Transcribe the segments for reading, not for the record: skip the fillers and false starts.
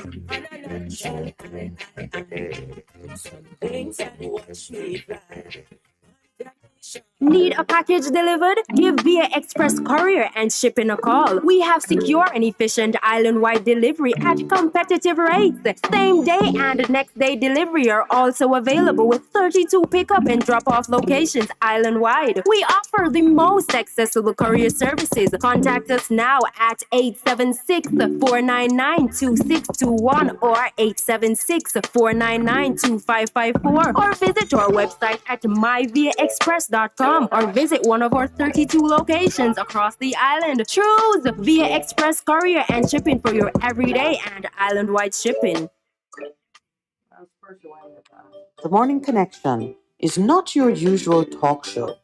On a nutshell, some things and watch me fly. Need a package delivered? Give Via Express Courier and Shipping a call. We have secure and efficient island-wide delivery at competitive rates. Same day and next day delivery are also available with 32 pickup and drop-off locations island-wide. We offer the most accessible courier services. Contact us now at 876-499-2621 or 876-499-2554 or visit our website at myviaexpress.com or visit one of our 32 locations across the island. Choose Via Express Courier and Shipping for your everyday and island-wide shipping. The Morning Connection is not your usual talk show.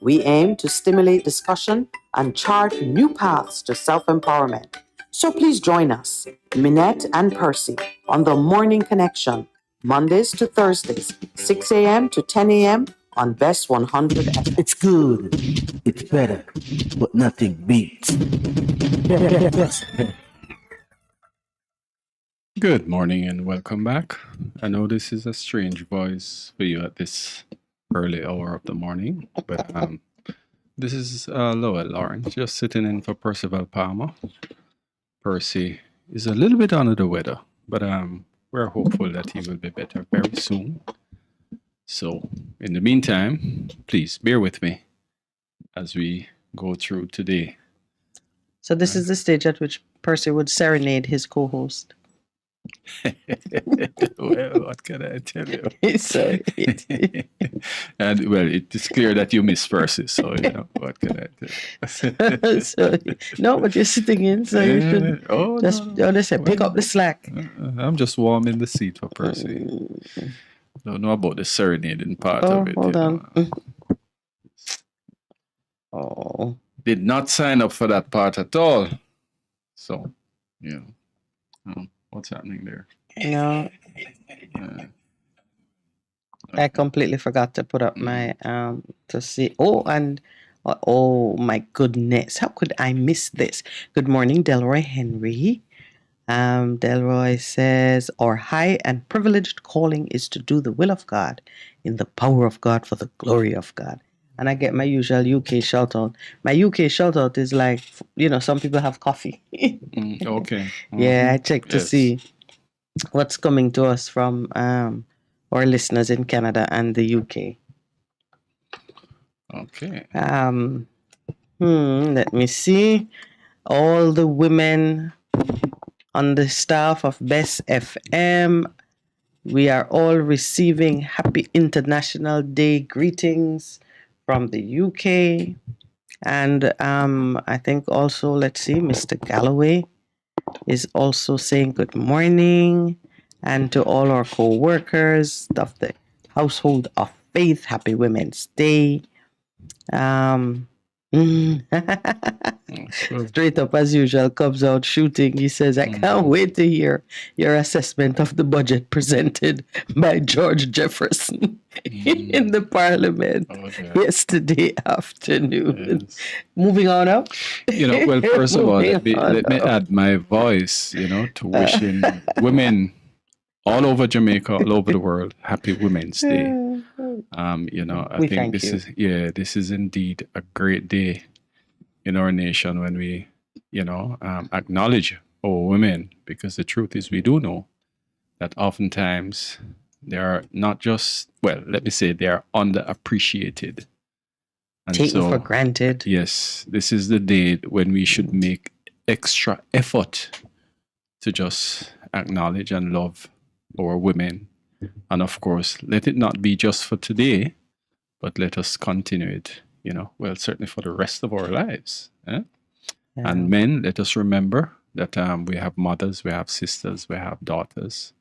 We aim to stimulate discussion and chart new paths to self-empowerment. So please join us, Minette and Percy, on The Morning Connection, Mondays to Thursdays, 6 a.m. to 10 a.m. on Best 100 FM. It's good, it's better, but nothing beats. Good morning and welcome back. I know this is a strange voice for you at this early hour of the morning, but this is Lowell Lawrence just sitting in for Percival Palmer. Percy is a little bit under the weather, but we're hopeful that he will be better very soon. So, in the meantime, please bear with me as we go through today. So this is the stage at which Percy would serenade his co-host. Well, what can I tell you? So And well, it is clear that you miss Percy, so you know what can I tell you? no, but you're sitting in, so you should just pick up the slack. I'm just warming the seat for Percy. Don't know about the serenading part of it. Hold on. Oh. Did not sign up for that part at all. So, you know, what's happening there? No. I completely forgot to put up my to see. Oh my goodness, how could I miss this? Good morning, Delroy Henry. Delroy says, our high and privileged calling is to do the will of God in the power of God for the glory of God. And I get my usual UK shout out. My UK shout out is like, some people have coffee. Okay. Yeah, I check to see what's coming to us from our listeners in Canada and the UK. Okay. Let me see. All the women on the staff of Best FM, we are all receiving Happy International Day greetings from the UK. And I think also, let's see, Mr. Galloway is also saying good morning. And to all our co-workers of the Household of Faith, Happy Women's Day. Straight up as usual, comes out shooting. He says, I can't wait to hear your assessment of the budget presented by George Jefferson in the parliament yesterday afternoon. Yes. Moving on up. Well, first of all, let me add my voice, to wishing women all over Jamaica, all over the world, Happy Women's Day. I think this is indeed a great day in our nation when we, acknowledge our women, because the truth is we do know that oftentimes they are not just, let me say they are underappreciated. And taken for granted. Yes, this is the day when we should make extra effort to just acknowledge and love our women. And of course, let it not be just for today, but let us continue it, certainly for the rest of our lives. Yeah. And men, let us remember that we have mothers, we have sisters, we have daughters,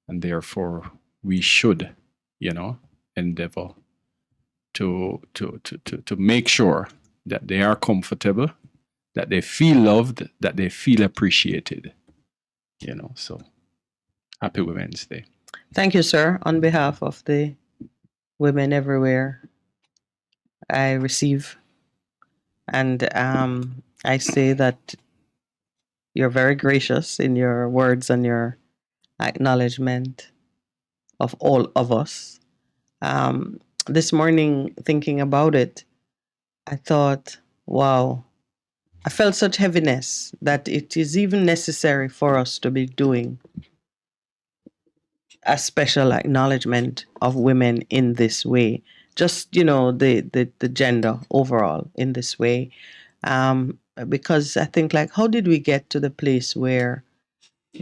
and therefore we should, endeavor to make sure that they are comfortable, that they feel loved, that they feel appreciated. So Happy Women's Day. Thank you, sir. On behalf of the women everywhere, I receive and I say that you're very gracious in your words and your acknowledgement of all of us. This morning, thinking about it, I thought, wow, I felt such heaviness that it is even necessary for us to be doing a special acknowledgement of women in this way. Just, the gender overall in this way. Because I think, like, how did we get to the place where,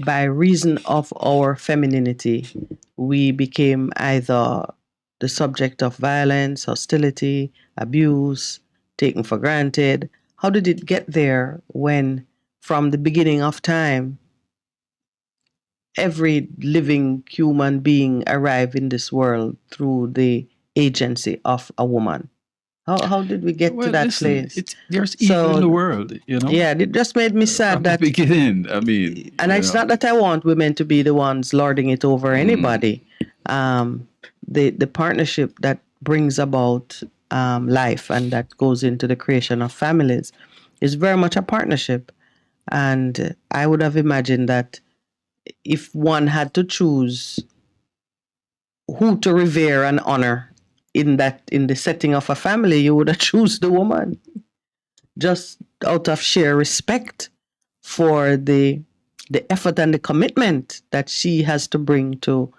by reason of our femininity, we became either the subject of violence, hostility, abuse, taken for granted? How did it get there when, from the beginning of time, every living human being arrived in this world through the agency of a woman? How did we get to Well, that listen, place? there's evil in the So, world, yeah, it just made me from sad the that, beginning. I mean, and it's not that I want women to be the ones lording it over mm, anybody. The partnership that brings about life and that goes into the creation of families is very much a partnership. And I would have imagined that if one had to choose who to revere and honor in the setting of a family, you would have choose the woman, just out of sheer respect for the effort and the commitment that she has to bring to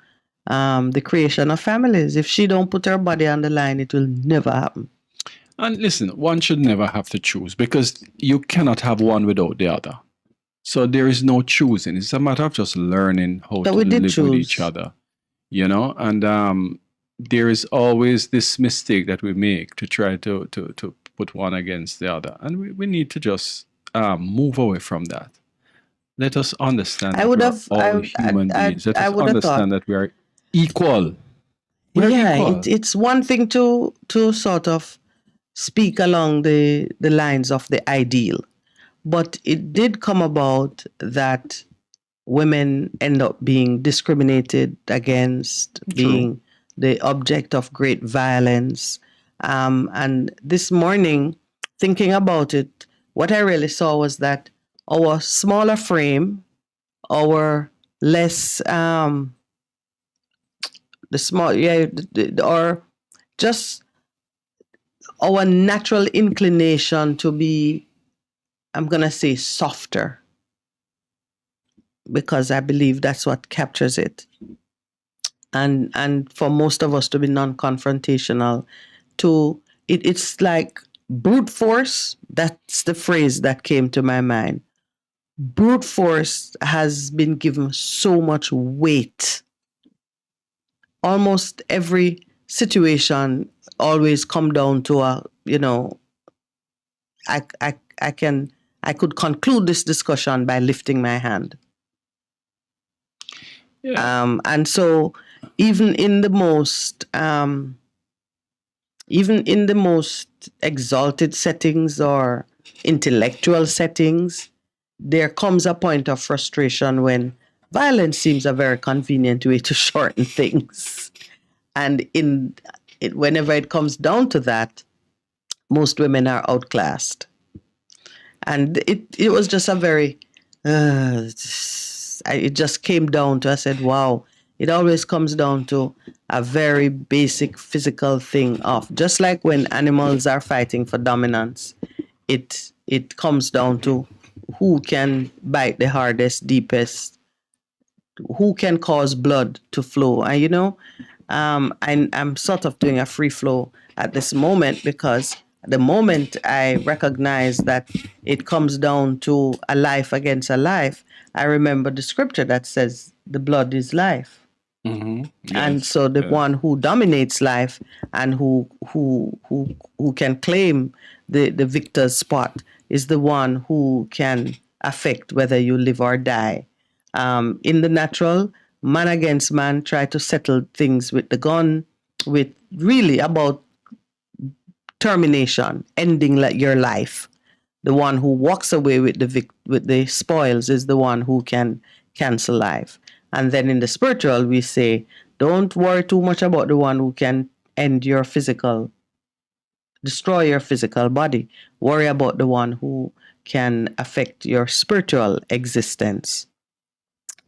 the creation of families. If she don't put her body on the line, it will never happen. and listen, one should never have to choose because you cannot have one without the other. So there is no choosing. It's a matter of just learning how But to we did live with each choose. other, and there is always this mistake that we make to try to put one against the other. And we need to just move away from that. Let us understand I that would we are have, all human beings. Let I us would have thought. understand that we are equal. We are Yeah, equal. it's one thing to sort of speak along the lines of the ideal, but it did come about that women end up being discriminated against, True. being the object of great violence. And this morning, thinking about it, what I really saw was that our smaller frame, our less, the small, yeah, or just our natural inclination to be, I'm going to say, softer, because I believe that's what captures it. And for most of us to be non-confrontational, to it's like brute force. That's the phrase that came to my mind. Brute force has been given so much weight. Almost every situation always come down to I can, I could conclude this discussion by lifting my hand. Yeah. And so even in the most exalted settings or intellectual settings, there comes a point of frustration when violence seems a very convenient way to shorten things. And whenever it comes down to that, most women are outclassed. And it was just a very, it just came down to, I said, wow, it always comes down to a very basic physical thing of, just like when animals are fighting for dominance, it comes down to who can bite the hardest, deepest, who can cause blood to flow. And I'm sort of doing a free flow at this moment, because the moment I recognize that it comes down to a life against a life, I remember the scripture that says the blood is life. Mm-hmm. And Yes. so the Yes. one who dominates life and who can claim the victor's spot is the one who can affect whether you live or die. In the natural, man against man try to settle things with the gun, with really about termination, ending your life. The one who walks away with with the spoils is the one who can cancel life. And then in the spiritual, we say, don't worry too much about the one who can end your physical, destroy your physical body. Worry about the one who can affect your spiritual existence.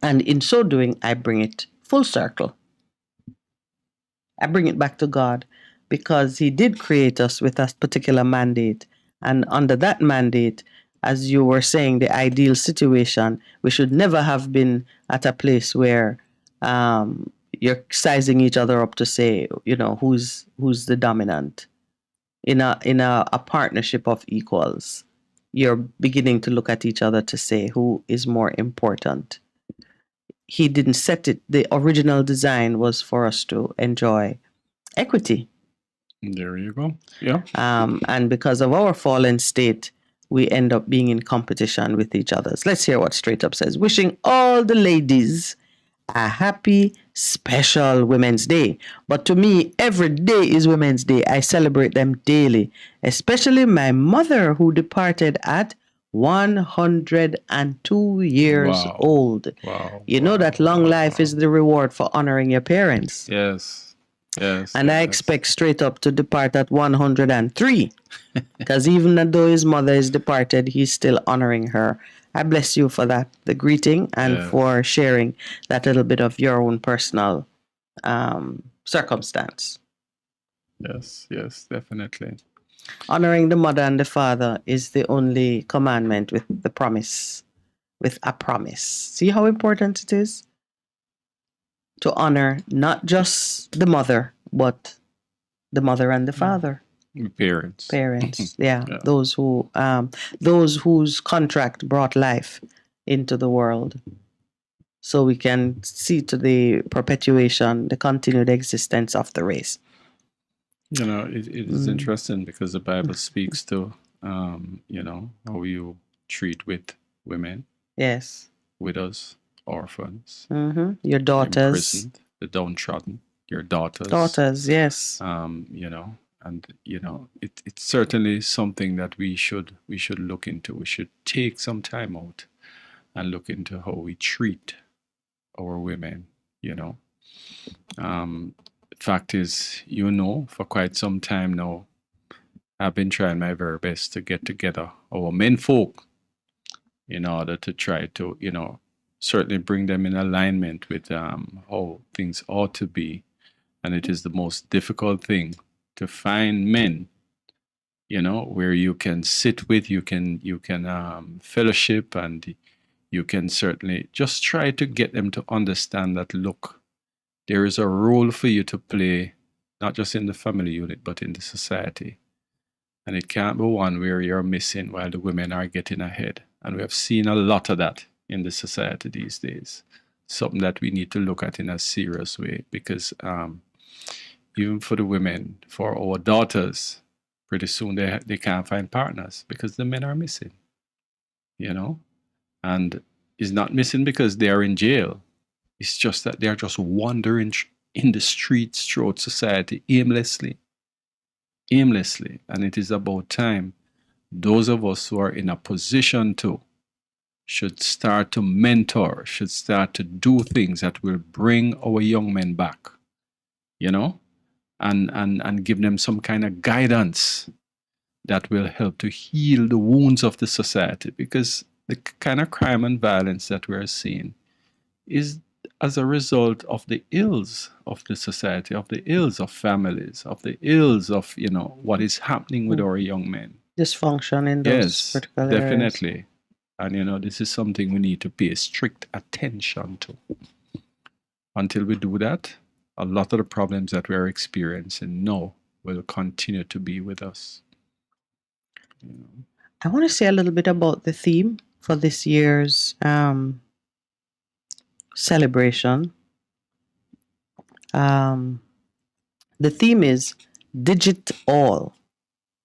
And in so doing, I bring it full circle. I bring it back to God because He did create us with a particular mandate. And under that mandate, as you were saying, the ideal situation, we should never have been at a place where you're sizing each other up to say, who's the dominant. In a partnership of equals, you're beginning to look at each other to say who is more important. He didn't set it. The original design was for us to enjoy equity. There you go. Yeah. And because of our fallen state, we end up being in competition with each other. Let's hear what Straight Up says. Wishing all the ladies a happy, special Women's Day. But to me, every day is Women's Day. I celebrate them daily, especially my mother who departed at 102 years Wow. old. Wow. You know that long life is the reward for honoring your parents. Yes. Yes. And I expect Straight Up to depart at 103. Because even though his mother is departed, he's still honoring her. I bless you for that, the greeting, and for sharing that little bit of your own personal circumstance. Yes, definitely. Honoring the mother and the father is the only commandment with a promise. See how important it is? To honor not just the mother, but the mother and the father. Parents. Yeah. Those whose contract brought life into the world, so we can see to the perpetuation, the continued existence of the race. It is interesting because the Bible speaks to how you treat with women. Yes. Widows, orphans, your daughters, imprisoned, the downtrodden, your daughters. Daughters, yes. It's certainly something that we should look into. We should take some time out and look into how we treat our women. Fact is, for quite some time now, I've been trying my very best to get together our men folk in order to try to, certainly bring them in alignment with how things ought to be. And it is the most difficult thing to find men, where you can sit with, you can fellowship, and you can certainly just try to get them to understand that, look, there is a role for you to play, not just in the family unit, but in the society. And it can't be one where you're missing while the women are getting ahead. And we have seen a lot of that in the society these days. Something that we need to look at in a serious way, because even for the women, for our daughters, pretty soon they can't find partners because the men are missing, and it's not missing because they are in jail. It's just that they're just wandering in the streets throughout society aimlessly. And it is about time those of us who are in a position to should start to mentor, should start to do things that will bring our young men back, and give them some kind of guidance that will help to heal the wounds of the society. Because the kind of crime and violence that we're seeing is as a result of the ills of the society, of the ills of families, of the ills of, what is happening with our young men. Dysfunction in those particular definitely areas. And this is something we need to pay strict attention to. Until we do that, a lot of the problems that we're experiencing now will continue to be with us. I want to say a little bit about the theme for this year's celebration. The theme is Digit All.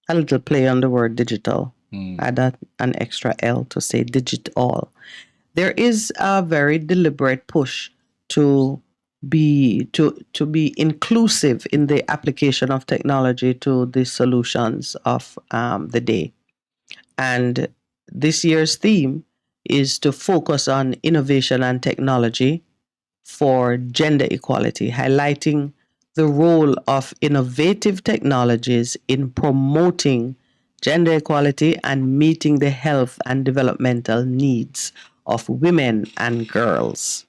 A little play on the word digital. Add an extra L to say Digit All. There is a very deliberate push to be inclusive in the application of technology to the solutions of the day. And this year's theme is to focus on innovation and technology for gender equality, highlighting the role of innovative technologies in promoting gender equality and meeting the health and developmental needs of women and girls.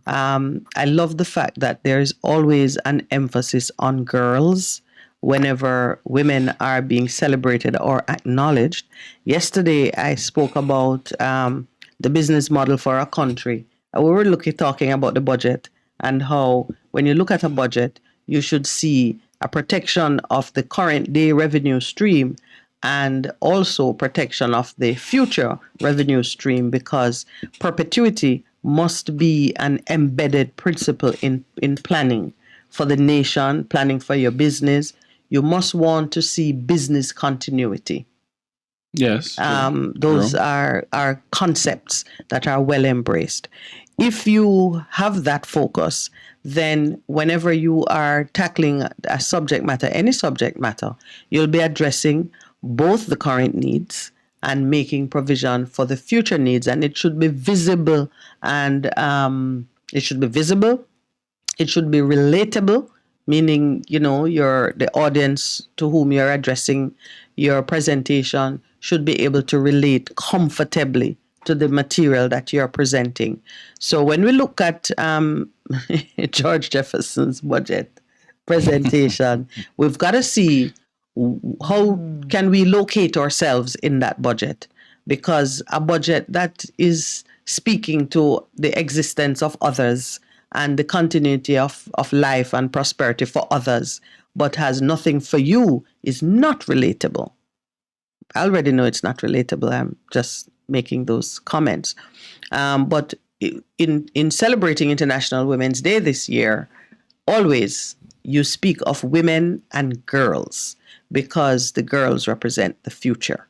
I love the fact that there's always an emphasis on girls whenever women are being celebrated or acknowledged. Yesterday, I spoke about the business model for our country. We were talking about the budget and how, when you look at a budget, you should see a protection of the current day revenue stream and also protection of the future revenue stream, because perpetuity must be an embedded principle in planning for the nation, planning for your business. You must want to see business continuity. Yes. Those true. are concepts that are well embraced. If you have that focus, then whenever you are tackling a subject matter, any subject matter, you'll be addressing both the current needs and making provision for the future needs. And it should be visible, and it should be visible. It should be relatable, meaning, the audience to whom you're addressing your presentation should be able to relate comfortably to the material that you're presenting. So when we look at George Jefferson's budget presentation, we've got to see how can we locate ourselves in that budget, because a budget that is speaking to the existence of others and the continuity of life and prosperity for others, but has nothing for you, is not relatable. I already know it's not relatable. I'm just making those comments. But in celebrating International Women's Day this year, always you speak of women and girls, because the girls represent the future.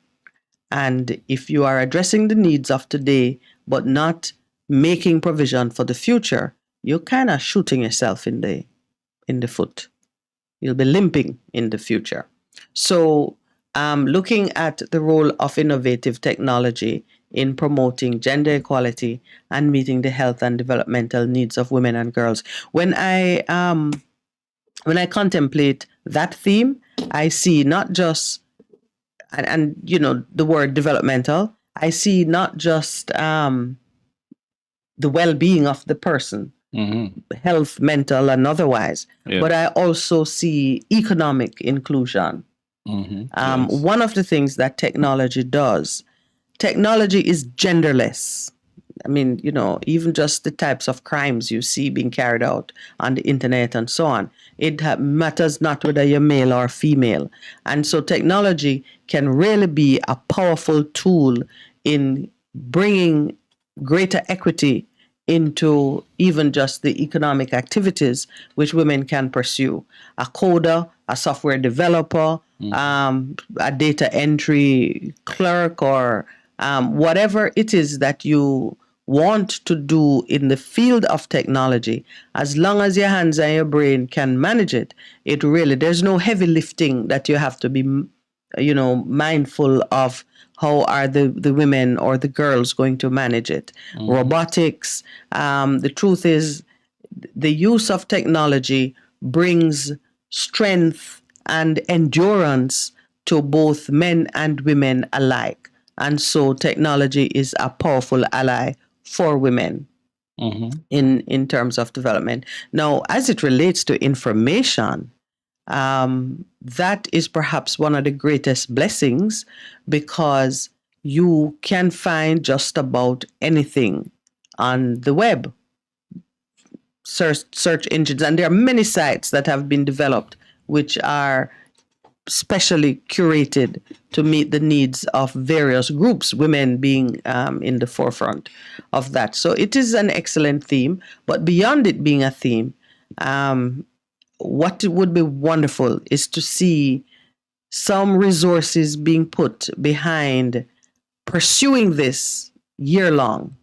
And if you are addressing the needs of today, but not making provision for the future, you're kind of shooting yourself in the foot. You'll be limping in the future. So, looking at the role of innovative technology in promoting gender equality and meeting the health and developmental needs of women and girls. When I contemplate that theme, I see not just and the word developmental, I see not just the well-being of the person, health, mental and otherwise, but I also see economic inclusion. Yes. One of the things that technology does, technology is genderless. I mean, even just the types of crimes you see being carried out on the internet and so on, it matters not whether you're male or female. And so technology can really be a powerful tool in bringing greater equity into even just the economic activities which women can pursue. A coder, a software developer, a data entry clerk, or whatever it is that you want to do in the field of technology, as long as your hands and your brain can manage it, there's no heavy lifting that you have to be, mindful of. How are the women or the girls going to manage it? Robotics. The truth is, the use of technology brings strength and endurance to both men and women alike. And so technology is a powerful ally for women in terms of development. Now, as it relates to information, that is perhaps one of the greatest blessings, because you can find just about anything on the web. Search engines, and there are many sites that have been developed which are specially curated to meet the needs of various groups, women being in the forefront of that. So it is an excellent theme, but beyond it being a theme, what would be wonderful is to see some resources being put behind pursuing this year long.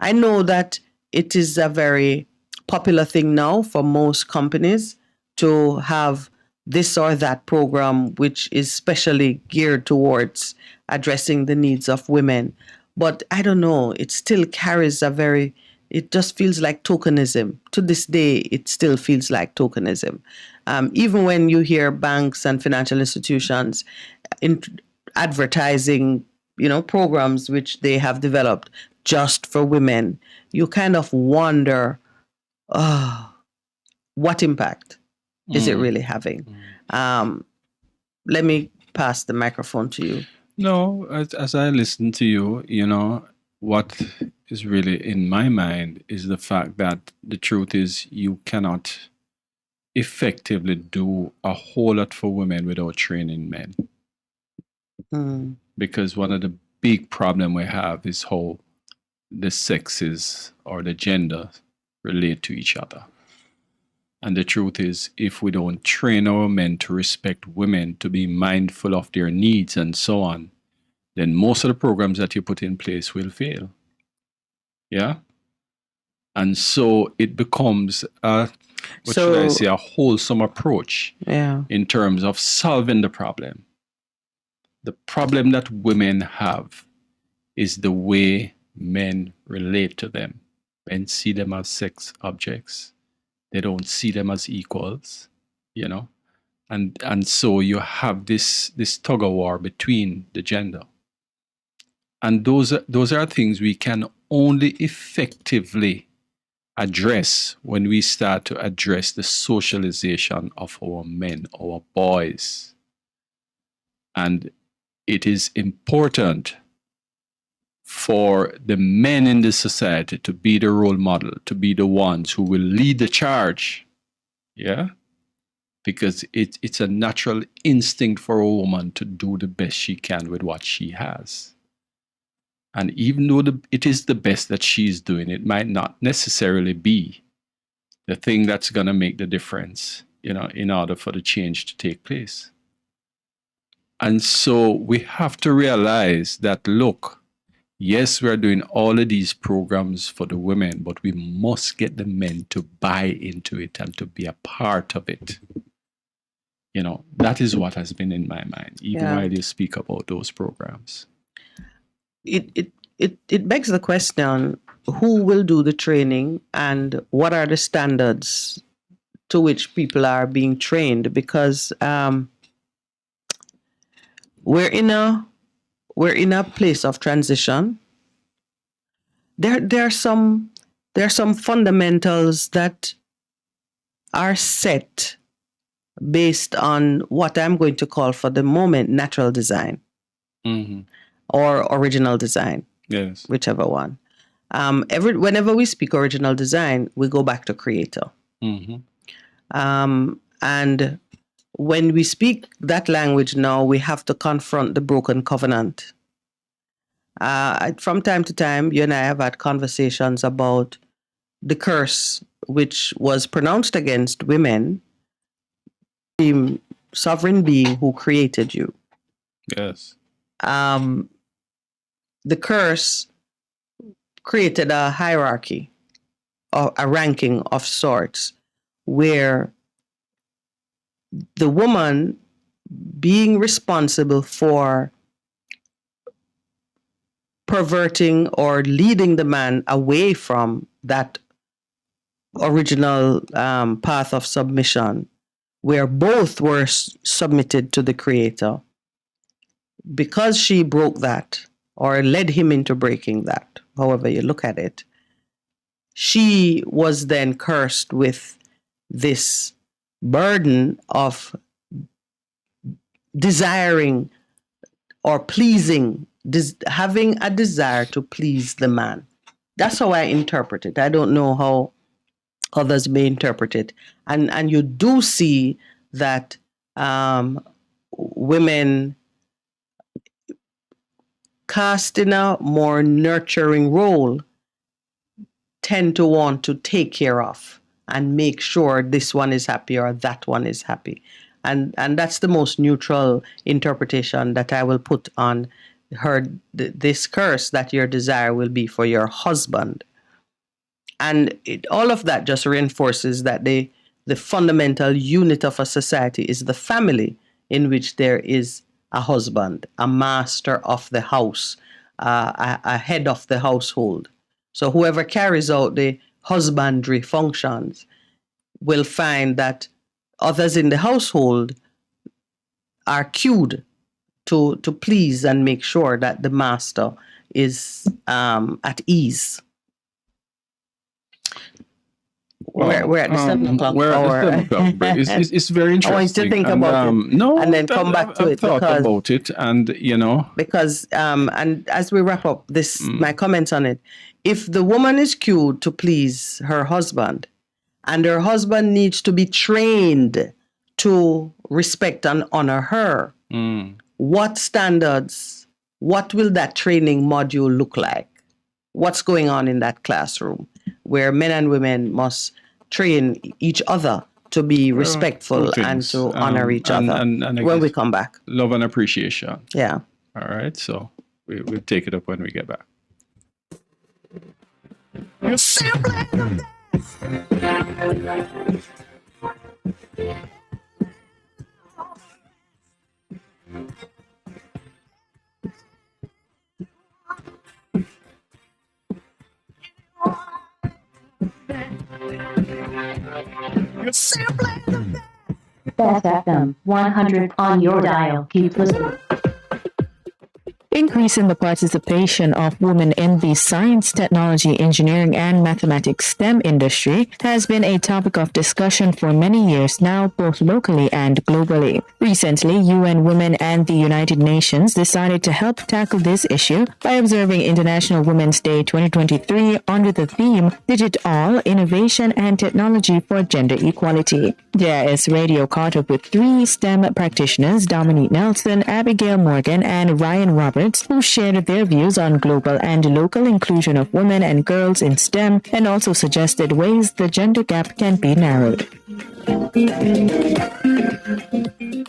I know that it is a very popular thing now for most companies to have this or that program which is specially geared towards addressing the needs of women. But I don't know, it still carries it just feels like tokenism. To this day, it still feels like tokenism. Even when you hear banks and financial institutions advertising programs which they have developed just for women, you kind of wonder, what impact is it really having? Let me pass the microphone to you. No, as I listen to you, what is really in my mind is the fact that the truth is you cannot effectively do a whole lot for women without training men. Because one of the big problem we have is how the sexes or the gender relate to each other. And the truth is, if we don't train our men to respect women, to be mindful of their needs and so on, then most of the programs that you put in place will fail. Yeah? And so it becomes a wholesome approach in terms of solving the problem. The problem that women have is the way men relate to them. Men see them as sex objects. They don't see them as equals, and so you have this tug of war between the gender. And those are things we can only effectively address when we start to address the socialization of our men, our boys. And it is important for the men in this society to be the role model, to be the ones who will lead the charge. Yeah? Because it's a natural instinct for a woman to do the best she can with what she has. And even though it is the best that she's doing, it might not necessarily be the thing that's going to make the difference, in order for the change to take place. And so we have to realize that, look, yes, we're doing all of these programs for the women, but we must get the men to buy into it and to be a part of it. That is what has been in my mind, even while you speak about those programs. It begs the question, who will do the training and what are the standards to which people are being trained? Because we're in a place of transition. There are some fundamentals that are set based on what I'm going to call for the moment natural design, or original design. Yes, whichever one. Whenever we speak original design, we go back to creator. And when we speak that language now, we have to confront the broken covenant. From time to time, you and I have had conversations about the curse which was pronounced against women, the sovereign being who created you. Yes. The curse created a hierarchy, or a ranking of sorts, where the woman being responsible for perverting or leading the man away from that original path of submission, where both were submitted to the creator, because she broke that or led him into breaking that, however you look at it, she was then cursed with this burden of desiring or pleasing, having a desire to please the man. That's how I interpret it. I don't know how others may interpret it. And you do see that women cast in a more nurturing role tend to want to take care of and make sure this one is happy or that one is happy. And that's the most neutral interpretation that I will put on this curse, that your desire will be for your husband. And all of that just reinforces that the fundamental unit of a society is the family, in which there is a husband, a master of the house, a head of the household. So whoever carries out the husbandry functions will find that others in the household are cued to please and make sure that the master is at ease. We're at the 7 o'clock We're hour. at the 7 o'clock break. It's very interesting. I want you to think about it, No, and then come back to I've it, thought because about it, and because and as we wrap up this, my comments on it, if the woman is cued to please her husband, and her husband needs to be trained to respect and honor her, what standards, what will that training module look like? What's going on in that classroom where men and women must train each other to be respectful and to honor each other and when we come back? Love and appreciation. Yeah. All right. So we'll take it up when we get back. You're simply the You're simply the Best FM 100 on your dial. Keep listening. Increasing the participation of women in the science, technology, engineering, and mathematics STEM industry has been a topic of discussion for many years now, both locally and globally. Recently, UN Women and the United Nations decided to help tackle this issue by observing International Women's Day 2023 under the theme Digital Innovation and Technology for Gender Equality. JIS Radio caught up with 3 STEM practitioners, Dominique Nelson, Abigail Morgan, and Ryan Roberts, who shared their views on global and local inclusion of women and girls in STEM and also suggested ways the gender gap can be narrowed.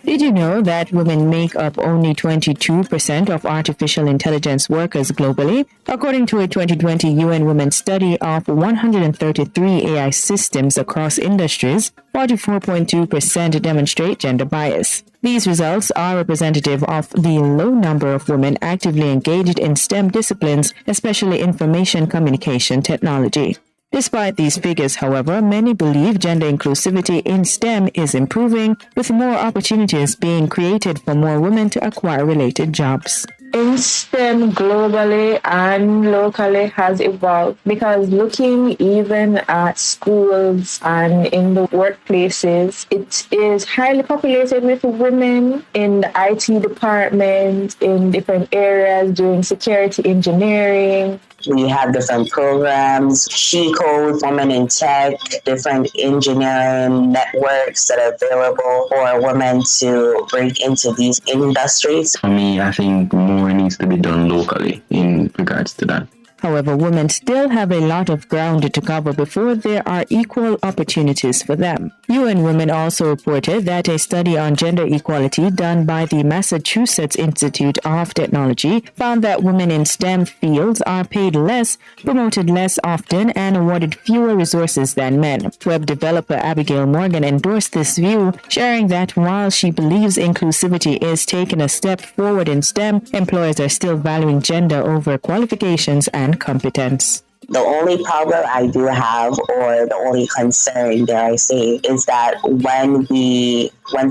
Did you know that women make up only 22% of artificial intelligence workers globally? According to a 2020 UN Women study of 133 AI systems across industries, 44.2% demonstrate gender bias. These results are representative of the low number of women actively engaged in STEM disciplines, especially information communication technology. Despite these figures, however, many believe gender inclusivity in STEM is improving, with more opportunities being created for more women to acquire related jobs. In STEM globally and locally has evolved, because looking even at schools and in the workplaces, it is highly populated with women in the IT department, in different areas doing security engineering. We have different programs, She Code, Women in Tech, different engineering networks that are available for women to break into these industries. For me, I think more needs to be done locally in regards to that. However, women still have a lot of ground to cover before there are equal opportunities for them. UN Women also reported that a study on gender equality done by the Massachusetts Institute of Technology found that women in STEM fields are paid less, promoted less often, and awarded fewer resources than men. Web developer Abigail Morgan endorsed this view, sharing that while she believes inclusivity is taking a step forward in STEM, employers are still valuing gender over qualifications and competence. The only problem I do have, or the only concern, dare I say, is that when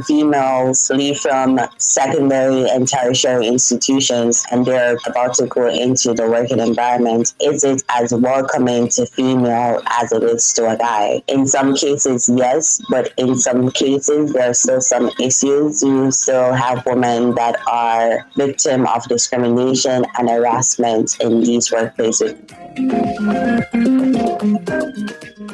females leave from secondary and tertiary institutions and they're about to go into the working environment, is it as welcoming to female as it is to a guy? In some cases, yes, but in some cases, there are still some issues. You still have women that are victim of discrimination and harassment in these workplaces.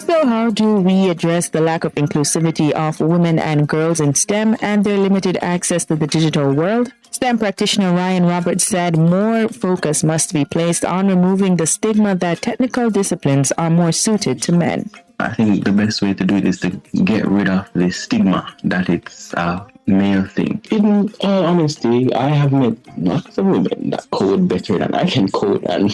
So how do we address the lack of inclusivity of women and girls in STEM and their limited access to the digital world? STEM practitioner Ryan Roberts said more focus must be placed on removing the stigma that technical disciplines are more suited to men. I think the best way to do it is to get rid of the stigma that it's a male thing. In all honesty, I have met lots of women that code better than I can code, and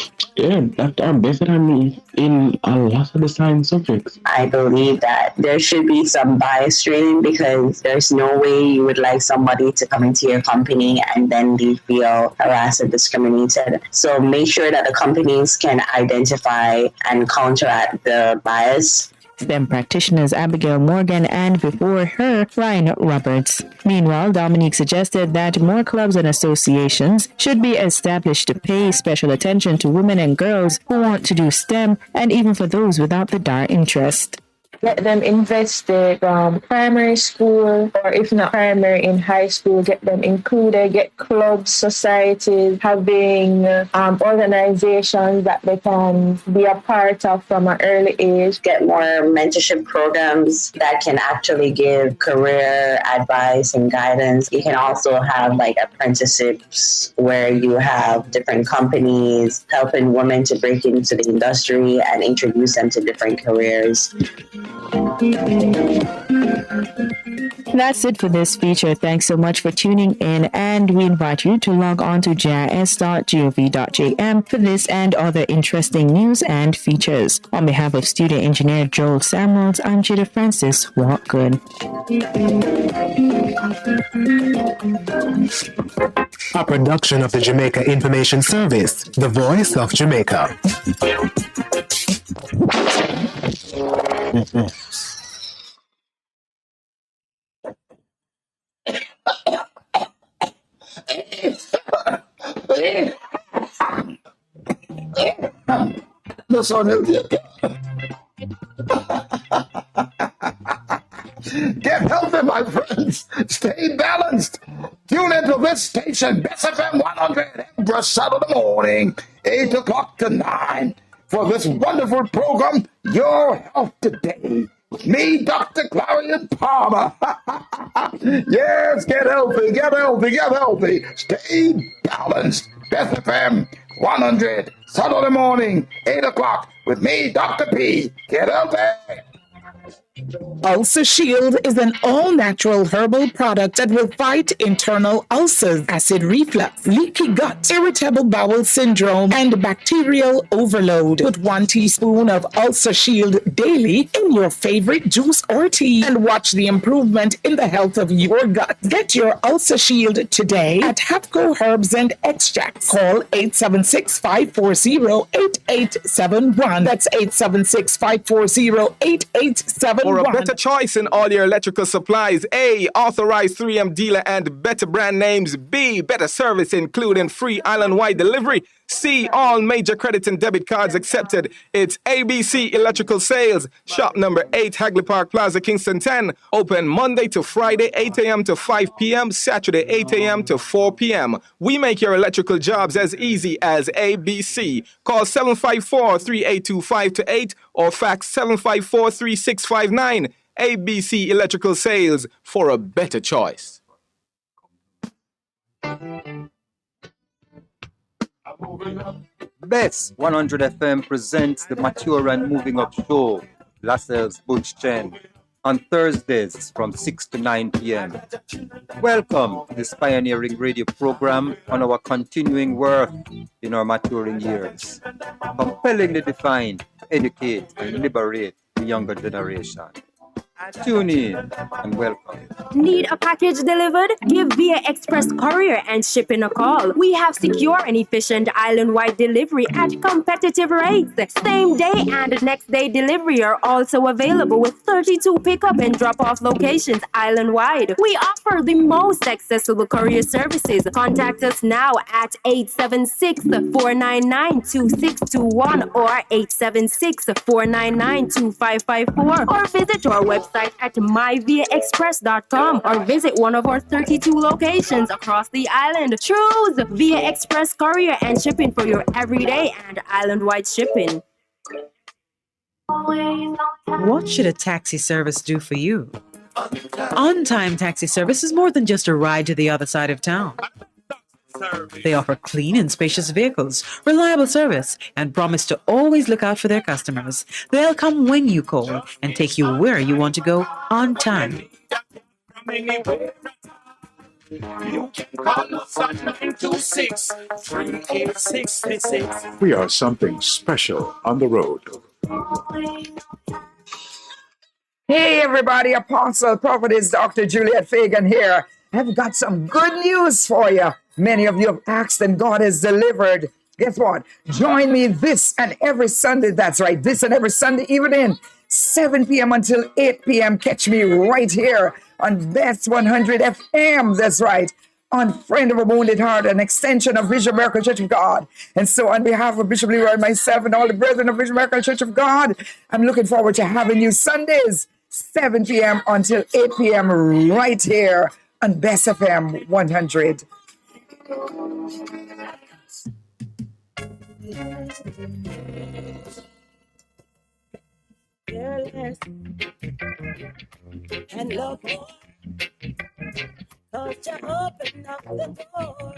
that are better than me in a lot of the science subjects. I believe that there should be some bias training, because there's no way you would like somebody to come into your company and then they feel harassed or discriminated. So make sure that the companies can identify and counteract the bias. STEM practitioners Abigail Morgan and before her, Ryan Roberts. Meanwhile, Dominique suggested that more clubs and associations should be established to pay special attention to women and girls who want to do STEM and even for those without the dire interest. Get them invested from primary school, or if not primary, in high school, get them included, get clubs, societies, having organizations that they can be a part of from an early age. Get more mentorship programs that can actually give career advice and guidance. You can also have like apprenticeships where you have different companies helping women to break into the industry and introduce them to different careers. That's it for this feature. Thanks so much for tuning in, and we invite you to log on to jis.gov.jm for this and other interesting news and features. On behalf of studio engineer Joel Samuels, I'm Jada Francis. Walk good. A production of the Jamaica Information Service, the voice of Jamaica. Get healthy, my friends. Stay balanced. Tune into this station, Best FM 100, every Saturday morning, 8 o'clock to 9, for this wonderful program, Your Health Today. Me, Dr. Clarion Palmer. Yes, get healthy, get healthy, get healthy. Stay balanced. Best FM 100, Saturday morning, 8 o'clock, with me, Dr. P. Get healthy. Ulcer Shield is an all-natural herbal product that will fight internal ulcers, acid reflux, leaky gut, irritable bowel syndrome, and bacterial overload. Put 1 teaspoon of Ulcer Shield daily in your favorite juice or tea and watch the improvement in the health of your gut. Get your Ulcer Shield today at Hapco Herbs and Extracts. Call 876-540-8871. That's 876-540-8871. For a better choice in all your electrical supplies. A, authorized 3M dealer and better brand names. B, better service including free island-wide delivery. C, all major credit and debit cards accepted. It's ABC Electrical Sales. Shop number 8, Hagley Park Plaza, Kingston 10. Open Monday to Friday, 8 a.m. to 5 p.m. Saturday, 8 a.m. to 4 p.m. We make your electrical jobs as easy as ABC. Call 754-3825-8 or fax 754-3659. ABC Electrical Sales, for a better choice. Best 100 FM presents the Mature and Moving Up Show, Lascelles Butch Chen, on Thursdays from 6 to 9 p.m. Welcome to this pioneering radio program on our continuing work in our maturing years. Compellingly defined to educate and liberate the younger generation. Tune in and welcome. Need a package delivered? Give via Express Courier and Shipping a call. We have secure and efficient island-wide delivery at competitive rates. Same day and next day delivery are also available with 32 pickup and drop-off locations island-wide. We offer the most accessible courier services. Contact us now at 876-499-2621 or 876-499-2554 or visit our website at myviaexpress.com or visit one of our 32 locations across the island. Choose Via Express Courier and Shipping for your everyday and island-wide shipping. What should a taxi service do for you? On-Time Taxi Service is more than just a ride to the other side of town. They offer clean and spacious vehicles, reliable service, and promise to always look out for their customers. They'll come when you call and take you where you want to go on time. We are something special on the road. Hey everybody, Apostle Prophetess Dr. Juliet Fagan here. I've got some good news for you. Many of you have asked and God has delivered. Guess what? Join me this and every Sunday. That's right, this and every Sunday evening 7 p.m. until 8 p.m. Catch me right here on Best 100 FM. That's right. On Friend of a Wounded Heart, an extension of Vision Miracle Church of God. And so, on behalf of Bishop Leroy, myself, and all the brethren of Vision Miracle Church of God, I'm looking forward to having you Sundays, 7 p.m. until 8 p.m. right here on Best FM 100. Fearless and love more. Cause you open up the door.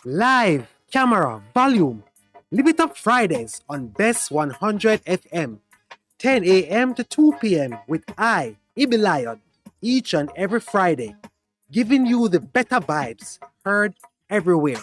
Live, camera, volume. Live It Up Fridays on Best 100 FM. 10 a.m. to 2 p.m. with I, Ibi Lion, each and every Friday. Giving you the better vibes, heard everywhere.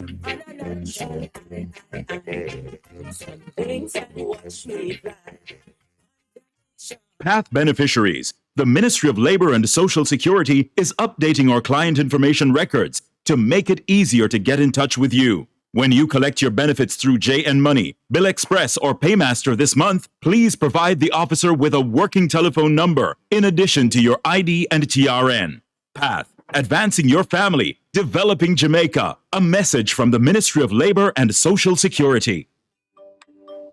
Path beneficiaries. The Ministry of Labor and Social Security is updating our client information records to make it easier to get in touch with you. When you collect your benefits through JN Money, Bill Express, or Paymaster this month, please provide the officer with a working telephone number in addition to your ID and TRN. Path, advancing your family, developing Jamaica. A message from the Ministry of Labor and Social Security.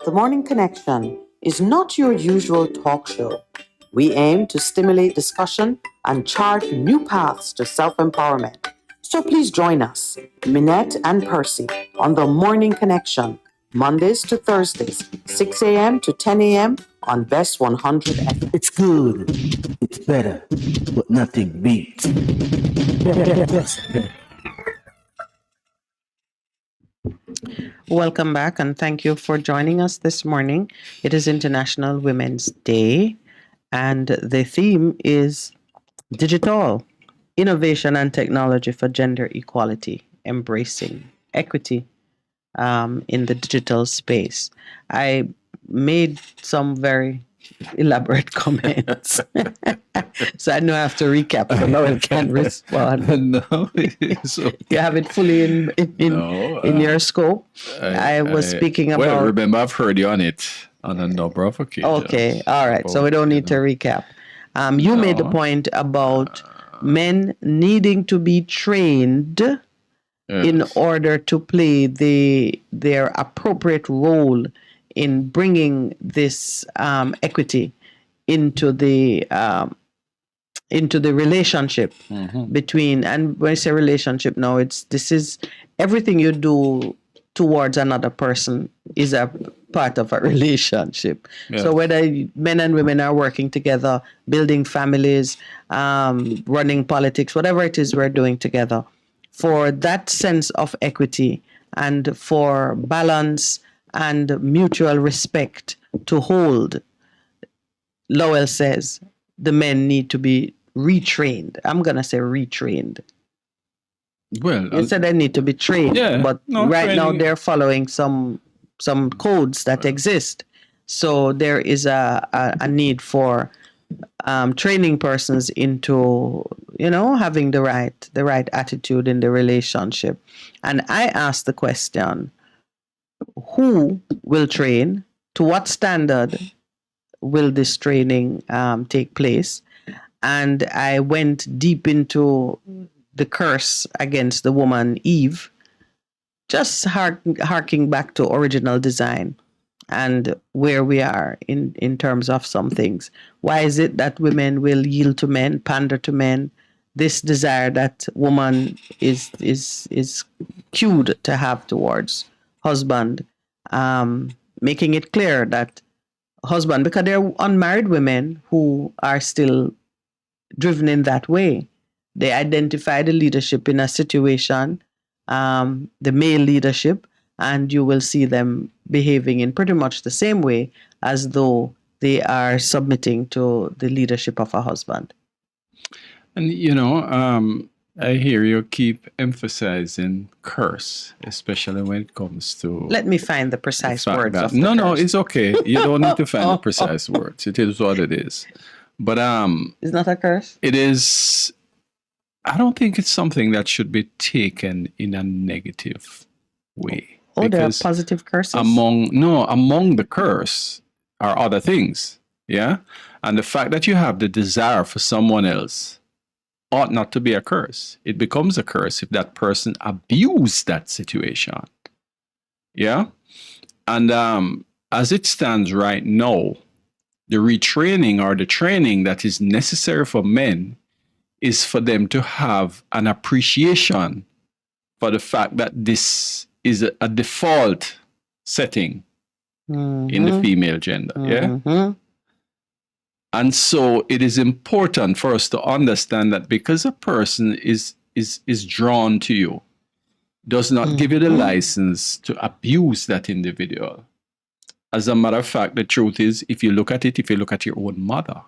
The Morning Connection is not your usual talk show. We aim to stimulate discussion and chart new paths to self-empowerment. So please join us, Minette and Percy, on The Morning Connection, Mondays to Thursdays, 6 a.m. to 10 a.m. on Best 100 FM. It's good. It's better. But nothing beats. Welcome back and thank you for joining us this morning. It is International Women's Day and the theme is Digital. Innovation and technology for gender equality, embracing equity in the digital space. I made some very elaborate comments, so I know I have to recap. So now I can't respond. No, so, you have it fully in your scope. I was speaking about. Well, remember, I've heard you on it on a number of occasions. Okay, all right. So we don't need to recap. You made the point about men needing to be trained in order to play their appropriate role in bringing this equity into the relationship between, and when I say relationship now, this is everything you do towards another person is a part of a relationship. Yeah. So whether men and women are working together, building families, running politics, whatever it is we're doing together, for that sense of equity and for balance and mutual respect to hold, Lowell says the men need to be retrained. I'm going to say retrained. Well, you said they need to be trained, but right now they're following some codes that exist. So there is a need for training persons into, having the right attitude in the relationship. And I asked the question, who will train? To what standard will this training take place? And I went deep into the curse against the woman Eve, just harking back to original design and where we are in terms of some things. Why is it that women will yield to men, pander to men? This desire that woman is cued to have towards husband, making it clear that husband, because there are unmarried women who are still driven in that way. They identify the leadership in a situation, the male leadership, and you will see them behaving in pretty much the same way as though they are submitting to the leadership of a husband. And, I hear you keep emphasizing curse, especially when it comes to... Let me find the precise words of No, curse. it's okay. You don't need to find the precise words. It is what it is. But it's not a curse? It is... I don't think it's something that should be taken in a negative way. Oh, there are positive curses? Among the curse, are other things. Yeah. And the fact that you have the desire for someone else ought not to be a curse. It becomes a curse if that person abused that situation. Yeah. And as it stands right now, the retraining or the training that is necessary for men is for them to have an appreciation for the fact that this is a default setting in the female gender. Yeah. And so it is important for us to understand that because a person is drawn to you, does not give you the license to abuse that individual. As a matter of fact, the truth is, if you look at your own mother,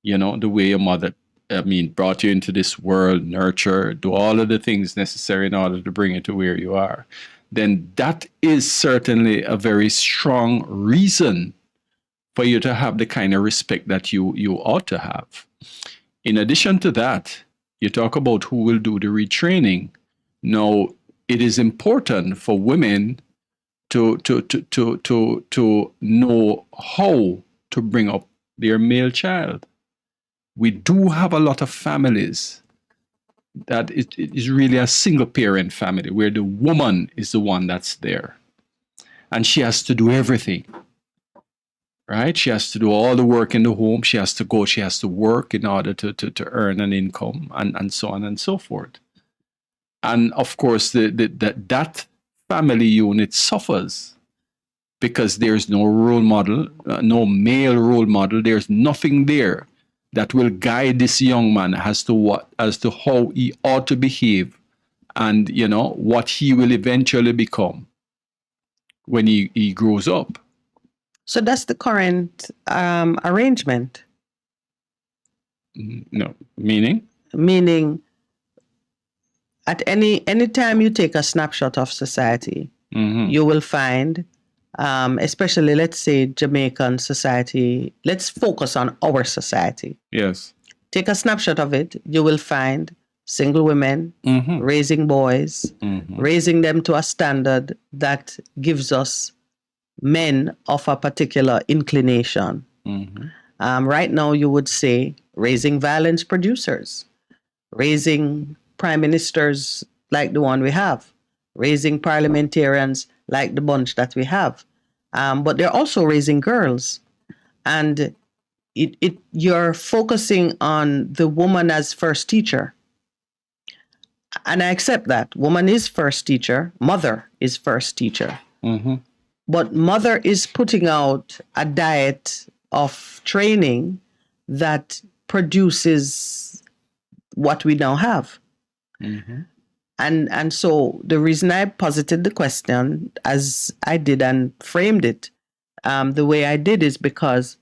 you know, the way your mother, brought you into this world, nurture, do all of the things necessary in order to bring you to where you are, then that is certainly a very strong reason for you to have the kind of respect that you ought to have. In addition to that, you talk about who will do the retraining. Now, it is important for women to know how to bring up their male child. We do have a lot of families that it is really a single parent family where the woman is the one that's there. And she has to do everything, right? She has to do all the work in the home. She has to work in order to earn an income and so on and so forth. And of course, that family unit suffers because there's no role model, no male role model. There's nothing there that will guide this young man as to how he ought to behave and, you know, what he will eventually become when he grows up. So that's the current arrangement. No, meaning? Meaning, at any time you take a snapshot of society, you will find, especially, let's say, Jamaican society, let's focus on our society. Yes. Take a snapshot of it, you will find single women raising boys, raising them to a standard that gives us men of a particular inclination. Right now, you would say raising violence producers, raising prime ministers like the one we have, raising parliamentarians like the bunch that we have. But they're also raising girls. And you're focusing on the woman as first teacher. And I accept that. Woman is first teacher. Mother is first teacher. But mother is putting out a diet of training that produces what we now have. And so the reason I posited the question as I did and framed it the way I did is because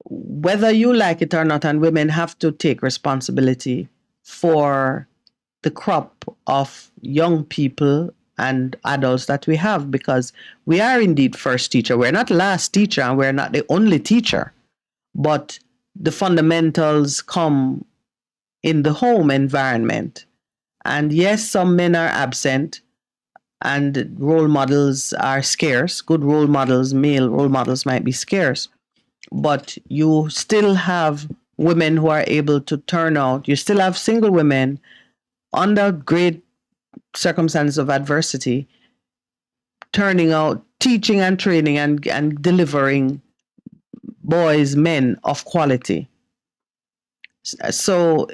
whether you like it or not, and women have to take responsibility for the crop of young people and adults that we have, because we are indeed first teacher. We're not last teacher and we're not the only teacher, but the fundamentals come in the home environment. And yes, some men are absent and role models are scarce. Good role models, male role models might be scarce, but you still have women who are able to turn out. You still have single women under great circumstances of adversity, turning out, teaching and training and delivering boys, men of quality. So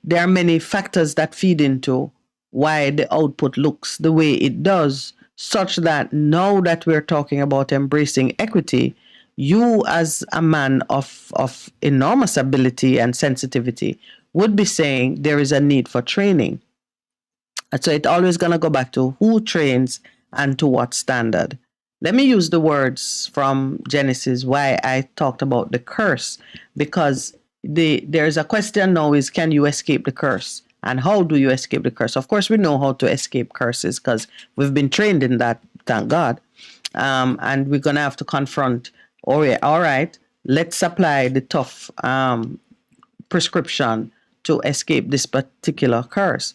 there are many factors that feed into why the output looks the way it does, such that now that we're talking about embracing equity, you as a man of enormous ability and sensitivity would be saying there is a need for training. And so it's always going to go back to who trains and to what standard. Let me use the words from Genesis, why I talked about the curse, because there's a question now is, can you escape the curse? And how do you escape the curse? Of course, we know how to escape curses because we've been trained in that, thank God. And we're going to have to confront, all right, let's apply the tough prescription to escape this particular curse.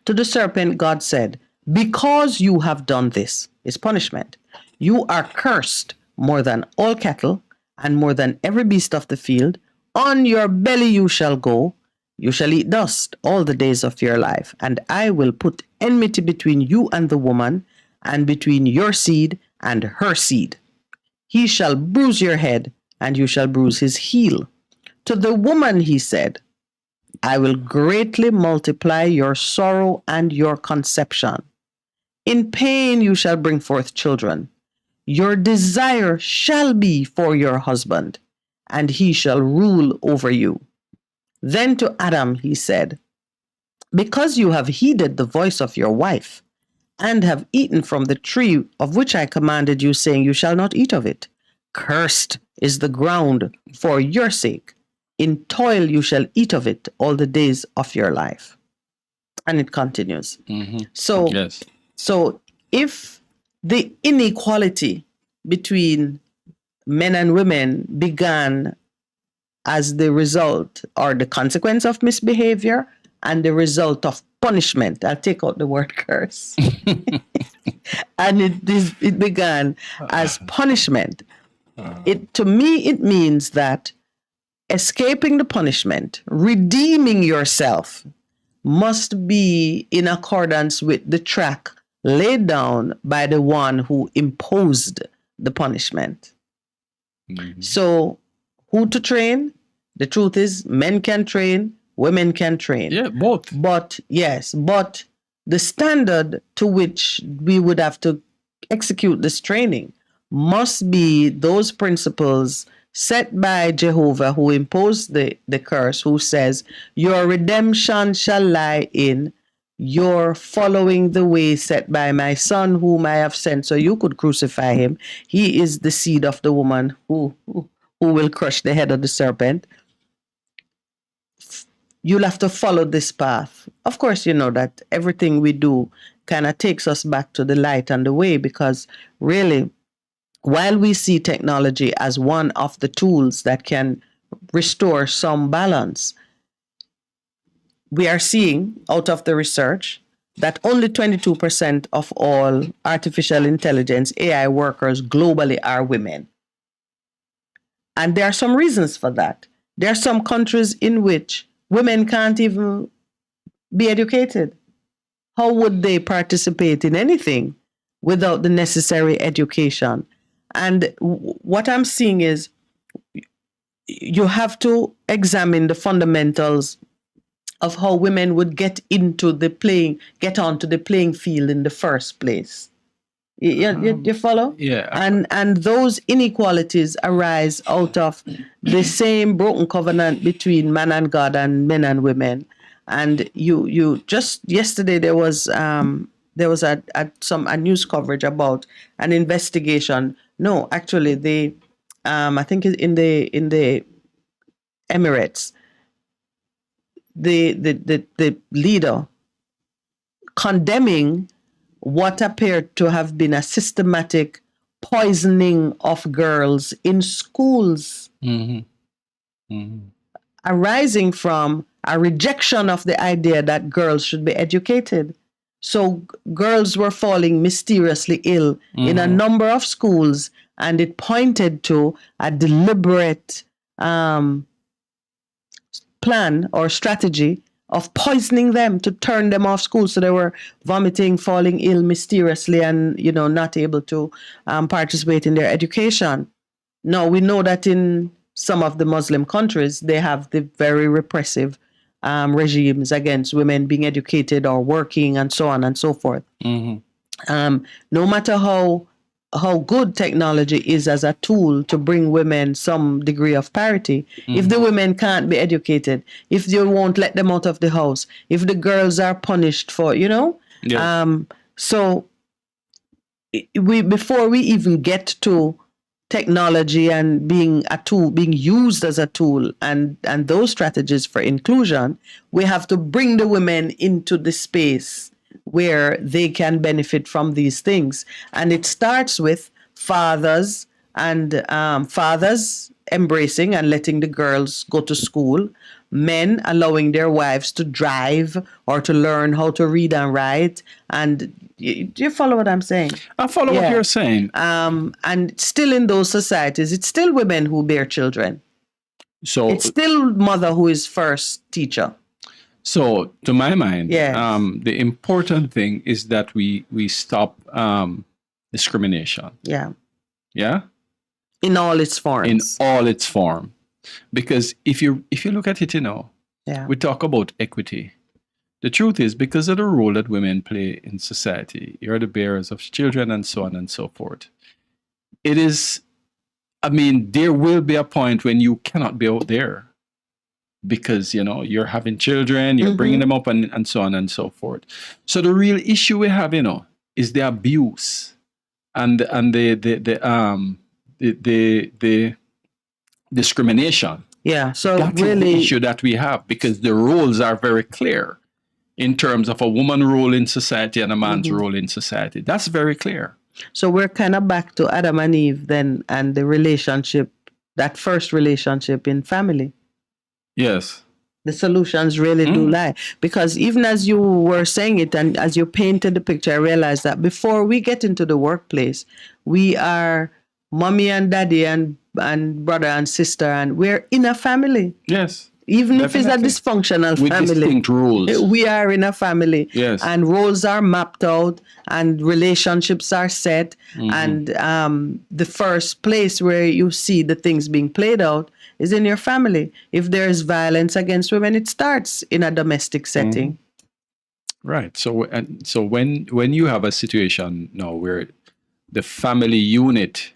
To the serpent, God said, because you have done this, is punishment. You are cursed more than all cattle, and more than every beast of the field. On your belly you shall go, you shall eat dust all the days of your life, and I will put enmity between you and the woman, and between your seed and her seed. He shall bruise your head, and you shall bruise his heel. To the woman he said, I will greatly multiply your sorrow and your conception. In pain you shall bring forth children. Your desire shall be for your husband, and he shall rule over you. Then to Adam he said, because you have heeded the voice of your wife, and have eaten from the tree of which I commanded you, saying, you shall not eat of it. Cursed is the ground for your sake. In toil you shall eat of it all the days of your life. And it continues. So, so if the inequality between men and women began as the result or the consequence of misbehavior and the result of punishment, I'll take out the word curse, and it began as punishment. To me, it means that escaping the punishment, redeeming yourself, must be in accordance with the track laid down by the one who imposed the punishment. So, who to train? The truth is, men can train, women can train. Yeah, both. But the standard to which we would have to execute this training must be those principles set by Jehovah, who imposed the curse, who says, your redemption shall lie in your following the way set by my son, whom I have sent. So you could crucify him. He is the seed of the woman who will crush the head of the serpent. You'll have to follow this path. Of course, you know that everything we do kind of takes us back to the light and the way, because really, while we see technology as one of the tools that can restore some balance, we are seeing out of the research that only 22% of all artificial intelligence AI workers globally are women. And there are some reasons for that. There are some countries in which women can't even be educated. How would they participate in anything without the necessary education? And what I'm seeing is you have to examine the fundamentals of how women would get onto the playing field in the first place. You follow? Yeah. And those inequalities arise out of the same broken covenant between man and God and men and women. And you just yesterday there was a news coverage about an investigation. No, actually, I think in the Emirates, the leader condemning what appeared to have been a systematic poisoning of girls in schools, arising from a rejection of the idea that girls should be educated. So girls were falling mysteriously ill in a number of schools, and it pointed to a deliberate plan or strategy of poisoning them to turn them off school. So they were vomiting, falling ill mysteriously, and not able to participate in their education. Now we know that in some of the Muslim countries, they have the very repressive regimes against women being educated or working, and so on and so forth. No matter how good technology is as a tool to bring women some degree of parity, if the women can't be educated, if you won't let them out of the house, if the girls are punished for, so before we even get to technology and being a tool, being used as a tool, and those strategies for inclusion, we have to bring the women into the space where they can benefit from these things. And it starts with fathers and fathers embracing and letting the girls go to school, men allowing their wives to drive or to learn how to read and write. And do you follow what I'm saying? I follow what you're saying. And still in those societies, it's still women who bear children. So it's still mother who is first teacher. So to my mind, Yes. the important thing is that we stop discrimination. Yeah. Yeah. In all its forms. In all its form. Because if you look at it, yeah. we talk about equity. The truth is, because of the role that women play in society, you're the bearers of children and so on and so forth. It is, there will be a point when you cannot be out there because, you're having children, you're bringing them up and so on and so forth. So the real issue we have, is the abuse and the discrimination. Yeah. So that's really the issue that we have, because the roles are very clear in terms of a woman role in society and a man's role in society. That's very clear. So we're kind of back to Adam and Eve then, and the relationship, that first relationship in family. Yes. The solutions really do lie. Because even as you were saying it and as you painted the picture, I realized that before we get into the workplace, we are mommy and daddy and brother and sister, and we're in a family. Yes. Even Definitely. if it's a dysfunctional with family. distinct rules. We are in a family. Yes. And roles are mapped out and relationships are set. And the first place where you see the things being played out is in your family. If there is violence against women, it starts in a domestic setting. Right. So when you have a situation now where the family unit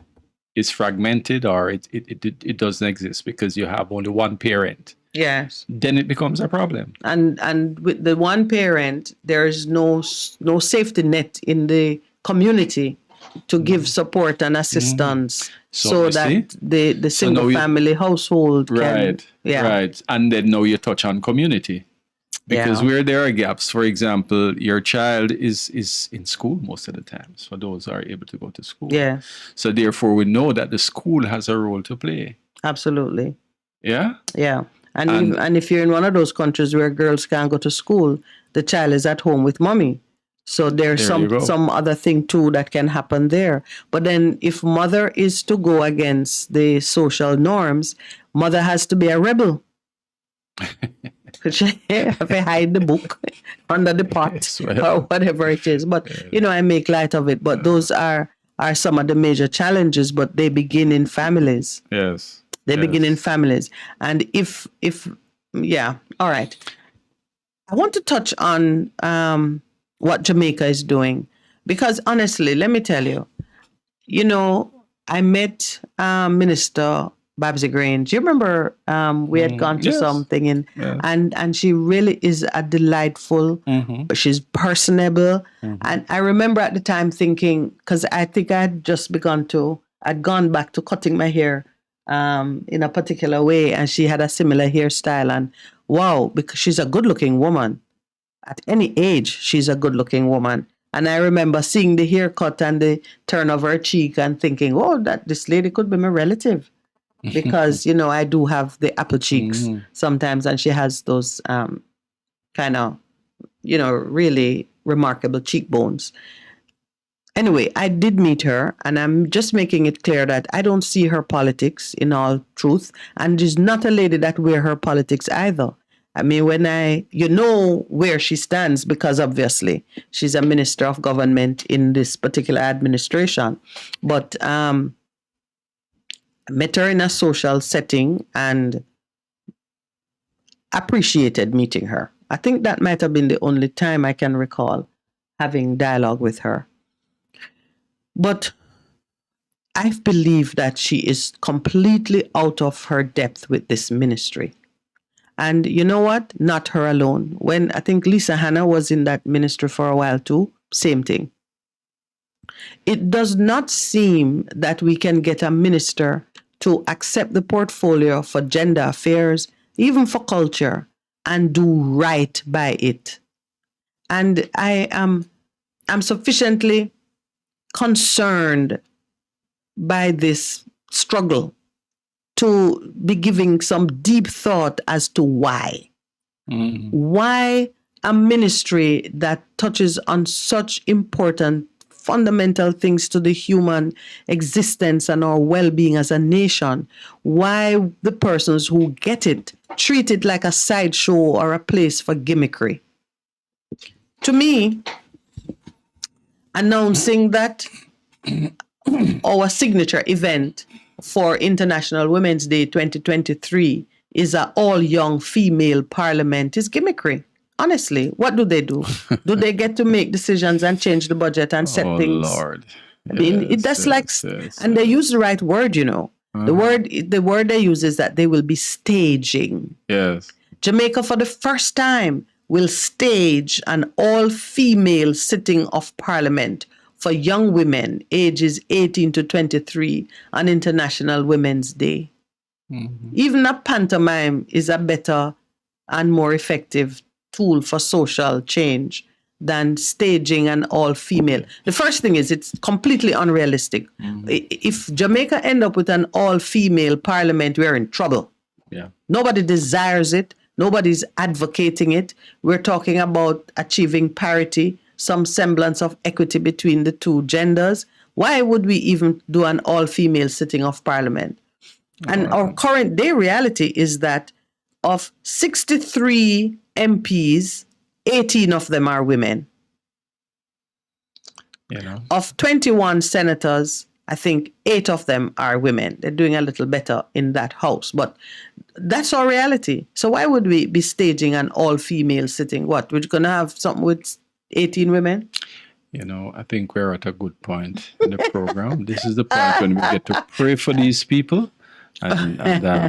is fragmented or it doesn't exist because you have only one parent. Yes. Then it becomes a problem. And with the one parent, there is no safety net in the community to give support and assistance so that the single family household can... Right. And then now you touch on community. Because where there are gaps, for example, your child is in school most of the times, for those who are able to go to school. Yeah. So therefore, we know that the school has a role to play. Absolutely. Yeah? Yeah. And if you're in one of those countries where girls can't go to school, the child is at home with mommy. So there's some other thing too that can happen there. But then if mother is to go against the social norms, mother has to be a rebel. She have to hide the book under the pot or whatever it is. But, I make light of it. But those are some of the major challenges, but they begin in families. Yes. They begin in families. And if all right. I want to touch on what Jamaica is doing. Because honestly, let me tell you, I met Minister Babsy Grange. You remember we had gone to something and she really is a delightful, she's personable. And I remember at the time thinking, because I think I'd gone back to cutting my hair in a particular way, and she had a similar hairstyle, and wow, because she's a good looking woman. At any age, she's a good looking woman. And I remember seeing the haircut and the turn of her cheek and thinking, oh, that this lady could be my relative. Because, I do have the apple cheeks sometimes, and she has those kind of, really remarkable cheekbones. Anyway, I did meet her, and I'm just making it clear that I don't see her politics in all truth, and she's not a lady that wear her politics either. I mean, when where she stands, because obviously she's a minister of government in this particular administration. But I met her in a social setting and appreciated meeting her. I think that might have been the only time I can recall having dialogue with her. But I believe that she is completely out of her depth with this ministry. And you know what? Not her alone. When I think Lisa Hanna was in that ministry for a while too, same thing. It does not seem that we can get a minister to accept the portfolio for gender affairs, even for culture, and do right by it. And I'm sufficiently concerned by this struggle to be giving some deep thought as to why. Why a ministry that touches on such important fundamental things to the human existence and our well-being as a nation, why the persons who get it treat it like a sideshow or a place for gimmickry. To me, announcing that our signature event for International Women's Day 2023 is an all-young female parliament is gimmickry. Honestly, what do? Do they get to make decisions and change the budget and set things? Oh, Lord. I mean, that's and they use the right word, you know. The word they use is that they will be staging. Yes. Jamaica, for the first time, will stage an all-female sitting of parliament for young women ages 18 to 23 on International Women's Day. Even a pantomime is a better and more effective tool for social change than staging an all-female. The first thing is it's completely unrealistic. If Jamaica end up with an all-female parliament, we're in trouble. Yeah. Nobody desires it. Nobody's advocating it. We're talking about achieving parity, some semblance of equity between the two genders. Why would we even do an all-female sitting of parliament? And our current day reality is that of 63 MPs, 18 of them are women. You know. Of 21 senators, I think 8 of them are women. They're doing a little better in that house, but that's our reality. So why would we be staging an all-female sitting? What, we're going to have something with 18 women? You know, I think we're at a good point in the program. This is the point when we get to pray for these people. And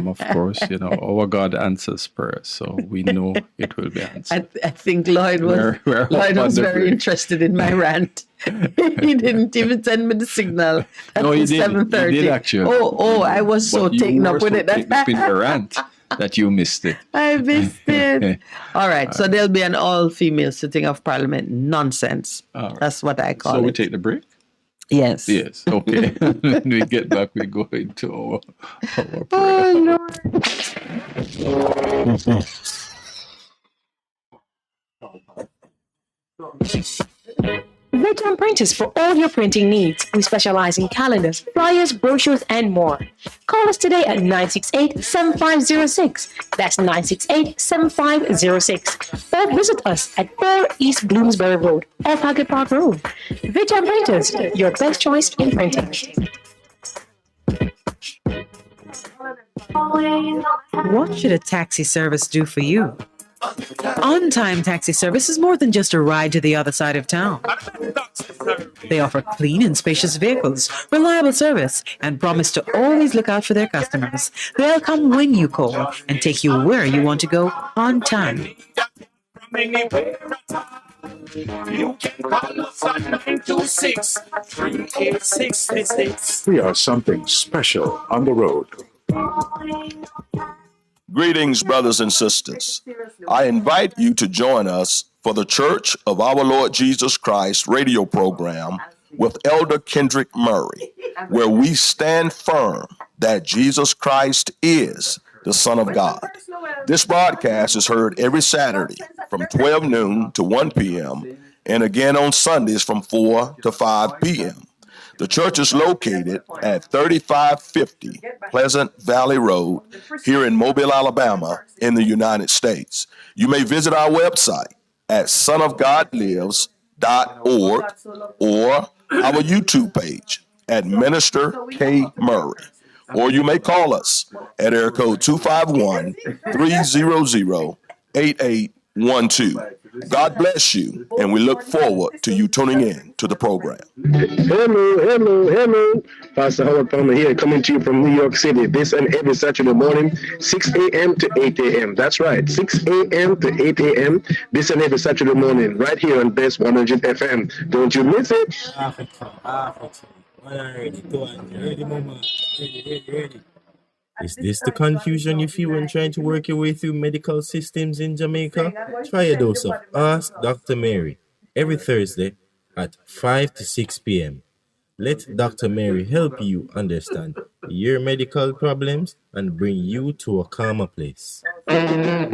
of course, you know, our God answers prayers, so we know it will be answered. I think Lloyd was very interested in my rant. He didn't even send me the signal at 7:30. He did actually. Oh, I was so taken up with it. Taken up in the rant that you missed it. I missed it. All right, so there'll be an all-female sitting of parliament. Nonsense. Right. That's what I call it. So we take the break? Yes. Yes. Okay. When we get back, we go into our prayer. Oh, Lord. Veteran Printers for all your printing needs. We specialize in calendars, flyers, brochures, and more. Call us today at 968-7506. That's 968-7506. Or visit us at 4 East Bloomsbury Road, off Haggard Park Road. Veteran Printers, your best choice in printing. What should a taxi service do for you? On-time taxi service is more than just a ride to the other side of town. They offer clean and spacious vehicles, reliable service, and promise to always look out for their customers. They'll come when you call and take you where you want to go on time. You can call us on 926-3866. We are something special on the road. Greetings, brothers and sisters. I invite you to join us for the Church of Our Lord Jesus Christ radio program with Elder Kendrick Murray, where we stand firm that Jesus Christ is the Son of God. This broadcast is heard every Saturday from 12 noon to 1 p.m. and again on Sundays from 4 to 5 p.m. The church is located at 3550 Pleasant Valley Road here in Mobile, Alabama, in the United States. You may visit our website at sonofgodlives.org or our YouTube page at Minister K. Murray. Or you may call us at area code 251-300-8812. God bless you, and we look forward to you tuning in to the program. Hello. Pastor Howard Palmer here, coming to you from New York City this and every Saturday morning, 6 a.m. to 8 a.m. That's right, 6 a.m. to 8 a.m. this and every Saturday morning, right here on Best 100 FM. Don't you miss it. Ready. Is this the confusion you feel when trying to work your way through medical systems in Jamaica? Try a dose of Ask Dr. Mary every Thursday at 5 to 6 p.m. Let Dr. Mary help you understand your medical problems and bring you to a calmer place. Here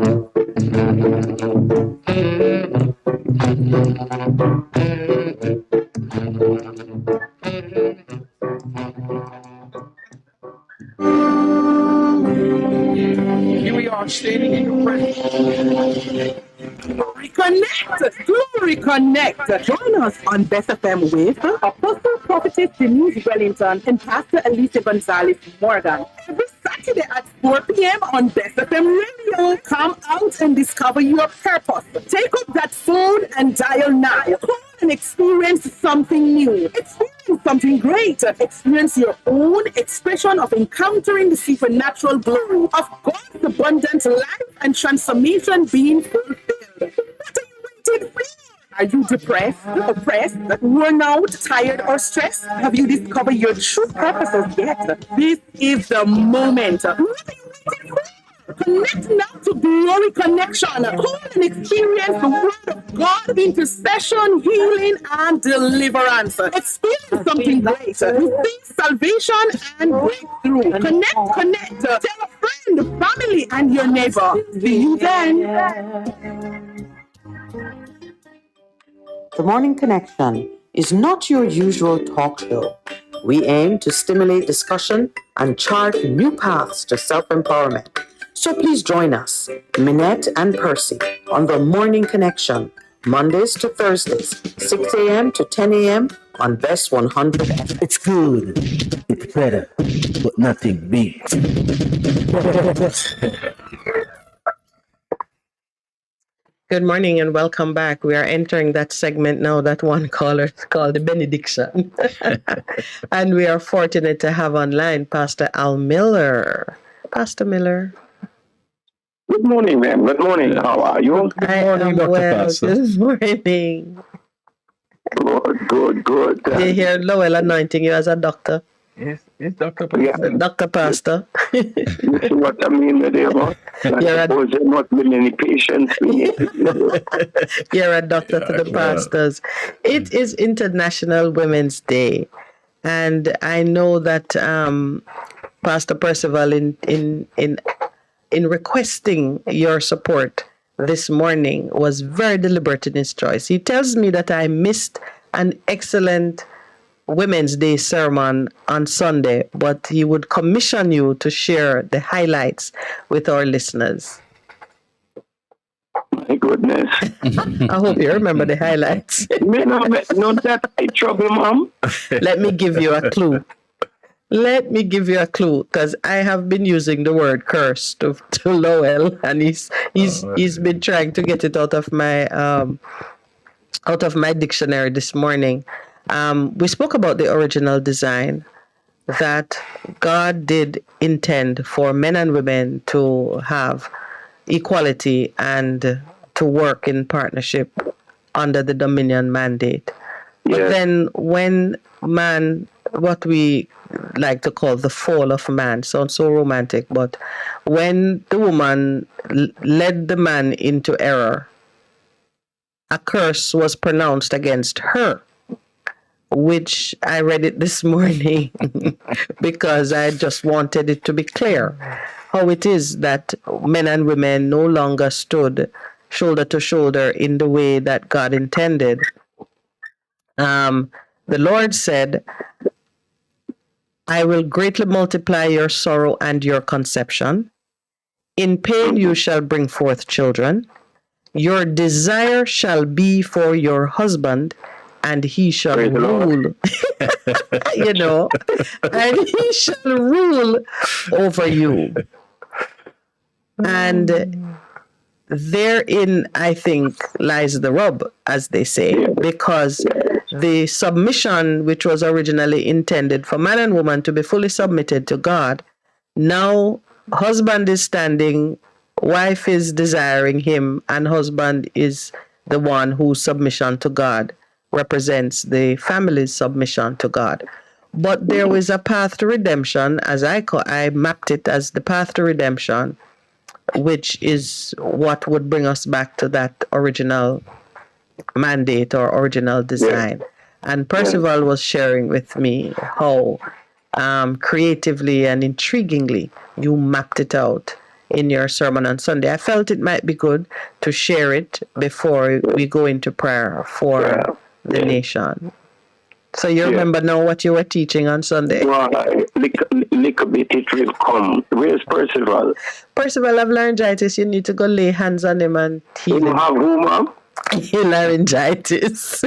we are standing in your presence. Glory Connect! Glory Connect! Join us on Best FM with Apostle Prophetess Denise Wellington and Pastor Alicia Gonzalez Morgan. Every Saturday at 4 p.m. on Best FM Radio. Come out and discover your purpose. Take up that phone and dial now. Call and experience something new. Experience something great. Experience your own expression of encountering the supernatural glory of God's abundant life and transformation being fulfilled. What are you waiting for? Are you depressed, oppressed, worn out, tired, or stressed? Have you discovered your true purposes yet? This is the moment. What are you waiting for? Connect now to Glory Connection. Call and experience the Word of God, intercession, healing, and deliverance. Experience something great. Receive salvation and breakthrough. Connect. Tell a friend, family, and your neighbor. See you then. The Morning Connection is not your usual talk show. We aim to stimulate discussion and chart new paths to self-empowerment. So please join us, Minette and Percy, on The Morning Connection, Mondays to Thursdays, 6 a.m. to 10 a.m. on Best 100 FM. It's good. It's better. But nothing beats. Good morning and welcome back. We are entering that segment now that one caller called the benediction. And we are fortunate to have online Pastor Al Miller. Pastor Miller. Good morning, ma'am. Good morning. How are you? Good morning, Dr. Pastor. Good morning. Good. Do you hear Lowell anointing you as a doctor? Yes, Dr. Pastor. Yeah. Dr. Pastor. You see what I mean, Madam? There must be many patients. You're a doctor to the pastors. It is International Women's Day. And I know that Pastor Percival, in requesting your support this morning, was very deliberate in his choice. He tells me that I missed an excellent Women's Day sermon on Sunday, but he would commission you to share the highlights with our listeners. My goodness. I hope you remember the highlights. Not that I trouble, Mom. Let me give you a clue. Because I have been using the word curse to Lowell, and he's been trying to get it out of my dictionary this morning. We spoke about the original design, that God did intend for men and women to have equality and to work in partnership under the dominion mandate. Yes. But then when man, what we like to call the fall of man, sounds so romantic, but when the woman led the man into error, a curse was pronounced against her, which I read it this morning because I just wanted it to be clear how it is that men and women no longer stood shoulder to shoulder in the way that God intended. The Lord said, I will greatly multiply your sorrow and your conception. In pain you shall bring forth children. Your desire shall be for your husband, and he shall rule, and he shall rule over you. And therein, I think, lies the rub, as they say, because the submission, which was originally intended for man and woman to be fully submitted to God, now husband is standing, wife is desiring him, and husband is the one whose submission to God represents the family's submission to God. But there was a path to redemption, as I mapped it as the path to redemption, which is what would bring us back to that original mandate or original design. And Percival was sharing with me how creatively and intriguingly you mapped it out in your sermon on Sunday. I felt it might be good to share it before we go into prayer for the nation. So you remember now what you were teaching on Sunday? Well, little bit it will come. Where's Percival? Percival have laryngitis. You need to go lay hands on him and heal him. Have who, ma'am? Laryngitis.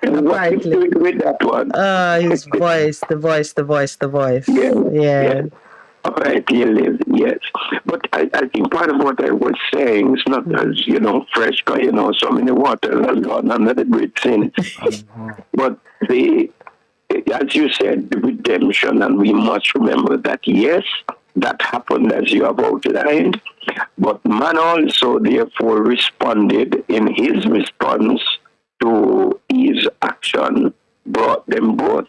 Apparently. With that one. His voice, the voice. Yeah. Apparently he lives, yes. But I think part of what I was saying is not as, fresh, because, so many water has gone under the bridge since. But as you said, the redemption, and we must remember that, yes, that happened as you have outlined, but man also therefore responded in his response to his action, brought them both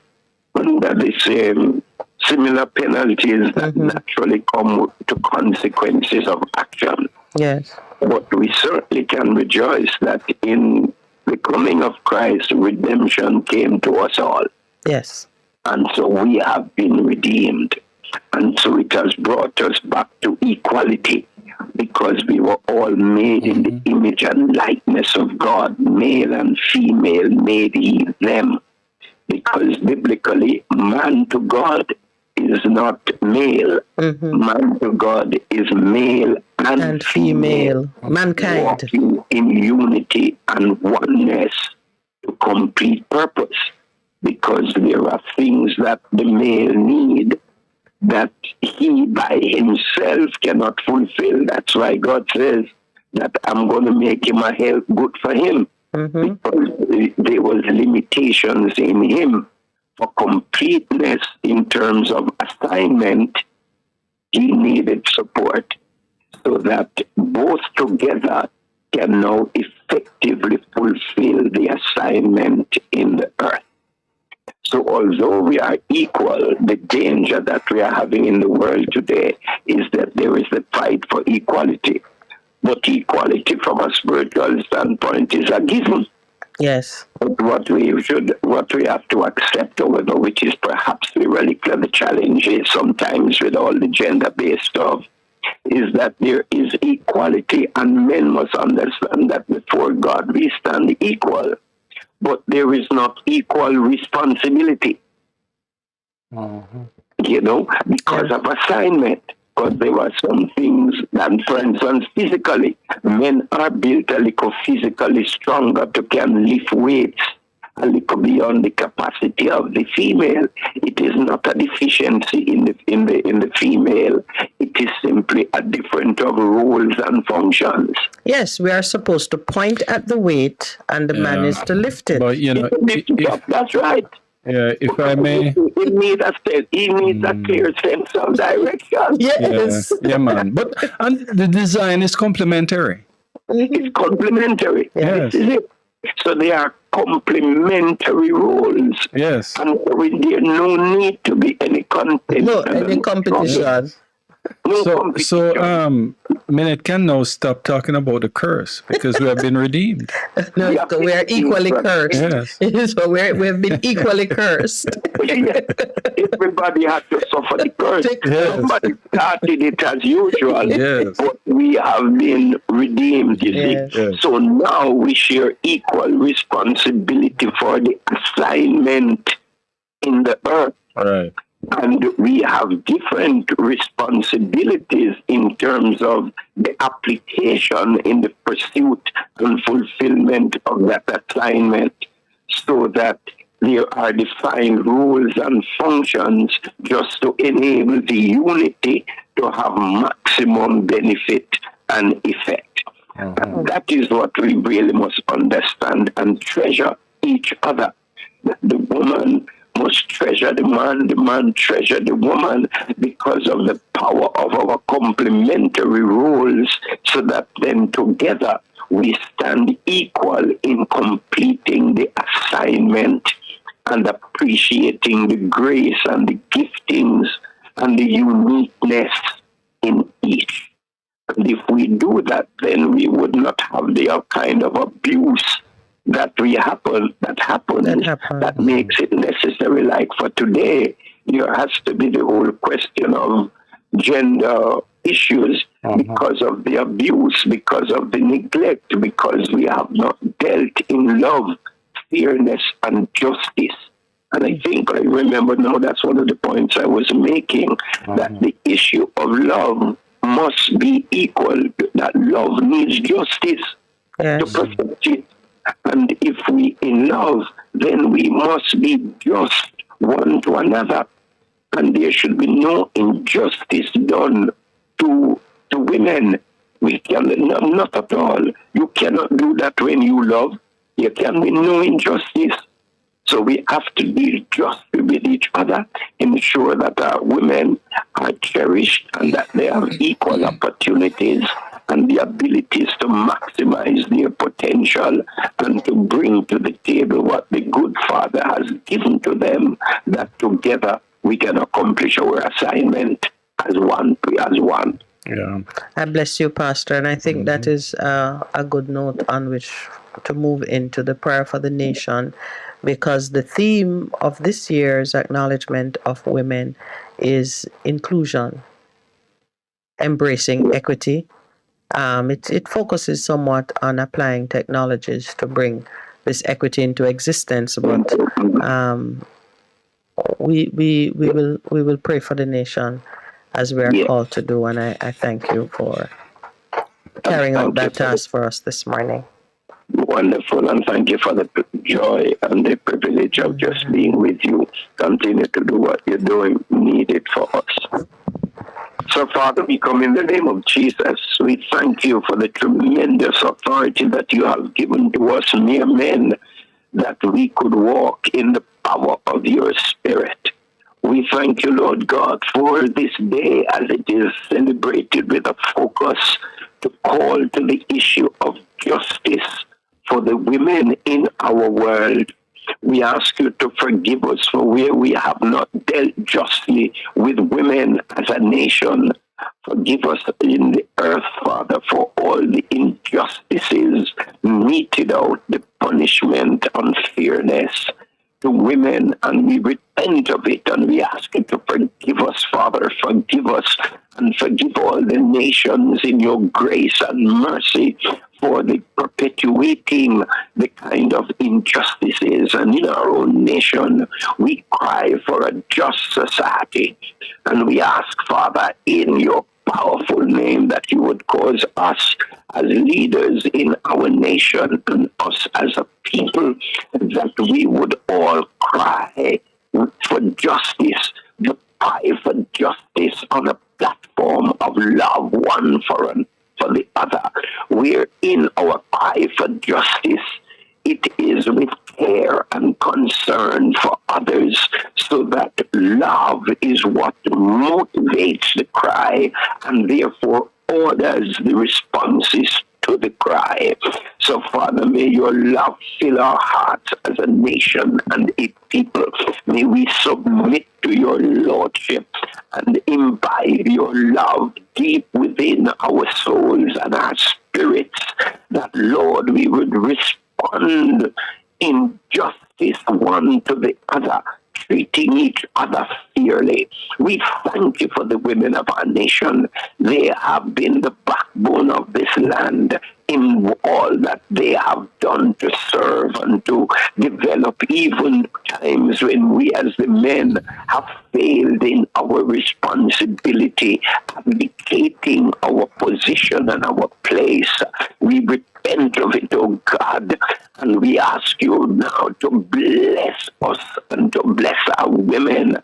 under the same similar penalties that naturally come to consequences of action. Yes. But we certainly can rejoice that in the coming of Christ, redemption came to us all. Yes. And so we have been redeemed. And so it has brought us back to equality, because we were all made in the image and likeness of God, male and female made he them. Because biblically, man to God is not male. Man to God is male and female. Mankind. Walking in unity and oneness to complete purpose. Because there are things that the male need that he by himself cannot fulfill. That's why God says that I'm going to make him a help good for him. Because there was limitations in him for completeness in terms of assignment. He needed support so that both together can now effectively fulfill the assignment in the earth. So although we are equal, the danger that we are having in the world today is that there is the fight for equality. But equality from a spiritual standpoint is a given. Yes. But what we have to accept, however, which is perhaps theoretically the challenge is sometimes with all the gender-based stuff, is that there is equality, and men must understand that before God we stand equal. But there is not equal responsibility, because of assignment. Because there were some things that, for instance, physically, men are built a little physically stronger to can lift weights a little beyond the capacity of the female. It is not a deficiency in the female. It is simply a different of roles and functions. Yes, we are supposed to point at the weight, and the man is to lift it. But that's right. Yeah, if I may. He needs a clear sense of direction. Yes. Yeah, man. But and the design is complementary. It's complementary. Yes. This is it. So they are complementary roles. Yes. And there no need to be any competition. No, any competition. So, Minute can now stop talking about the curse because we have been redeemed. No, we are equally cursed. Yes. So we have been equally cursed. Everybody had to suffer the curse. Somebody started it as usual. Yes. But we have been redeemed, you see. Yes. So now we share equal responsibility for the assignment in the earth. All right. And we have different responsibilities in terms of the application in the pursuit and fulfillment of that assignment, so that there are defined rules and functions just to enable the unity to have maximum benefit and effect. And that is what we really must understand and treasure each other. The woman must treasure the man treasure the woman, because of the power of our complementary roles, so that then together we stand equal in completing the assignment and appreciating the grace and the giftings and the uniqueness in each. And if we do that, then we would not have the kind of abuse that makes it necessary. Like for today, there has to be the whole question of gender issues because of the abuse, because of the neglect, because we have not dealt in love, fairness, and justice. And I think I remember now that's one of the points I was making, that the issue of love must be equal, that love needs justice to protect it. And if we in love, then we must be just one to another. And there should be no injustice done to women. We can not at all. You cannot do that when you love. There can be no injustice. So we have to deal justly with each other, ensure that our women are cherished and that they have equal opportunities and the abilities to maximize their potential and to bring to the table what the good Father has given to them, that together we can accomplish our assignment as one. Yeah. I bless you, Pastor. And I think that is a good note on which to move into the prayer for the nation, because the theme of this year's acknowledgement of women is inclusion, embracing equity. It focuses somewhat on applying technologies to bring this equity into existence, but we will pray for the nation as we are called to do, and I thank you for carrying out that task for us this morning. Wonderful, and thank you for the joy and the privilege of just being with you. Continue to do what you're doing, needed for us. So, Father, we come in the name of Jesus. We thank you for the tremendous authority that you have given to us mere men, that we could walk in the power of your Spirit. We thank you, Lord God, for this day as it is celebrated with a focus to call to the issue of justice for the women in our world. We ask you to forgive us for where we have not dealt justly with women as a nation. Forgive us in the earth, Father, for all the injustices meted out, the punishment, unfairness to women, and we repent of it, and we ask you to forgive us, Father. Forgive us and forgive all the nations in your grace and mercy for the perpetuating the kind of injustices. And in our own nation, we cry for a just society, and we ask, Father, in your powerful name, that you would cause us as leaders in our nation and us as a people, that we would all cry for justice, to cry for justice on a platform of love, one for the other. We're in our cry for justice. It is with care and concern for others, so that love is what motivates the cry and therefore orders the responses to the cry. So, Father, may your love fill our hearts as a nation and a people. May we submit to your lordship and imbibe your love deep within our souls and our spirits, that, Lord, we would respond in justice one to the other, treating each other fairly. We thank you for the women of our nation. They have been the backbone of this land in all that they have done to serve and to develop, even times when we as the men have failed in our responsibility, abdicating our position and our place. We repent of it, oh God, and we ask you now to bless us and to bless our women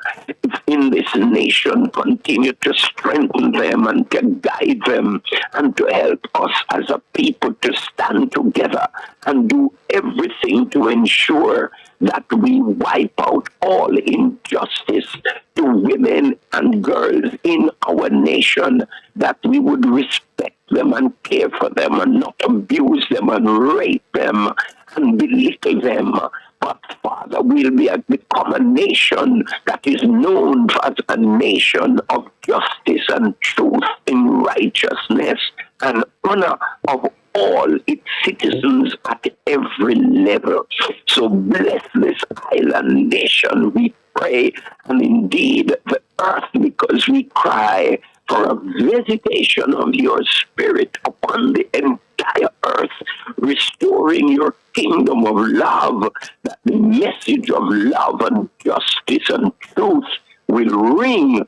in this nation. Continue to strengthen them and to guide them and to help us as a people to stand together and do everything to ensure that we wipe out all injustice to women and girls in our nation, that we would respect them and care for them and not abuse them and rape them and belittle them. But, Father, we'll become a nation that is known as a nation of justice and truth in righteousness and honor of all its citizens at every level. So bless this island nation, we pray, and indeed the earth, because we cry for a visitation of your spirit upon the entire earth, restoring your kingdom of love, that the message of love and justice and truth will ring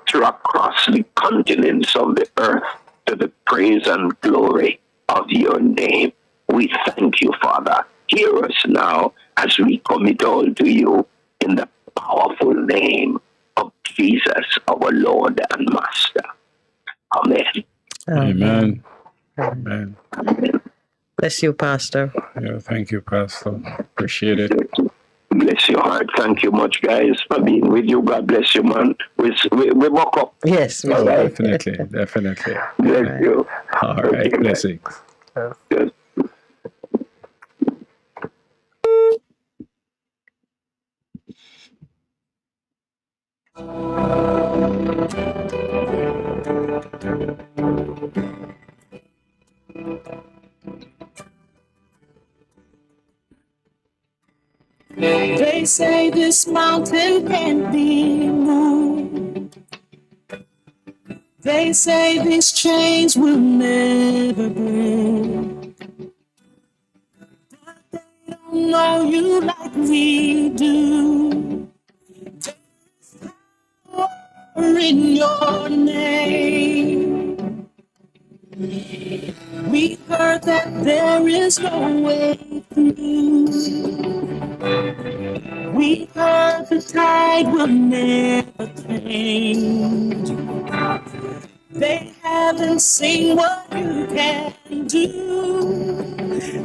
through across the continents of the earth to the praise and glory of your name. We thank you, Father. Hear us now as we commit all to you in the powerful name of Jesus, our Lord and Master. Amen. Amen. Amen. Bless you, Pastor. Yeah, thank you, Pastor. Appreciate it. Bless your heart. Thank you much, guys, for being with you. God bless you, man. We woke up. Yes, all right. Definitely. Bless you. All right. Blessings. Yes. They say this mountain can't be moved. They say these chains will never break. They don't know you like we do. There's power in your name. We heard that there is no way through. We heard the tide will never change. They haven't seen what you can do.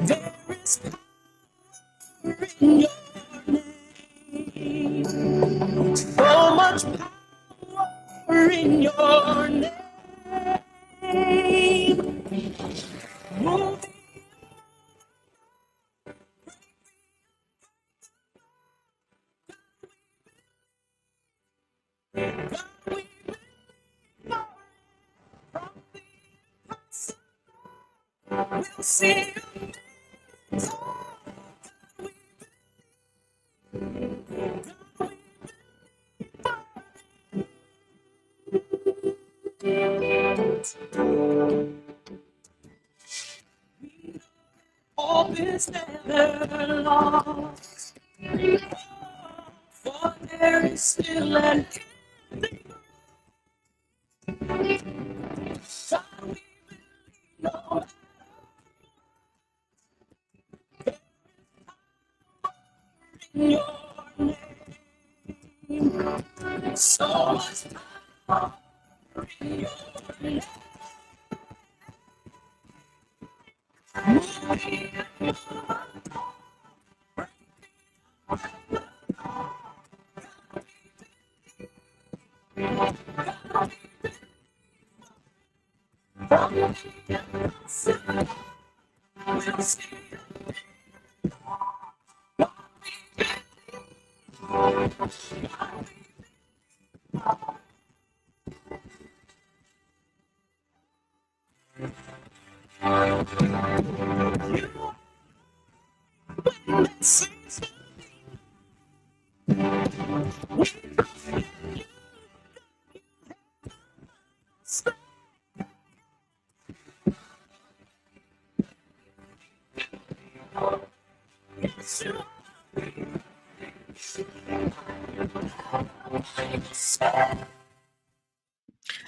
There is power in your name. So much power in your name. Move we'll see hope is never lost, for there is still an empty grave. God, we believe no in your name. So much power in your name.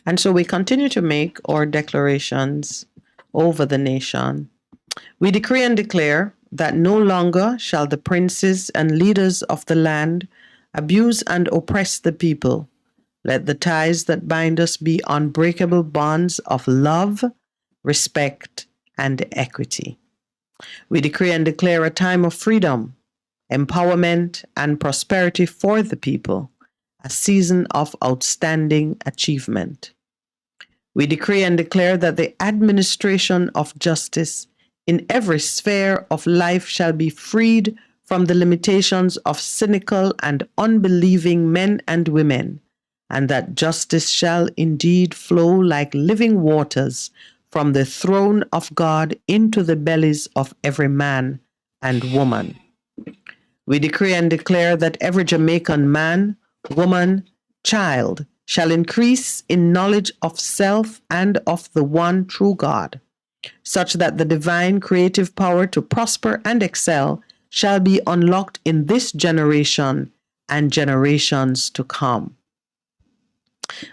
And so we continue to make our declarations over the nation. We decree and declare that no longer shall the princes and leaders of the land abuse and oppress the people. Let the ties that bind us be unbreakable bonds of love, respect, and equity. We decree and declare a time of freedom, empowerment, and prosperity for the people, a season of outstanding achievement. We decree and declare that the administration of justice in every sphere of life shall be freed from the limitations of cynical and unbelieving men and women, and that justice shall indeed flow like living waters from the throne of God into the bellies of every man and woman. We decree and declare that every Jamaican man, woman, child shall increase in knowledge of self and of the one true God, such that the divine creative power to prosper and excel shall be unlocked in this generation and generations to come.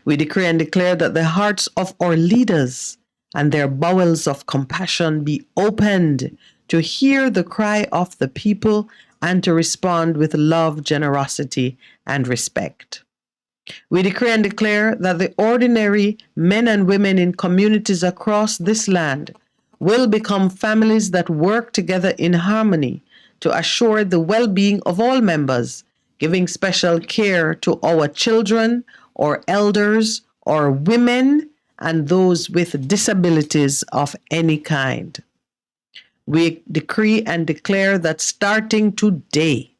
We decree and declare that the hearts of our leaders and their bowels of compassion be opened to hear the cry of the people and to respond with love, generosity, and respect. We decree and declare that the ordinary men and women in communities across this land will become families that work together in harmony to assure the well-being of all members, giving special care to our children, or elders, or women, and those with disabilities of any kind. We decree and declare that starting today,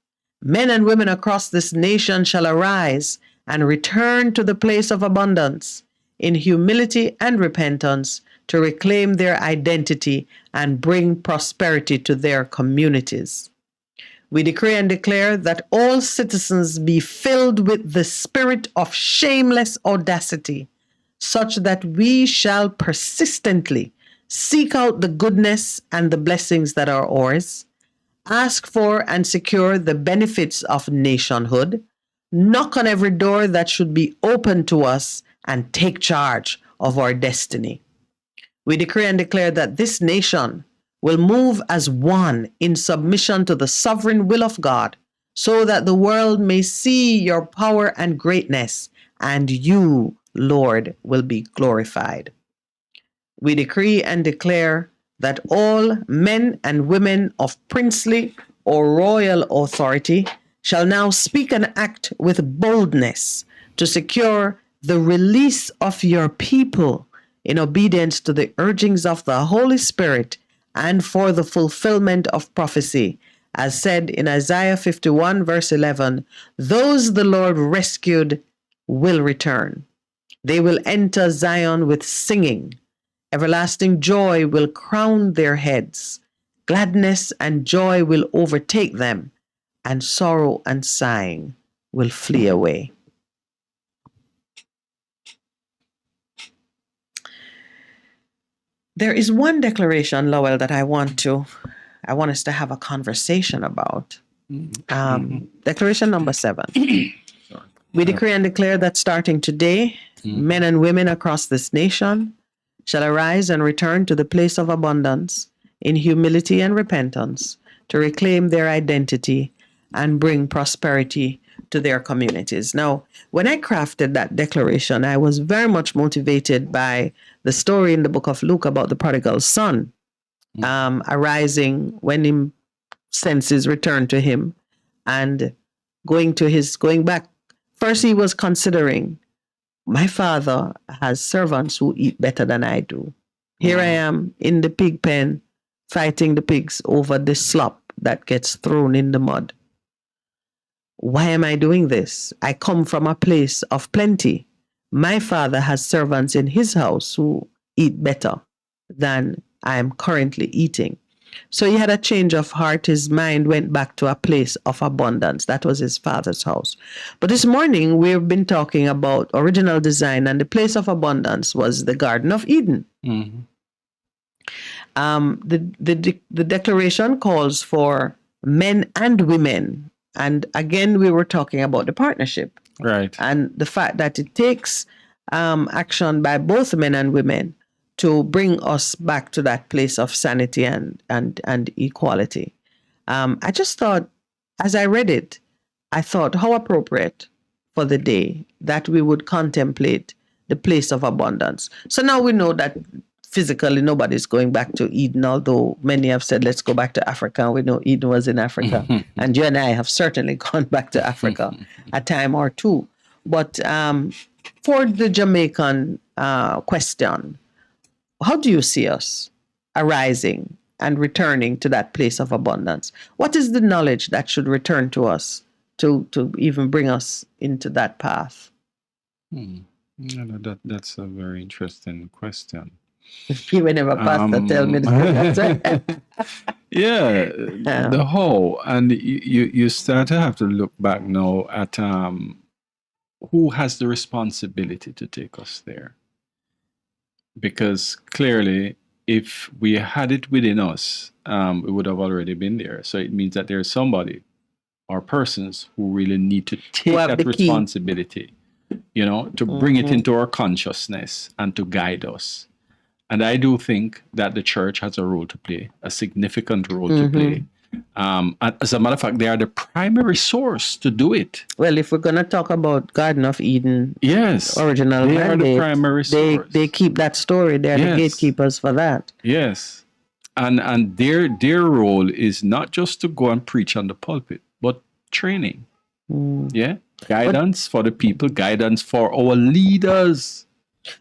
men and women across this nation shall arise and return to the place of abundance in humility and repentance to reclaim their identity and bring prosperity to their communities. We decree and declare that all citizens be filled with the spirit of shameless audacity, such that we shall persistently seek out the goodness and the blessings that are ours, ask for and secure the benefits of nationhood, knock on every door that should be open to us, and take charge of our destiny. We decree and declare that this nation will move as one in submission to the sovereign will of God, so that the world may see your power and greatness, and you, Lord, will be glorified. We decree and declare that all men and women of princely or royal authority shall now speak and act with boldness to secure the release of your people in obedience to the urgings of the Holy Spirit and for the fulfillment of prophecy, as said in Isaiah 51, verse 11, those the Lord rescued will return. They will enter Zion with singing. Everlasting joy will crown their heads. Gladness and joy will overtake them, and sorrow and sighing will flee away. There is one declaration, Lowell, that I want us to have a conversation about. Declaration number 7. We decree and declare that starting today, men and women across this nation shall arise and return to the place of abundance in humility and repentance to reclaim their identity and bring prosperity to their communities. Now, when I crafted that declaration, I was very much motivated by the story in the book of Luke about the prodigal son arising when his senses returned to him and going back. First, he was considering, my father has servants who eat better than I do. Here I am in the pig pen fighting the pigs over the slop that gets thrown in the mud. Why am I doing this? I come from a place of plenty. My father has servants in his house who eat better than I am currently eating. So he had a change of heart. His mind went back to a place of abundance. That was his father's house. But this morning, we've been talking about original design, and the place of abundance was the Garden of Eden. Mm-hmm. The declaration calls for men and women. And again, we were talking about the partnership. Right. And the fact that it takes action by both men and women to bring us back to that place of sanity and equality. I just thought, as I read it, I thought how appropriate for the day that we would contemplate the place of abundance. So now we know that physically nobody's going back to Eden, although many have said, let's go back to Africa. We know Eden was in Africa. And you and I have certainly gone back to Africa a time or two. But for the Jamaican question, how do you see us arising and returning to that place of abundance? What is the knowledge that should return to us to even bring us into that path? That's a very interesting question. Whenever pastor tell me that. Yeah, the whole, and you start to have to look back now at who has the responsibility to take us there, because clearly, if we had it within us, we would have already been there. So it means that there's somebody or persons who really need to take that responsibility, to bring it into our consciousness and to guide us. And I do think that the church has a role to play, a significant role to play. As a matter of fact, they are the primary source to do it. Well, if we're going to talk about Garden of Eden, yes, original they mandate, are the primary source. They keep that story. They're the gatekeepers for that. Yes. And their role is not just to go and preach on the pulpit, but training. Yeah. Guidance for the people, guidance for our leaders.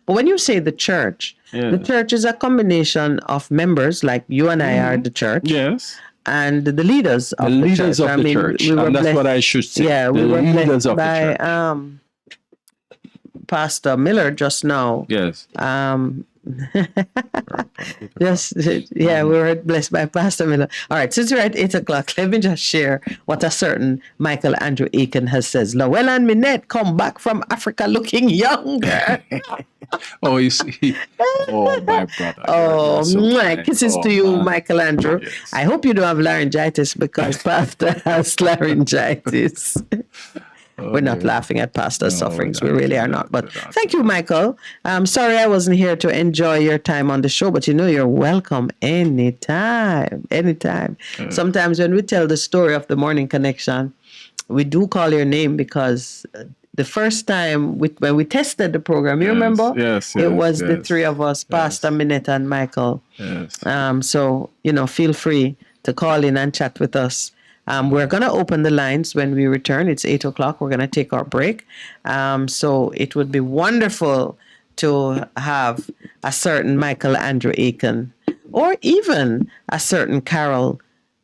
But when you say the church is a combination of members, like you and I are the church. Yes. And the leaders of the church. Church. And that's what I should say. Yeah, we were leaders of by, the church. Pastor Miller just now. Yes. We were blessed by Pastor Miller. All right, since we're at 8 o'clock, let me just share what a certain Michael Andrew Aiken has says. Lowell and Minette come back from Africa looking younger. Oh, you see. Oh, my brother. Oh, kisses to you, Michael Andrew. Yes. I hope you don't have laryngitis, because Pastor has laryngitis. We're not laughing at pastor's sufferings. We really are not. But thank you, Michael. I'm sorry I wasn't here to enjoy your time on the show, but you're welcome anytime. Anytime. Sometimes when we tell the story of the Morning Connection, we do call your name, because the first time when we tested the program, you remember? Yes. It was the three of us, Pastor Minette and Michael. Yes. So, feel free to call in and chat with us. We're going to open the lines when we return. It's 8 o'clock. We're going to take our break. So it would be wonderful to have a certain Michael Andrew Aiken, or even a certain Cheryl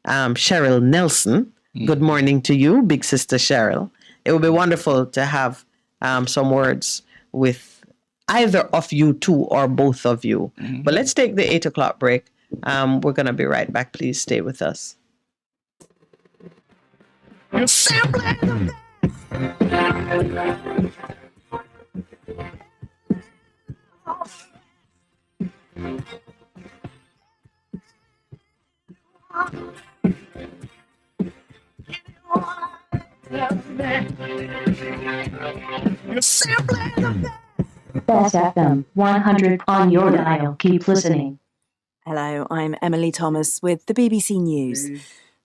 Nelson. Good morning to you, big sister Cheryl. It would be wonderful to have some words with either of you two or both of you. But let's take the 8 o'clock break. We're going to be right back. Please stay with us. You're simply Best FM 100 on your dial. Keep listening. Hello, I'm Emily Thomas with the BBC News.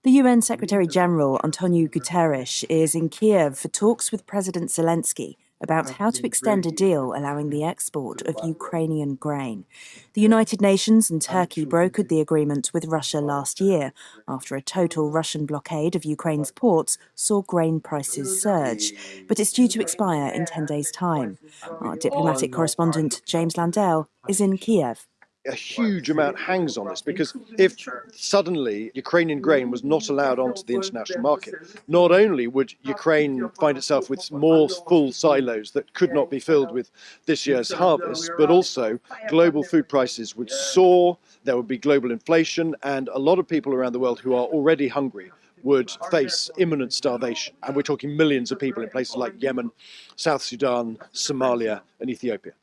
The UN Secretary-General Antonio Guterres is in Kiev for talks with President Zelensky about how to extend a deal allowing the export of Ukrainian grain. The United Nations and Turkey brokered the agreement with Russia last year after a total Russian blockade of Ukraine's ports saw grain prices surge, but it's due to expire in 10 days' time. Our diplomatic correspondent James Landell is in Kiev. A huge amount hangs on this, because if suddenly Ukrainian grain was not allowed onto the international market, not only would Ukraine find itself with more full silos that could not be filled with this year's harvest, but also global food prices would soar, there would be global inflation, and a lot of people around the world who are already hungry would face imminent starvation. And we're talking millions of people in places like Yemen, South Sudan, Somalia, and Ethiopia.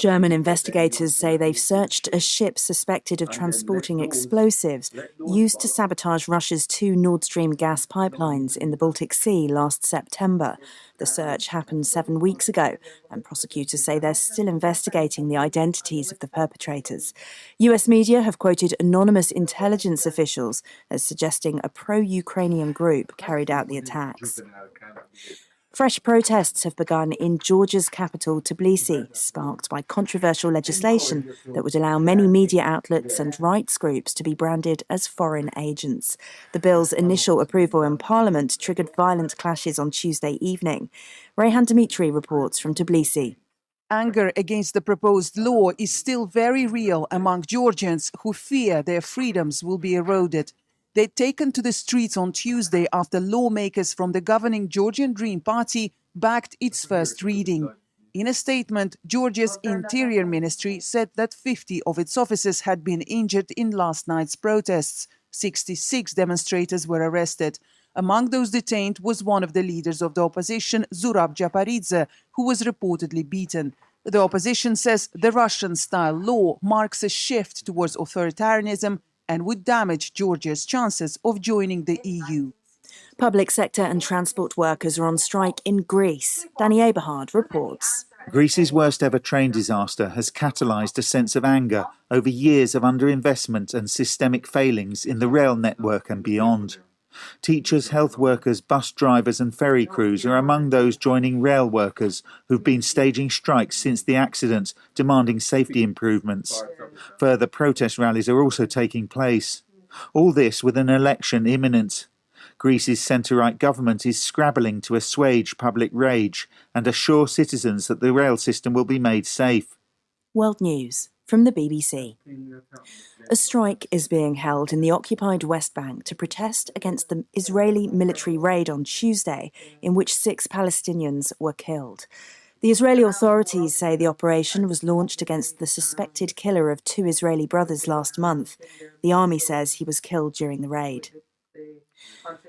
German investigators say they've searched a ship suspected of transporting explosives used to sabotage Russia's 2 Nord Stream gas pipelines in the Baltic Sea last September. The search happened 7 weeks ago, and prosecutors say they're still investigating the identities of the perpetrators. US media have quoted anonymous intelligence officials as suggesting a pro-Ukrainian group carried out the attacks. Fresh protests have begun in Georgia's capital, Tbilisi, sparked by controversial legislation that would allow many media outlets and rights groups to be branded as foreign agents. The bill's initial approval in Parliament triggered violent clashes on Tuesday evening. Rayhan Dimitri reports from Tbilisi. Anger against the proposed law is still very real among Georgians who fear their freedoms will be eroded. They'd taken to the streets on Tuesday after lawmakers from the governing Georgian Dream Party backed its first reading. In a statement, Georgia's Interior Ministry said that 50 of its officers had been injured in last night's protests. 66 demonstrators were arrested. Among those detained was one of the leaders of the opposition, Zurab Japaridze, who was reportedly beaten. The opposition says the Russian-style law marks a shift towards authoritarianism and would damage Georgia's chances of joining the EU. Public sector and transport workers are on strike in Greece. Danny Eberhard reports. Greece's worst ever train disaster has catalysed a sense of anger over years of underinvestment and systemic failings in the rail network and beyond. Teachers, health workers, bus drivers and ferry crews are among those joining rail workers who've been staging strikes since the accident, demanding safety improvements. Further protest rallies are also taking place. All this with an election imminent. Greece's centre-right government is scrabbling to assuage public rage and assure citizens that the rail system will be made safe. World News from the BBC. A strike is being held in the occupied West Bank to protest against the Israeli military raid on Tuesday, in which 6 Palestinians were killed. The Israeli authorities say the operation was launched against the suspected killer of 2 Israeli brothers last month. The army says he was killed during the raid.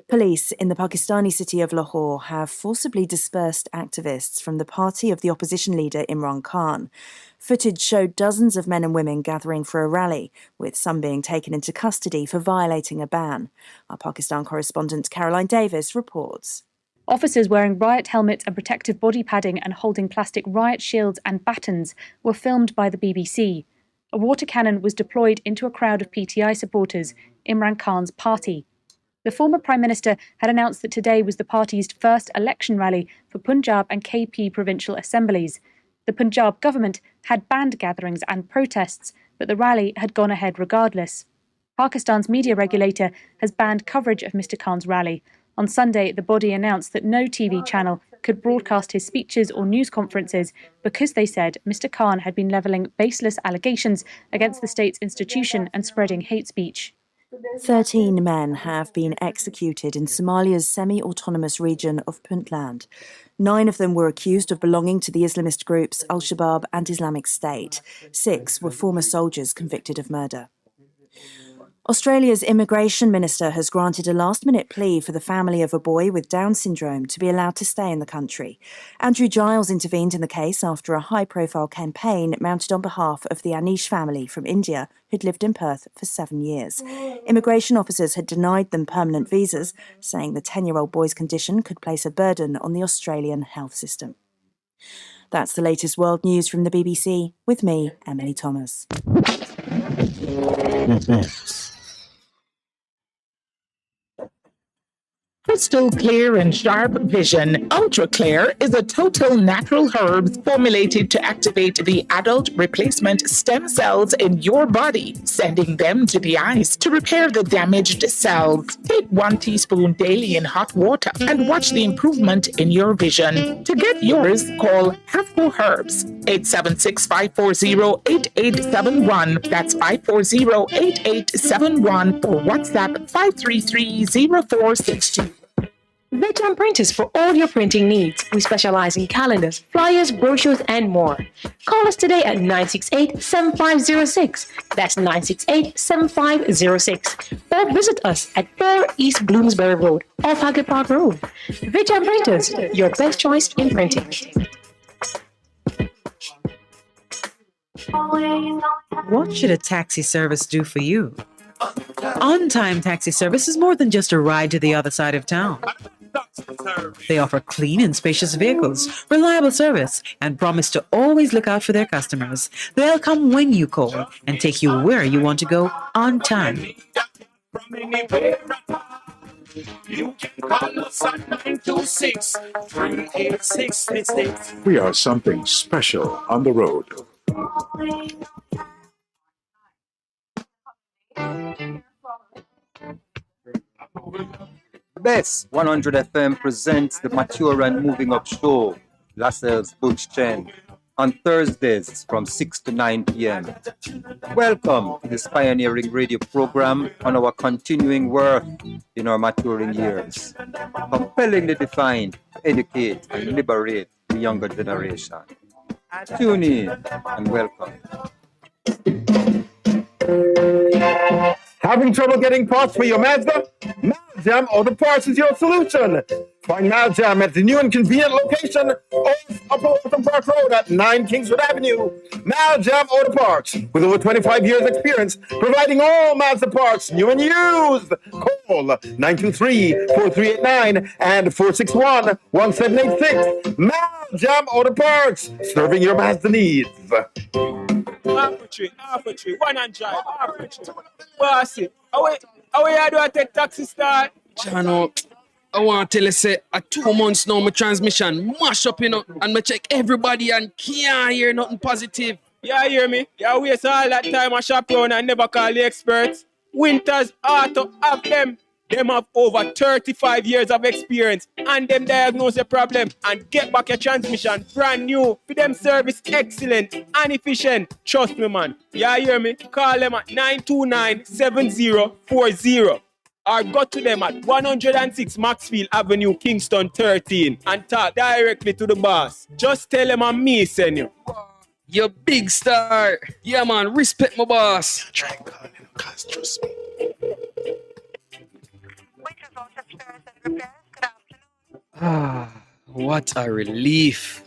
Police in the Pakistani city of Lahore have forcibly dispersed activists from the party of the opposition leader Imran Khan. Footage showed dozens of men and women gathering for a rally, with some being taken into custody for violating a ban. Our Pakistan correspondent Caroline Davis reports. Officers wearing riot helmets and protective body padding and holding plastic riot shields and batons were filmed by the BBC. A water cannon was deployed into a crowd of PTI supporters, Imran Khan's party. The former Prime Minister had announced that today was the party's first election rally for Punjab and KP provincial assemblies. The Punjab government had banned gatherings and protests, but the rally had gone ahead regardless. Pakistan's media regulator has banned coverage of Mr. Khan's rally. On Sunday, the body announced that no TV channel could broadcast his speeches or news conferences because they said Mr. Khan had been levelling baseless allegations against the state's institution and spreading hate speech. 13 men have been executed in Somalia's semi-autonomous region of Puntland. 9 of them were accused of belonging to the Islamist groups Al-Shabaab and Islamic State. 6 were former soldiers convicted of murder. Australia's immigration minister has granted a last-minute plea for the family of a boy with Down syndrome to be allowed to stay in the country. Andrew Giles intervened in the case after a high-profile campaign mounted on behalf of the Anish family from India who'd lived in Perth for 7 years. Immigration officers had denied them permanent visas, saying the 10-year-old boy's condition could place a burden on the Australian health system. That's the latest world news from the BBC, with me, Emily Thomas. Crystal clear and sharp vision. Ultra Clear is a total natural herbs formulated to activate the adult replacement stem cells in your body, sending them to the eyes to repair the damaged cells. Take 1 teaspoon daily in hot water and watch the improvement in your vision. To get yours, call Hafco Herbs 876-540-8871. That's 540-8871 or WhatsApp 533-0462. Veteran Printers for all your printing needs. We specialize in calendars, flyers, brochures, and more. Call us today at 968-7506. That's 968-7506. Or visit us at 4 East Bloomsbury Road, off Hagley Park Road. Veteran Printers, your best choice in printing. What should a taxi service do for you? On-time taxi service is more than just a ride to the other side of town. They offer clean and spacious vehicles, reliable service, and promise to always look out for their customers. They'll come when you call and take you where you want to go on time. You can call us at 926-3866. We are something special on the road. Best 100 FM presents the Mature and Moving Up show, Lascelles Butch Chen, on Thursdays from 6 to 9 p.m. Welcome to this pioneering radio program on our continuing work in our maturing years, compellingly defined to educate and liberate the younger generation. Tune in and welcome. Having trouble getting parts for your Mazda? Maljam Auto Parts is your solution. Find Maljam at the new and convenient location off Upper Waltham Park Road at 9 Kingswood Avenue. Maljam Auto Parts, with over 25 years experience, providing all Mazda parts, new and used. Call 923-4389 and 461-1786. Maljam Auto Parts, serving your Mazda needs. Half a tree, one and drive, half a tree. Bossy, how you do I take taxi start? Chano, I want to tell you, say, 2 months now, my transmission mash up, and I check everybody and can't hear nothing positive. Yeah, hear me? Yeah, waste all that time I shop around and never call the experts. Winters Auto have them. Them have over 35 years of experience and them diagnose your problem and get back your transmission brand new. For them service excellent and efficient. Trust me, man. Yeah, hear me? Call them at 929-7040 or go to them at 106 Maxfield Avenue, Kingston 13 and talk directly to the boss. Just tell them I'm me, send you. You big star. Yeah, man, respect my boss. Try and call him, cause trust me. What a relief.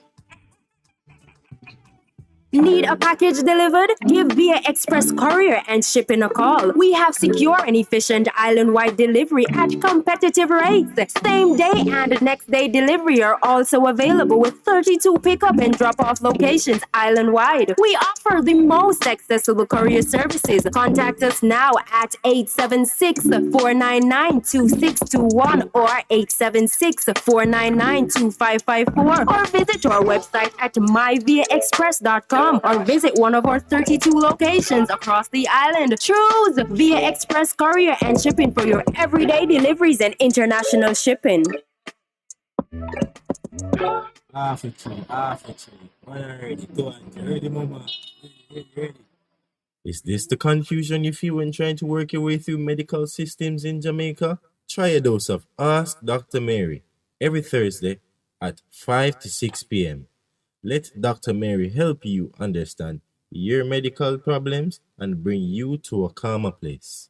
Need a package delivered? Give Via Express Courier and Shipping a call. We have secure and efficient island-wide delivery at competitive rates. Same day and next day delivery are also available with 32 pickup and drop-off locations island-wide. We offer the most accessible courier services. Contact us now at 876-499-2621 or 876-499-2554 or visit our website at myviaexpress.com. Or visit one of our 32 locations across the island. Choose Via Express Courier and Shipping for your everyday deliveries and international shipping. Is this the confusion you feel when trying to work your way through medical systems in Jamaica? Try a dose of Ask Dr. Mary every Thursday at 5 to 6 p.m. Let Dr. Mary help you understand your medical problems and bring you to a calmer place.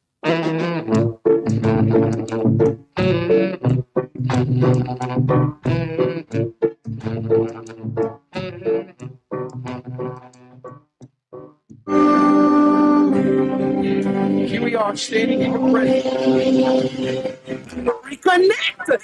Here we are standing in the presence.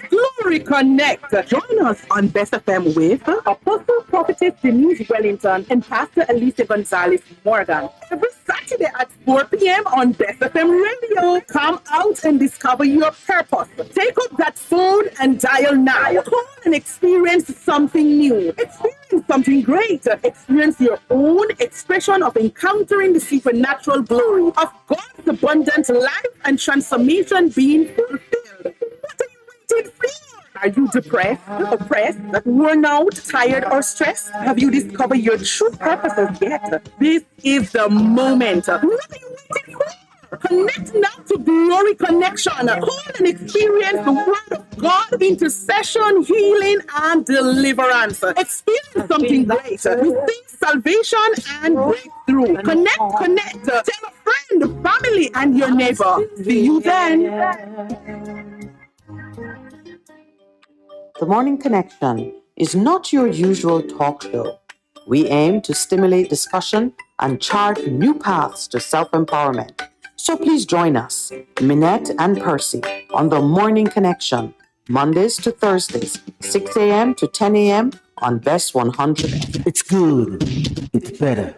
Glory Connect. Join us on Best FM with Apostle Prophetess Denise Wellington and Pastor Alicia Gonzalez Morgan. Every Saturday at 4 p.m. on Best FM Radio. Come out and discover your purpose. Take up that phone and dial now. Call and experience something new. Experience something great. Experience your own expression of encountering the supernatural glory of God's abundant life and transformation being fulfilled. What are you waiting for? Are you depressed, oppressed, worn out, tired, or stressed? Have you discovered your true purposes yet? This is the moment. What are you waiting for? Connect now to Glory Connection. Call and experience the Word of God, intercession, healing, and deliverance. Experience something great. Receive salvation and breakthrough. Connect. Tell a friend, family, and your neighbor. See you then. The Morning Connection is not your usual talk show. We aim to stimulate discussion and chart new paths to self-empowerment. So please join us, Minette and Percy, on The Morning Connection, Mondays to Thursdays, 6 a.m. to 10 a.m. on Best 100. It's good. It's better.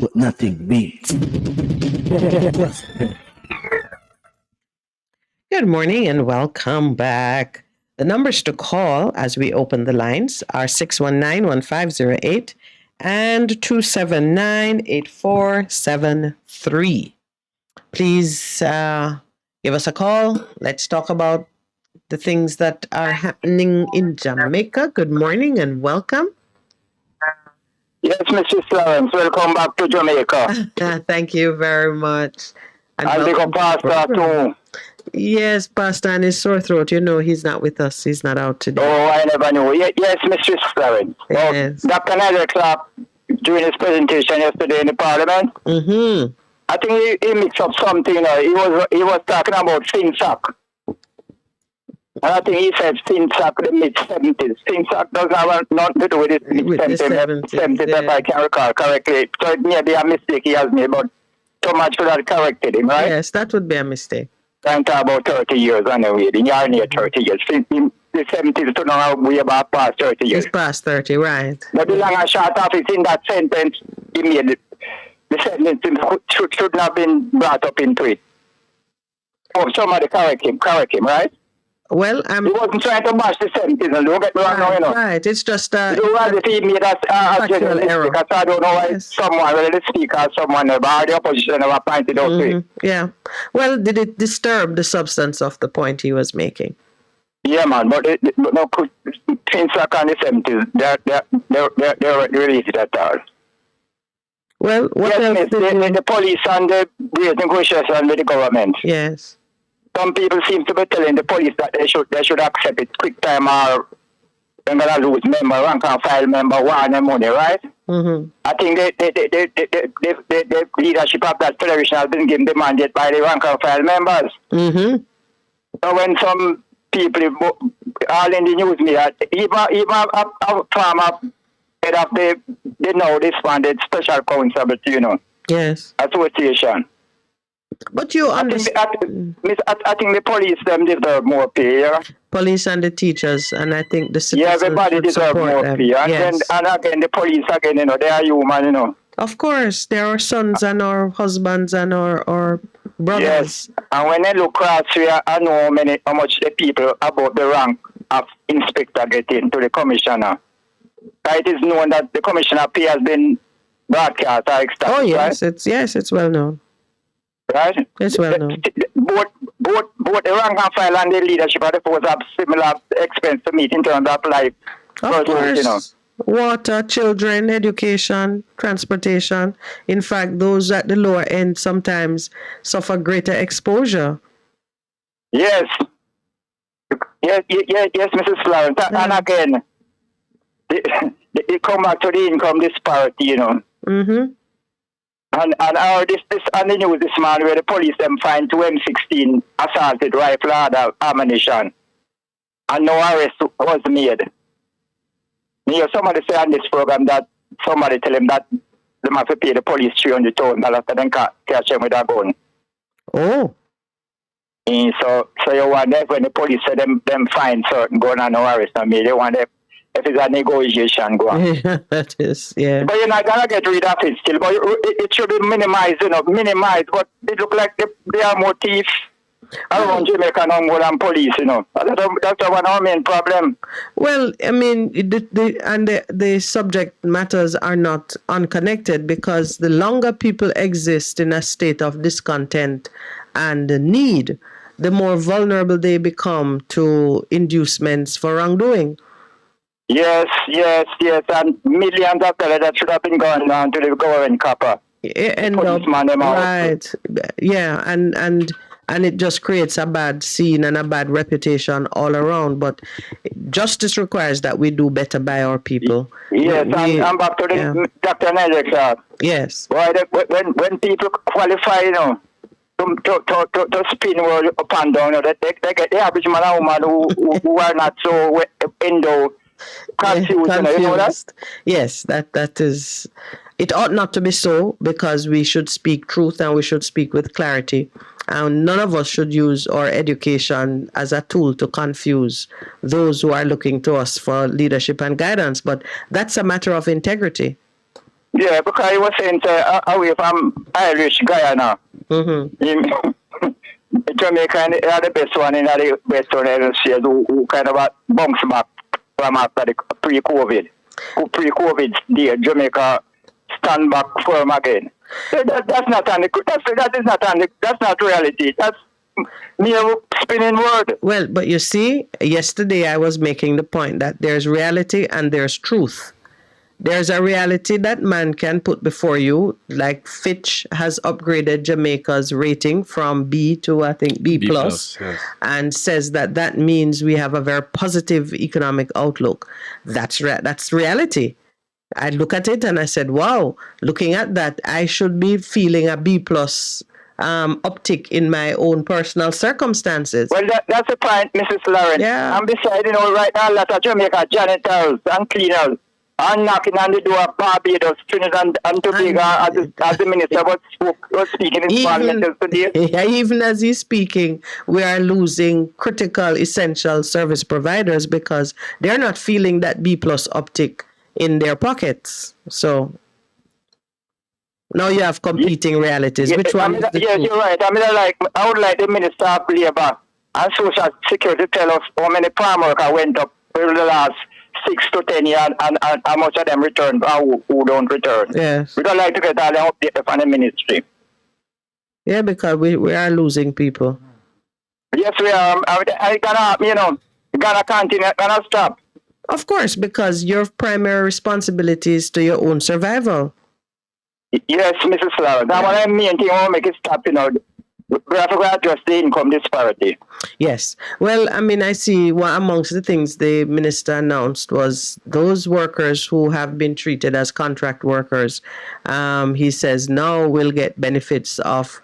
But nothing beats. Good morning and welcome back. The numbers to call as we open the lines are 619-1508 and 279-8473. Please give us a call. Let's talk about the things that are happening in Jamaica. Good morning and welcome. Yes, Mrs. Lawrence, welcome back to Jamaica. Thank you very much. And I'll take a pastor too. Yes, Pastor and his sore throat. You know, he's not with us. He's not out today. Oh, I never knew. Yes, Mrs. Lawrence. Yes. Oh, Dr. Nader Clark, during his presentation yesterday in the Parliament. Mm-hmm. I think he mixed up something. He was talking about FinSac. And I think he said FinSac the mid-70s. FinSac doesn't have nothing to do with it mid-70s, if I can recall correctly. So it may be a mistake he has made, but so much for that corrected him, right? Yes, that would be a mistake. I'm talking about 30 years anyway. The year near 30 years. The 70s to now way about past 30 years. It's past 30, right. But the long and short of it, in that sentence, he made it. The sentence should not have been brought up into it. Oh, somebody correct him, right? Well, he wasn't trying to match the sentence, and don't get me wrong now, you know. Right, it's just a he made a general error. Because I don't know why someone, whether the speaker or someone, or the opposition never pointed out to it. Yeah. Well, did it disturb the substance of the point he was making? Yeah, man, but no, FinSac and the 70s, they're related at all. Well, what else the police and the great negotiation with the government. Yes. Some people seem to be telling the police that they should accept it quick time or they're going to lose member, rank and file member, want their money, right? Mm-hmm. I think the leadership of that federation has been given the mandate by the rank and file members. Mm-hmm. So when some people, all in the news media, even a farmer head of the now disbanded special counsel, yes, association. But you understand? I think the police them deserve more pay. Yeah? Police and the teachers, and I think the citizens everybody deserves more them. pay. And, yes. and again, the police again, they are human, Of course, there are sons and our husbands and our brothers. Yes, and when they look across here, I know how much the people about the rank of inspector get into the commissioner. It is known that the commissioner pay has been broadcast or extant. Oh yes, right? It's well known. Right? It's well known. Both the rank and file and the leadership of the force have similar expense to meet in terms of life. Of course. Water, children, education, transportation. In fact, those at the lower end sometimes suffer greater exposure. Yes. Yes, Mrs. Florence. And again, they come back to the income disparity, Mm-hmm. And this on the news this morning where the police them find 2 M16 assaulted rifle and ammunition. And no arrest was made. Somebody say on this program that somebody tell him that they must pay the police $300,000 after them catch them with a gun. Oh. And so you wonder when the police say them find certain gun and no arrest on me, they wonder if it's a negotiation going. Yeah, that is, yeah. But you're not gonna get rid of it still. But it should be minimized, minimized. But it look like they are more thieves around Jamaica now more than police, That's one of our main problem. Well, I mean, the subject matters are not unconnected because the longer people exist in a state of discontent and need, the more vulnerable they become to inducements for wrongdoing. Yes, and millions of dollars that should have been gone to the government copper. Right, yeah, and it just creates a bad scene and a bad reputation all around. But justice requires that we do better by our people. Yes, and back to the Dr. Nedrick. Yes. When people qualify, to spin world up and down, they get the average man and woman who are not so confused. That? Yes, that is. It ought not to be so because we should speak truth and we should speak with clarity. And none of us should use our education as a tool to confuse those who are looking to us for leadership and guidance. But that's a matter of integrity. Yeah, because I was saying away from Irish Guyana. Mm-hmm. Jamaica are the best one in the Western Hemisphere who kind of bounce back from after the pre-COVID. Pre-COVID, Jamaica stand back firm again. That's not reality. That's mere spinning word. Well, but you see, yesterday I was making the point that there's reality and there's truth. There's a reality that man can put before you, like Fitch has upgraded Jamaica's rating from B to, I think, B+, yes. And says that means we have a very positive economic outlook. That's reality. I look at it and I said, wow, looking at that, I should be feeling a B plus uptick in my own personal circumstances. Well, that's the point, Mrs. Lauren. Yeah. And besides, right now, a lot of Jamaica janitors and cleaners are knocking on the door of Barbados, Trinidad and Tobago, as the minister was speaking in Parliament yesterday. Yeah, even as he's speaking, we are losing critical, essential service providers because they're not feeling that B plus uptick in their pockets. So now you have competing realities. Yeah, Which one is the yes, truth? you're right. I would like the Minister of Labour and Social Security tell us how many farm workers went up over the last 6 to 10 years and how much of them return and who don't return. Yes. We don't like to get all the update from the ministry. Yeah, because we are losing people. Yes, we are. I gonna continue, gonna stop. Of course, because your primary responsibility is to your own survival. Yes, Mrs. Flowers. That's what I mean. I want to make it stop, We have to address the income disparity. Yes. Well, I mean, I see amongst the things the minister announced was those workers who have been treated as contract workers. He says now will get benefits of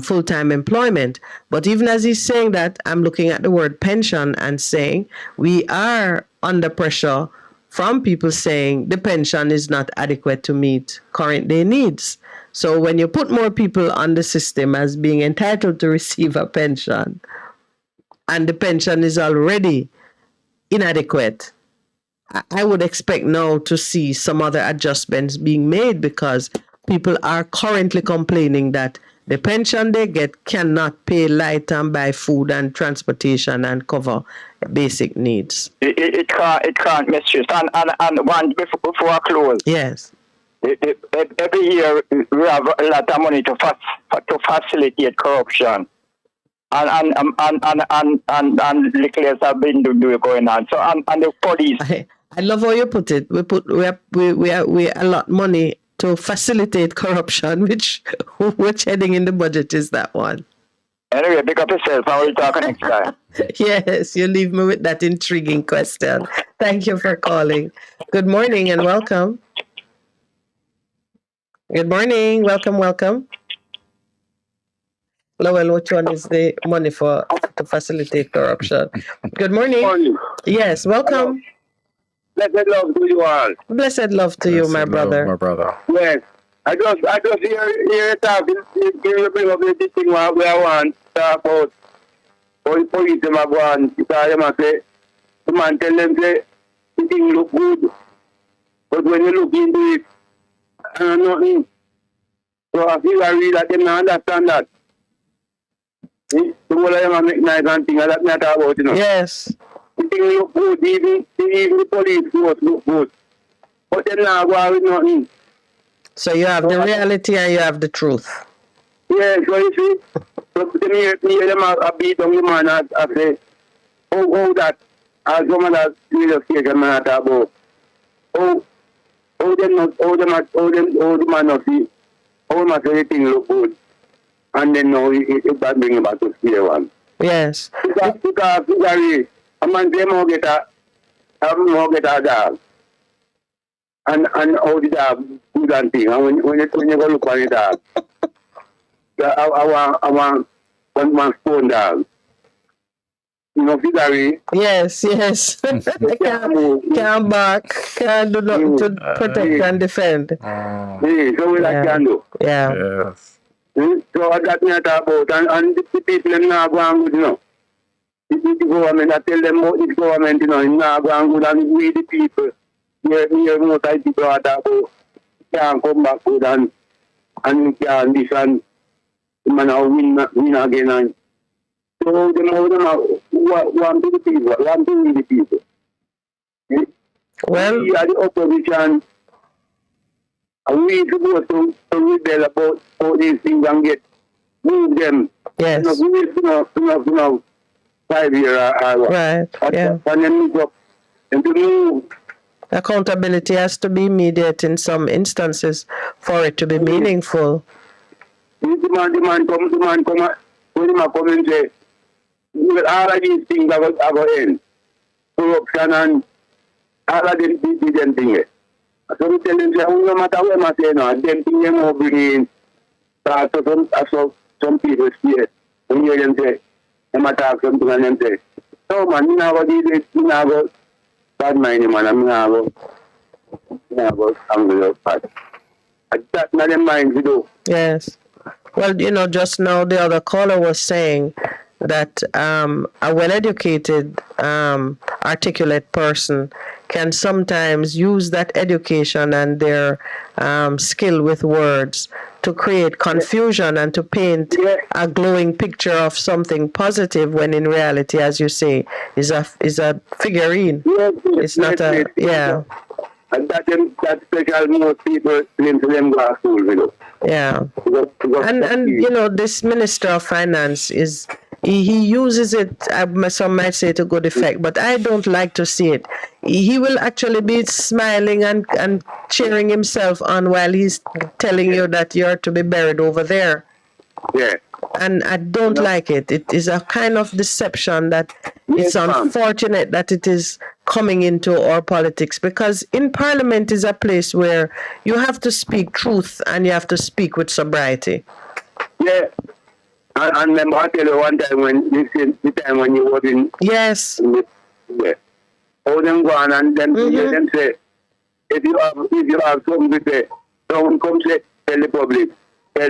full-time employment. But even as he's saying that, I'm looking at the word pension and saying we are under pressure from people saying the pension is not adequate to meet current day needs. So when you put more people on the system as being entitled to receive a pension, and the pension is already inadequate, I would expect now to see some other adjustments being made because people are currently complaining that the pension they get cannot pay light and buy food and transportation and cover basic needs. It can't, mistress. And one before I close. Yes. Every year we have a lot of money to facilitate corruption, and liquors have been going on. So and the police. I love how you put it. We allot money to facilitate corruption, which heading in the budget is that one. Anyway, pick up yourself and we'll talk next time. Yes, you leave me with that intriguing question. Thank you for calling. Good morning and welcome. Good morning. Welcome. Lowell, which one is the money to facilitate corruption? Good morning. Morning. Yes, welcome. Blessed love to you all. Blessed love to you, my brother. My brother. Yes. I just hear talking, you bring up this thing where I want to talk about how the police them have gone, because them say, the man tell them say, the thing look good, but when you look into it, nothing. So I feel I read that them not understand that. The whole of them make nice and things that me talk about, Yes. The thing look good, even the police force look good, but them not go with nothing. So you have the reality and you have the truth. Yes, so you see, so me them a beat on the man and I say, how that, as someone that radio station man talk about, how the man not see, how much everything look good, and then now it back bring it back to square one. Yes. Because a man say more get a dog. And all the dog good and thing. And when you go look on the dog, I want one stone dog. Figure. Yes. Can't bark, can't do nothing to protect and defend. So we like can do. Yeah. Yes. So I got me to talk about, and the people them not going good, The government, I tell them about this government, it's not going good, and we the people. Here most of the people are talking about can't come back good and can't this and the man win again. And so them want to the people. Well, we are the opposition. And we supposed to rebel about these things and move them. Yes. Enough 5 years or what. Right. Yeah. And then move up and to move. Accountability has to be immediate in some instances for it to be meaningful. The man come, when he come and say, all of these things are going to end. Corruption and all of them things. So we tell them, say, no matter what I say, no, them thing them will bring in. So some people see it. When you hear them say, them attack something and them say, no man, you never do this, you never bad mind man, I'm never angry or bad. That's not them mind to do. Yes. Well, you know, just now the other caller was saying that a well-educated, articulate person can sometimes use that education and their skill with words to create confusion and to paint a glowing picture of something positive when in reality, as you say, is a figurine. It's not a, yeah. And that special most people into them glass school, you know. Yeah. And you know, this Minister of Finance is, he uses it, some might say, to good effect, but I don't like to see it. He will actually be smiling and cheering himself on while he's telling you that you're to be buried over there. Yeah. And I don't like it. It is a kind of deception that it's unfortunate that it is coming into our politics, because in Parliament is a place where you have to speak truth and you have to speak with sobriety. Yeah. And remember, I tell you one time when the time when you were in. Yes. Yeah. How them go on and them them say, if you have something to say, someone come say, tell the public. Tell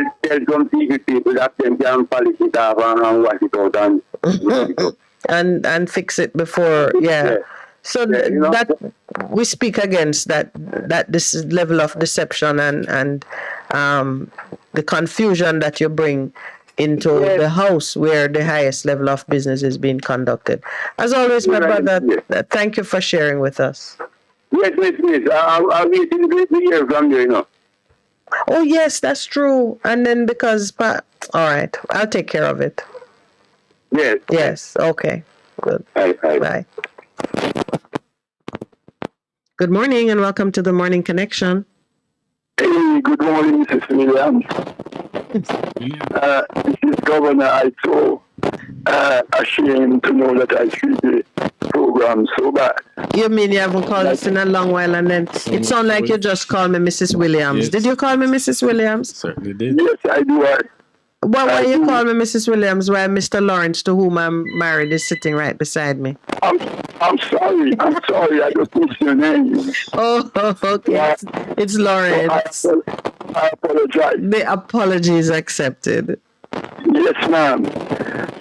some secret people that them can polish it off and wash it out and fix it before, yeah. So that we speak against that this level of deception and the confusion that you bring into the house where the highest level of business is being conducted. As always, my brother, thank you for sharing with us. Yes. I'll be to hear from you, you know. Oh, yes, that's true. And then all right, I'll take care of it. Yes. Yes, okay. Good. Bye. Good morning and welcome to the Morning Connection. Hey, good morning, Mrs. Williams. This is Governor. I so ashamed to know that I treat the program so bad. You mean you haven't called us in a long while, and then it sounds like you just called me Mrs. Williams. Yes. Did you call me Mrs. Williams? Certainly did. Yes, I do. Why you call me Mrs. Williams while Mr. Lawrence, to whom I'm married, is sitting right beside me? I'm sorry. I just missed your name. Oh, okay. It's Lawrence. I apologize. The apology is accepted. Yes, ma'am.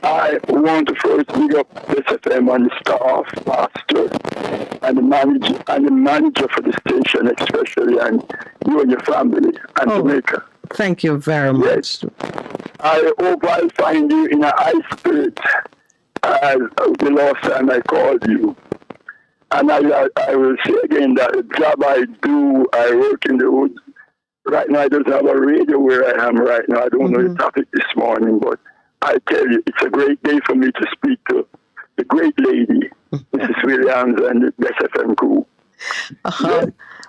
I want to first big up SFM and the staff, pastor, and the manager for the station, especially, and you and your family, and Jamaica. Thank you very much. I hope I'll find you in a high spirit as the last time I called you. And I will say again that the job I do, I work in the woods. Right now, I don't have a radio where I am right now. I don't know the topic this morning, but I tell you, it's a great day for me to speak to the great lady, Mrs. Williams, and the SFM crew.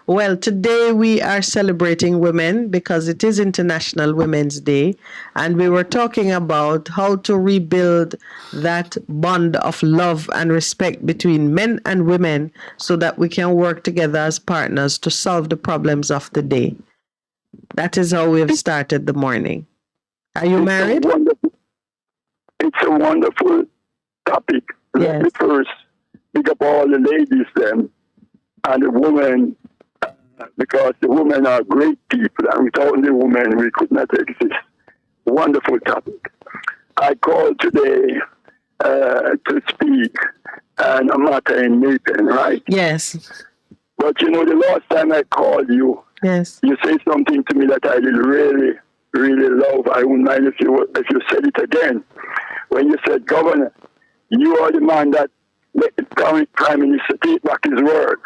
Well, today we are celebrating women because it is International Women's Day, and we were talking about how to rebuild that bond of love and respect between men and women so that we can work together as partners to solve the problems of the day. That is how we have started the morning. Are you married? It's a wonderful topic. Yes. Let me first pick up all the ladies then and the women, because the women are great people, and without the women we could not exist. Wonderful topic. I called today to speak on a matter in Nathan, right? Yes. But you know, the last time I called you, yes, you said something to me that I did really, really love. I wouldn't mind if you said it again. When you said, Governor, you are the man that let the current Prime Minister take back his word.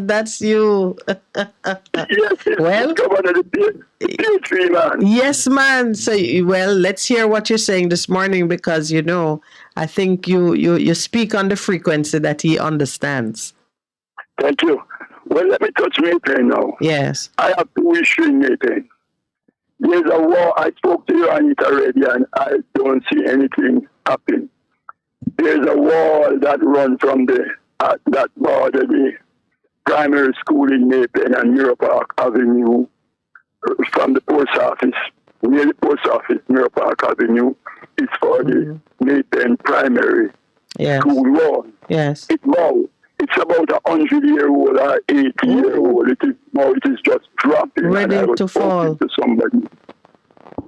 That's you. Yes, well, Governor, the tree man. Yes, man. So, well, let's hear what you're saying this morning, because, you know, I think you speak on the frequency that he understands. Thank you. Well, let me touch Nathan now. Yes. I have two issues, Nathan. There's a war. I spoke to you on it already, and I don't see anything happen. There's a wall that runs from that border, the primary school in Maypen and Mirror Park Avenue from the post office, near the post office, Mirror Park Avenue, is for the Maypen primary school wall. Yes. It's about 100-year-old or 80-year-old. It is just dropping. Ready to fall. To somebody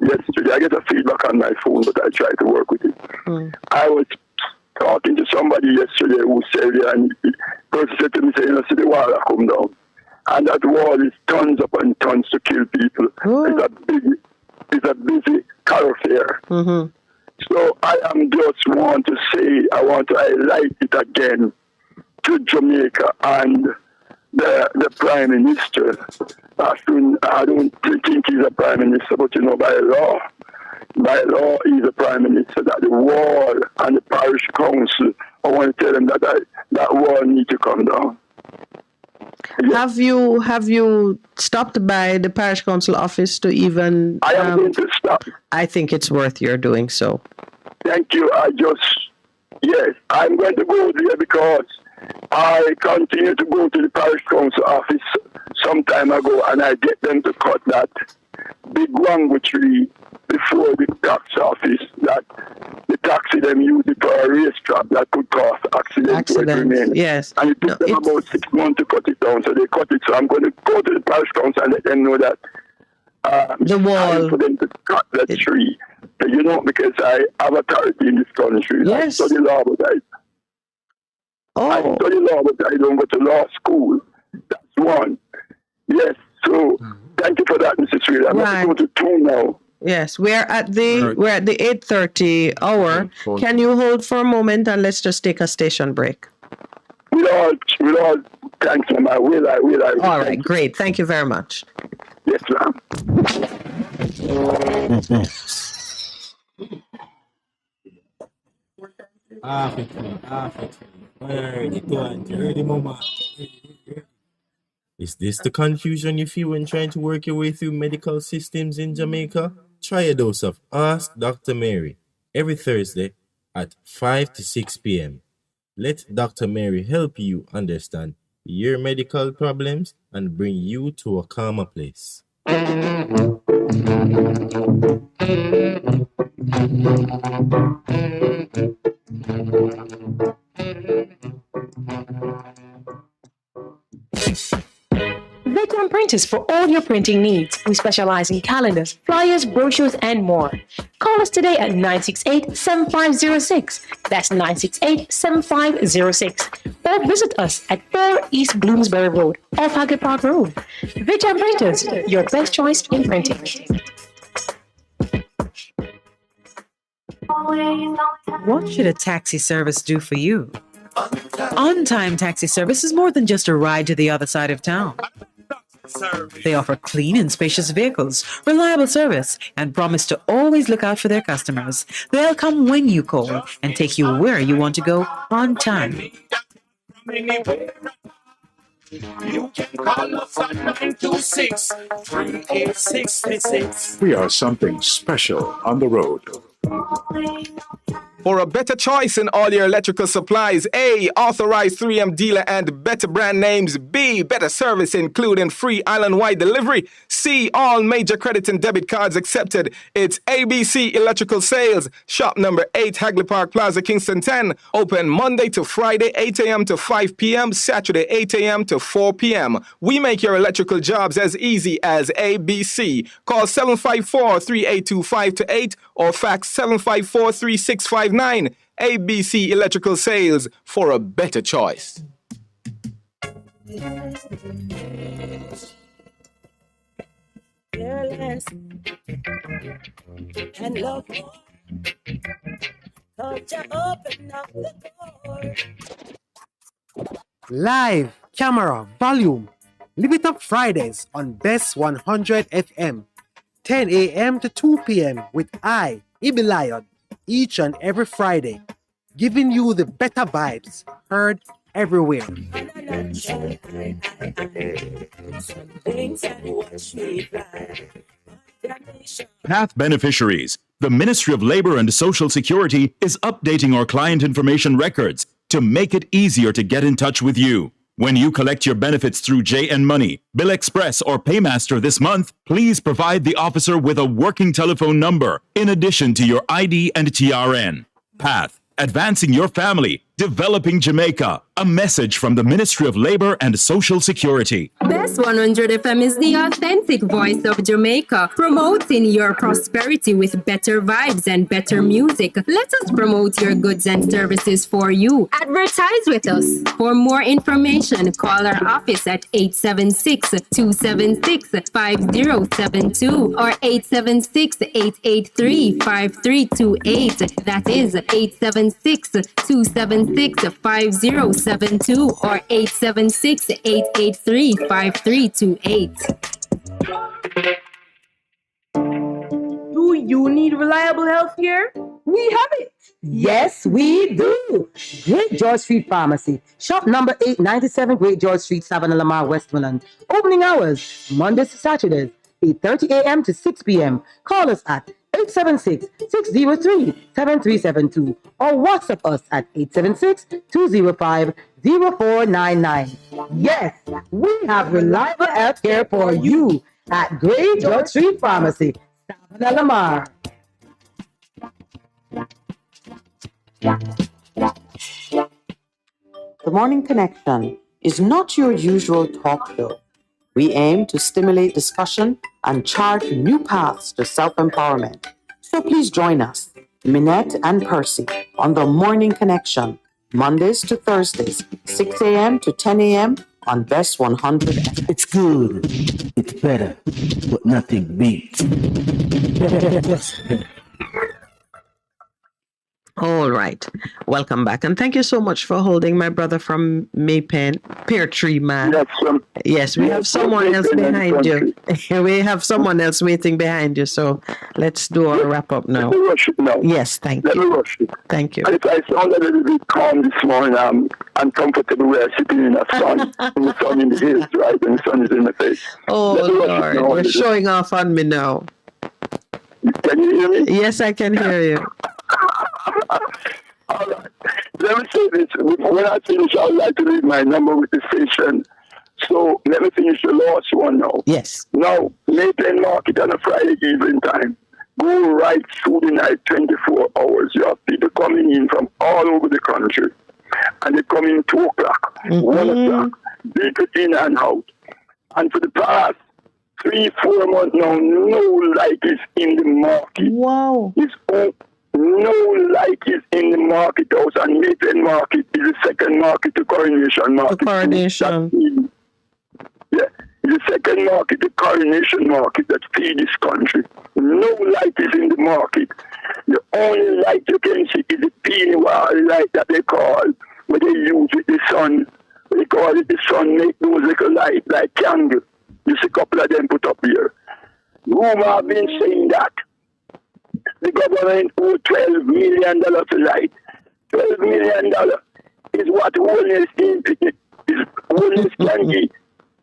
yesterday, I get a feedback on my phone, but I try to work with it. I was talking to somebody yesterday who said, and the person said to me, saying, "I see the wall that come down, and that wall is tons upon tons to kill people. It's a busy thoroughfare." So I want to highlight it again to Jamaica and the Prime Minister. I don't think he's a Prime Minister, but by law he's a Prime Minister, that the wall and the parish council, I want to tell them that that wall needs to come down. Have you stopped by the parish council office to even? I am going to stop. I think it's worth your doing so. Thank you. Yes, I'm going to go there because I continue to go to the parish council office some time ago, and I get them to cut that big mango tree before the tax office, that the taxi them use it for a racetrack that could cause accidents to every man. Yes. And it took them about 6 months to cut it down, so they cut it. So I'm going to go to the parish council and let them know that the wall for them to cut that tree. Because I have authority in this country. Yes. I study law, but I study law, but I don't go to law school. That's one. Yes. So thank you for that, Mr. Sweet. I'm going to go to 2 now. Yes, we're at the 8:30 hour. Can you hold for a moment and let's just take a station break? With all thanks, ma'am. I will. All right, great. Thank you very much. Yes, ma'am. Is this the confusion you feel when trying to work your way through medical systems in Jamaica? Try a dose of Ask Dr. Mary every Thursday at 5 to 6 p.m. Let Dr. Mary help you understand your medical problems and bring you to a calmer place. Veteran Printers for all your printing needs. We specialize in calendars, flyers, brochures, and more. Call us today at 968-7506. That's 968-7506. Or visit us at 4 East Bloomsbury Road, off Haggard Park Road. Veteran Printers, your best choice in printing. What should a taxi service do for you? On-time taxi service is more than just a ride to the other side of town. They offer clean and spacious vehicles, reliable service, and promise to always look out for their customers. They'll come when you call and take you where you want to go on time. You can call us at 926-3866. We are something special on the road. For a better choice in all your electrical supplies, A, authorized 3M dealer and better brand names. B, better service including free island-wide delivery. C, all major credit and debit cards accepted. It's ABC Electrical Sales. Shop number 8, Hagley Park Plaza, Kingston 10. Open Monday to Friday, 8 a.m. to 5 p.m. Saturday, 8 a.m. to 4 p.m. We make your electrical jobs as easy as ABC. Call 754-382-528 or fax 754-3659. ABC Electrical Sales, for a better choice. Fearless and love more. 'Cause you open up the door. Live, camera, volume. Live it up Fridays on Best 100 FM. 10 a.m. to 2 p.m. with I, Ibi Lion, each and every Friday, giving you the better vibes, heard everywhere. Path beneficiaries. The Ministry of Labor and Social Security is updating our client information records to make it easier to get in touch with you. When you collect your benefits through JN Money, Bill Express, or Paymaster this month, please provide the officer with a working telephone number in addition to your ID and TRN. PATH, advancing your family, developing Jamaica. A message from the Ministry of Labor and Social Security. Best 100 FM is the authentic voice of Jamaica, promoting your prosperity with better vibes and better music. Let us promote your goods and services for you. Advertise with us. For more information, call our office at 876-276-5072 or 876-883-5328. That is 876-276-5072 or 876-883-5328. Do you need reliable health care? We have it. Yes, we do. Great George Street Pharmacy. Shop number 897 Great George Street, Savannah Lamar, Westmoreland. Opening hours, Mondays to Saturdays, 8:30 a.m. to 6 p.m. Call us at 876-603-7372 or WhatsApp us at 876-205-0499. Yes, we have reliable health care for you at Great George Street Pharmacy, Savannah Lamar. The Morning Connection is not your usual talk show. We aim to stimulate discussion and chart new paths to self-empowerment. So please join us, Minette and Percy, on The Morning Connection, Mondays to Thursdays, 6 a.m. to 10 a.m. on Best 100. It's good. It's better, but nothing beats. All right. Welcome back. And thank you so much for holding my brother from Maypen, Pear Tree Man. Yes, we have someone else behind you. We have someone else waiting behind you. So let's do our wrap up now. Let me rush it now. Yes, thank Let you. me rush it. Thank you. I sound a little bit calm this morning. I'm comfortable where I'm sitting in the sun, in the sun in the hills, right? And the sun is in my face. Oh, Lord. You're showing off on me now. Can you hear me? Yes, I can hear you. All right. Let me say this. When I finish, I would like to leave my number with the station. So let me finish the last one now. Yes. Now, Maypen Market on a Friday evening time. Go right through the night, 24 hours. You have people coming in from all over the country. And they come in 2 o'clock, 1 o'clock. People in and out. And for the past 3-4 months now, no light is in the market. Wow. No light is in the market house, and Maypen Market is the second market to Coronation Market. Coronation. Yeah, it's the second market to Coronation Market that feeds this country. No light is in the market. The only light you can see is the peony wall light that they call, where they use with the sun. They call it the sun, make those little light like candle. You see a couple of them put up here. Rumor have been saying that the government owed $12 million to light. $12 million is what wellness can give.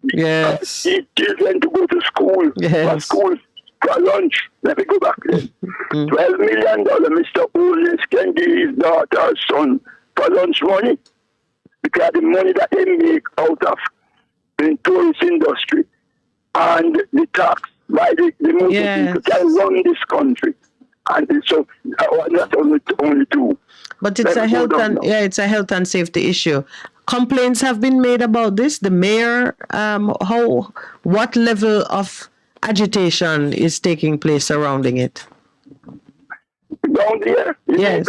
Yes. Teach children to go to school. For school, for lunch. Let me go back there. $12 million Mr. Wellness can give his daughter or son for lunch money. Because the money that they make out of the tourist industry and the tax by the most people can run this country. And so that's only two. But it's a health and it's a health and safety issue. Complaints have been made about this. The mayor, what level of agitation is taking place surrounding it? Down there, yes,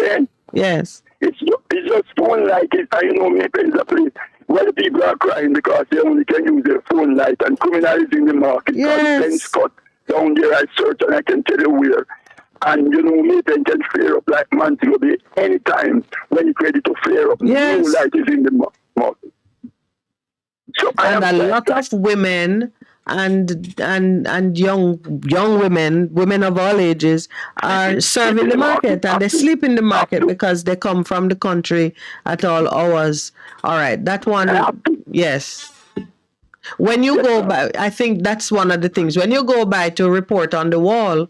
yes. It's just phone light. Maypen is a place where the people are crying because they only can use their phone light and criminalizing the market. Yes. Scott down there, I search and I can tell you where. And Maypen can flare up like Montego Bay anytime when it's ready to flare up. Yes. No light is in the market. So and a lot of women and young women of all ages are serving the market, and they sleep in the market because they come from the country at all hours. All right, that one, yes. When you go by, I think that's one of the things. When you go by to report on the wall,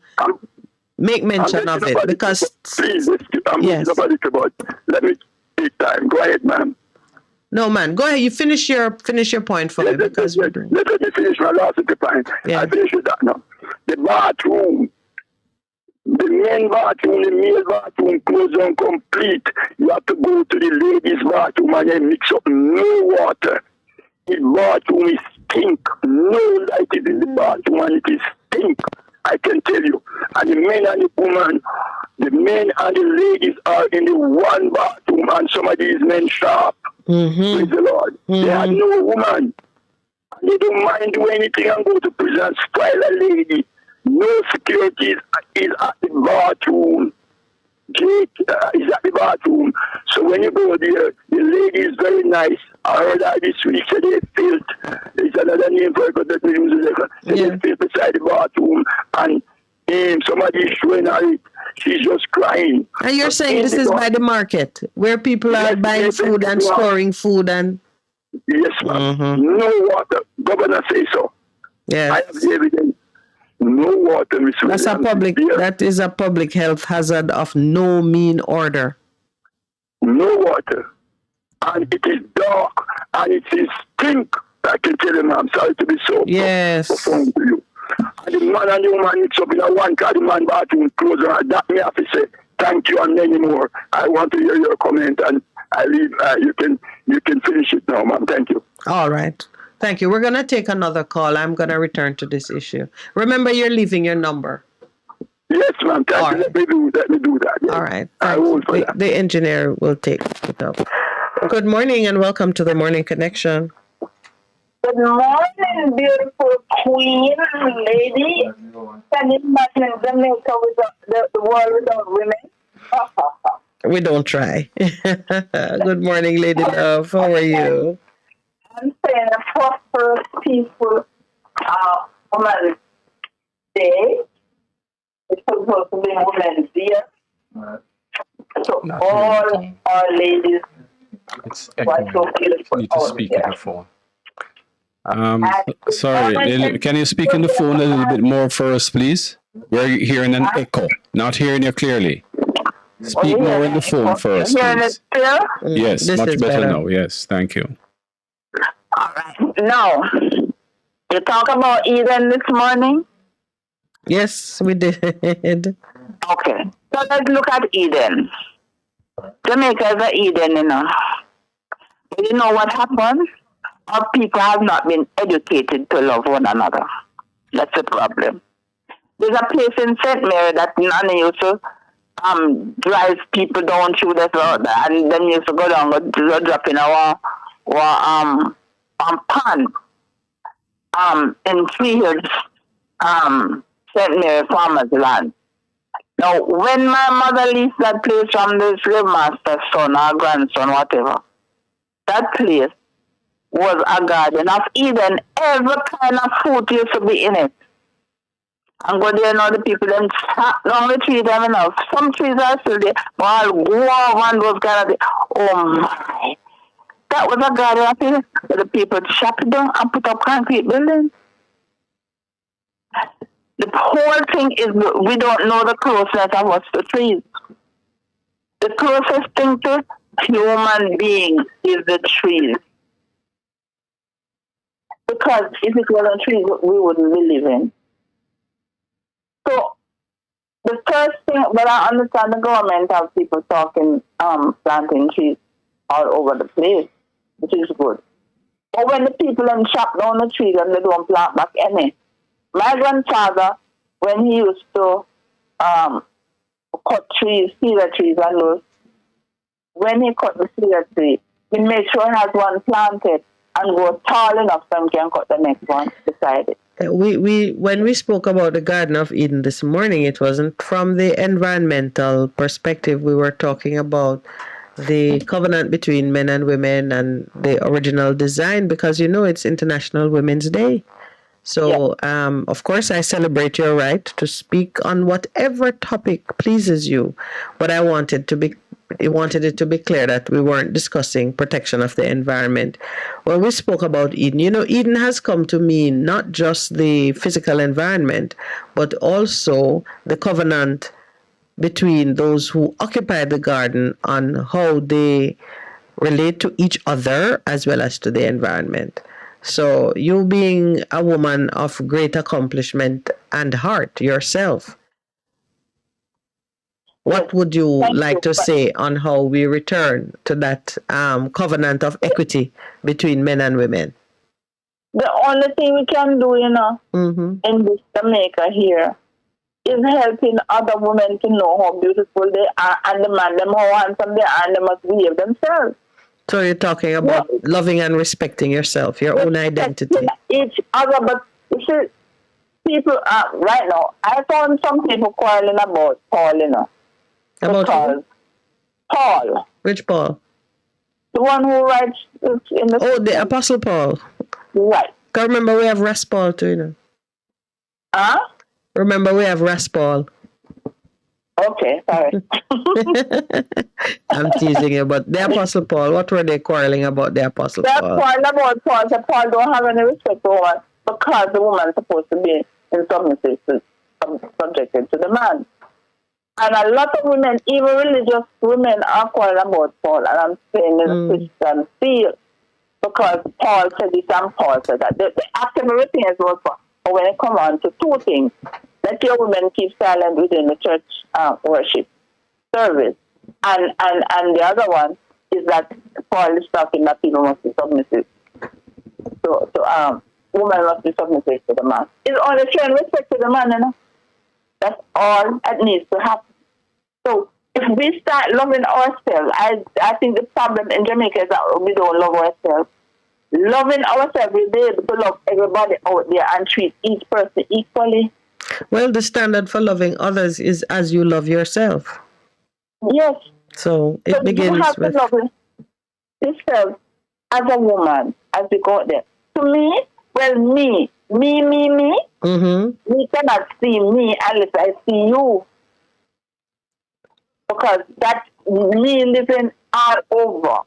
make mention of it because please, let me take time. Go ahead, ma'am. No, man. Go ahead. You finish your point for me because we're doing. Let me finish my last point. Yeah. I finish with that now. The bathroom, the main bathroom, the male bathroom, closed down complete. You have to go to the ladies' bathroom and then mix up no water. The bathroom is stink. No light is in the bathroom and it is stink. I can tell you. And the men and the women, the men and the ladies are in the one bathroom and some of these men sharp. Praise the Lord. They have no woman. They don't mind do anything and go to prison and spoil a lady. No security is at the bathroom. Gate is at the bathroom. So when you go there, the lady is very nice. I heard that this week, so they filth. There's another name for it, but that use it. They filth beside the bathroom, and somebody is showing her it. She's just crying. And you're saying this is by the market, where people are buying food and storing food and... Yes, ma'am. No water. Governor say so. Yes. I have the evidence. No water, Mr. That's a public. That is a public health hazard of no mean order. No water, and it is dark, and it is stink. I can tell you, I'm sorry to be so. Yes. To you. And the man and the woman mix up in a one car. The man bathroom closer, and that me have to say thank you and many more. I want to hear your comment, and I leave. You can finish it now, ma'am. Thank you. All right. Thank you. We're going to take another call. I'm going to return to this issue. Remember, you're leaving your number. Yes, ma'am. Thank you. Let me do that. Yes. All right. The engineer will take it up. Good morning and welcome to the Morning Connection. Good morning, beautiful queen, lady. Can you imagine Jamaica without the world without women? We don't try. Good morning, Lady Love. How are you? I'm saying a prosperous, peaceful Women's Day. It's supposed to be Women's Year. So all our ladies were so beautiful. Need to speak in the phone. Sorry, can you speak in the phone a little bit more for us, please? We're hearing an echo, not hearing you clearly. Speak more in the phone for us, please. Yes, much better now. Yes, thank you. All right. Now, you talk about Eden this morning? Yes, we did. Okay. So let's look at Eden. Jamaica is an Eden, you know. But you know what happened? Our people have not been educated to love one another. That's the problem. There's a place in St. Mary that Nana used to drive people down through the road, and then used to go down, go drop in our pond in Freehill, St. Mary Farmers Land. Now, when my mother leaves that place from the slave master's son or grandson, whatever, that place was a garden of Eden. Every kind of fruit used to be in it. And go there now, the people them chop down the tree them enough. Some trees are still there, but I'll go over and those kind of things. Oh my. That was a garden of Eden. The people chop it down and put up concrete buildings. The whole thing is we don't know the closeness of us to trees. The closest thing to human beings is the trees. Because if it wasn't trees, we wouldn't be living. So the first thing, but I understand the government have people talking, planting trees all over the place, which is good. But when the people then chop down the trees and they don't plant back any. My grandfather, when he used to cut trees, cedar trees and those, when he cut the cedar tree, he made sure he has one planted and go tall enough so he can cut the next one beside it. When we spoke about the Garden of Eden this morning, it wasn't from the environmental perspective. We were talking about the covenant between men and women and the original design, because you know it's International Women's Day. So, of course, I celebrate your right to speak on whatever topic pleases you. But I wanted it to be clear that we weren't discussing protection of the environment. When we spoke about Eden, you know, Eden has come to mean not just the physical environment, but also the covenant between those who occupy the garden on how they relate to each other as well as to the environment. So, you being a woman of great accomplishment and heart yourself, what would you like to say on how we return to that covenant of equity between men and women? The only thing we can do, in this Jamaica here, is helping other women to know how beautiful they are and the man them how handsome they are and they must behave themselves. So you're talking about loving and respecting yourself, your own identity. Each other, but you see, people right now, I found some people quarreling about Paul, About who? Paul. Which Paul? The one who writes in the... Oh, the Apostle Paul. Right. Because remember, we have Ras Paul too, Huh? Remember, we have Ras Paul. Okay, sorry. I'm teasing you, but the Apostle Paul, what were they quarreling about the Apostle They're Paul? quarreling about Paul. So Paul don't have any respect for woman because the woman is supposed to be subjected to the man. And a lot of women, even religious women, are quarreling about Paul. And I'm saying in the Christian field, because Paul said this and Paul said that. The active everything is what for. But when it comes on to two things, let your women keep silent within the church worship service. And the other one is that Paul is talking that people must be submissive. So women must be submissive to the man. It's only showing respect to the man, That's all that needs to happen. So if we start loving ourselves, I think the problem in Jamaica is that we don't love ourselves. Loving ourselves, we'll be able to love everybody out there and treat each person equally. Well, the standard for loving others is as you love yourself. Yes. So it begins you have with... to love yourself as a woman as we go there. To me, me. Mm-hmm. We cannot see me unless I see you. Because that me living all over.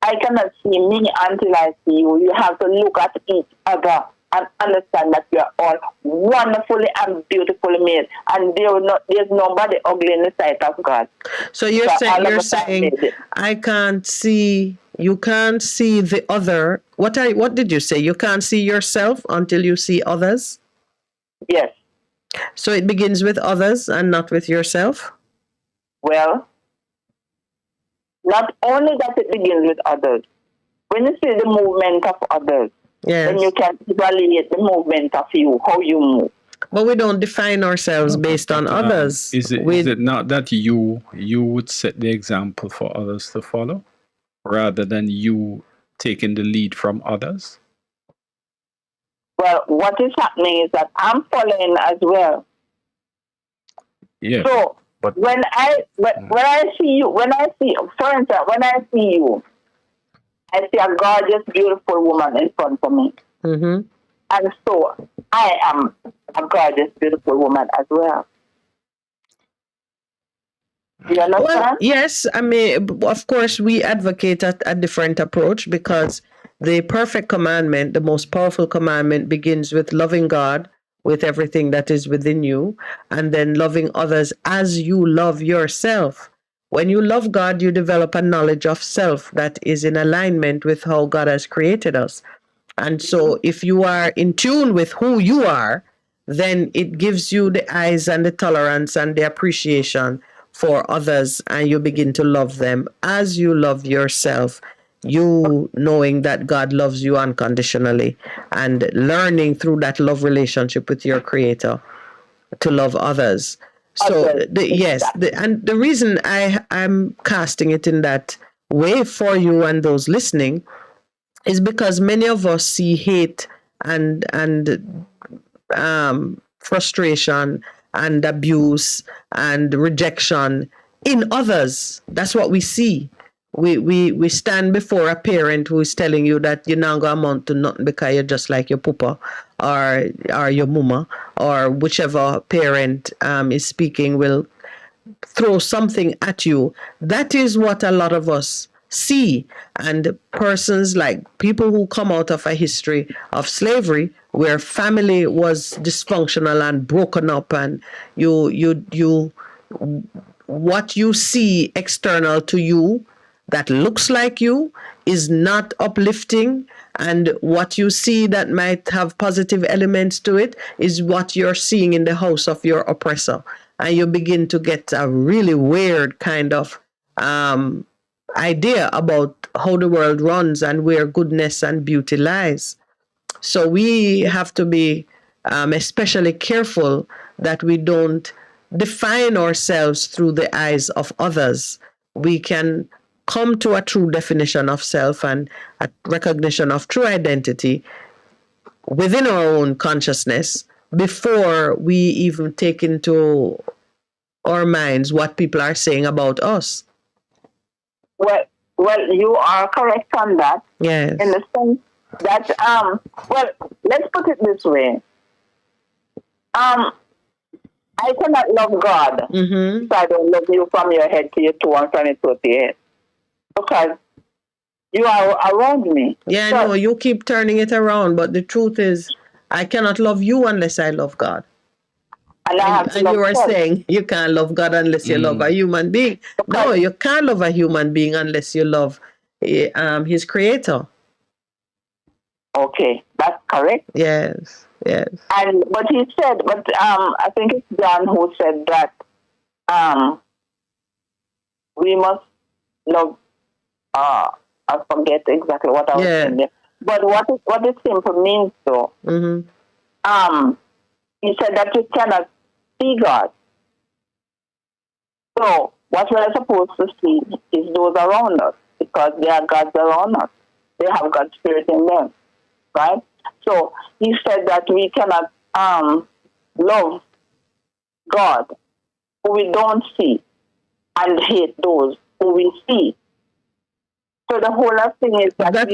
I cannot see me until I see you. You have to look at each other and understand that you are all wonderfully and beautifully made. And there's nobody ugly in the sight of God. So you're saying I can't see, you can't see the other. What did you say? You can't see yourself until you see others? Yes. So it begins with others and not with yourself? Well, not only that it begins with others. When you see the movement of others, then you can evaluate the movement of you, how you move. But we don't define ourselves based on others. Is it not that you would set the example for others to follow, rather than you taking the lead from others? Well, what is happening is that I'm following as well. Yeah. So when I see you, for instance, when I see you, I see a gorgeous, beautiful woman in front of me. Mm-hmm. And so I am a gorgeous, beautiful woman as well. You understand? Well, yes. I mean, of course, we advocate a different approach because the perfect commandment, the most powerful commandment, begins with loving God with everything that is within you, and then loving others as you love yourself. When you love God, you develop a knowledge of self that is in alignment with how God has created us. And so if you are in tune with who you are, then it gives you the eyes and the tolerance and the appreciation for others, and you begin to love them as you love yourself. You knowing that God loves you unconditionally and learning through that love relationship with your Creator to love others. So and the reason I'm casting it in that way for you and those listening is because many of us see hate and frustration and abuse and rejection in others. That's what we see. We stand before a parent who is telling you that you're not going to amount to nothing because you're just like your papa or your mama, or whichever parent is speaking will throw something at you. That is what a lot of us see. And persons like people who come out of a history of slavery where family was dysfunctional and broken up, and you what you see external to you that looks like you is not uplifting, and what you see that might have positive elements to it is what you're seeing in the house of your oppressor. And you begin to get a really weird kind of idea about how the world runs and where goodness and beauty lies. So we have to be especially careful that we don't define ourselves through the eyes of others. We can come to a true definition of self and a recognition of true identity within our own consciousness before we even take into our minds what people are saying about us. Well, you are correct on that. Yes. In the sense that, well, let's put it this way. I cannot love God if I don't love you from your head to your toe and from your toe to your head. Because you are around me. Yeah, so, no, you keep turning it around, but the truth is, I cannot love you unless I love God. And you are saying you can't love God unless you love a human being. No, you can't love a human being unless you love his creator. Okay, that's correct. Yes, yes. But he said, I think it's John who said that we must love. I forget exactly what I was saying there. But what it simply means, though, he said that you cannot see God. So what we are supposed to see is those around us, because there are gods around us. They have God's spirit in them, right? So he said that we cannot love God who we don't see and hate those who we see. So the whole thing is that that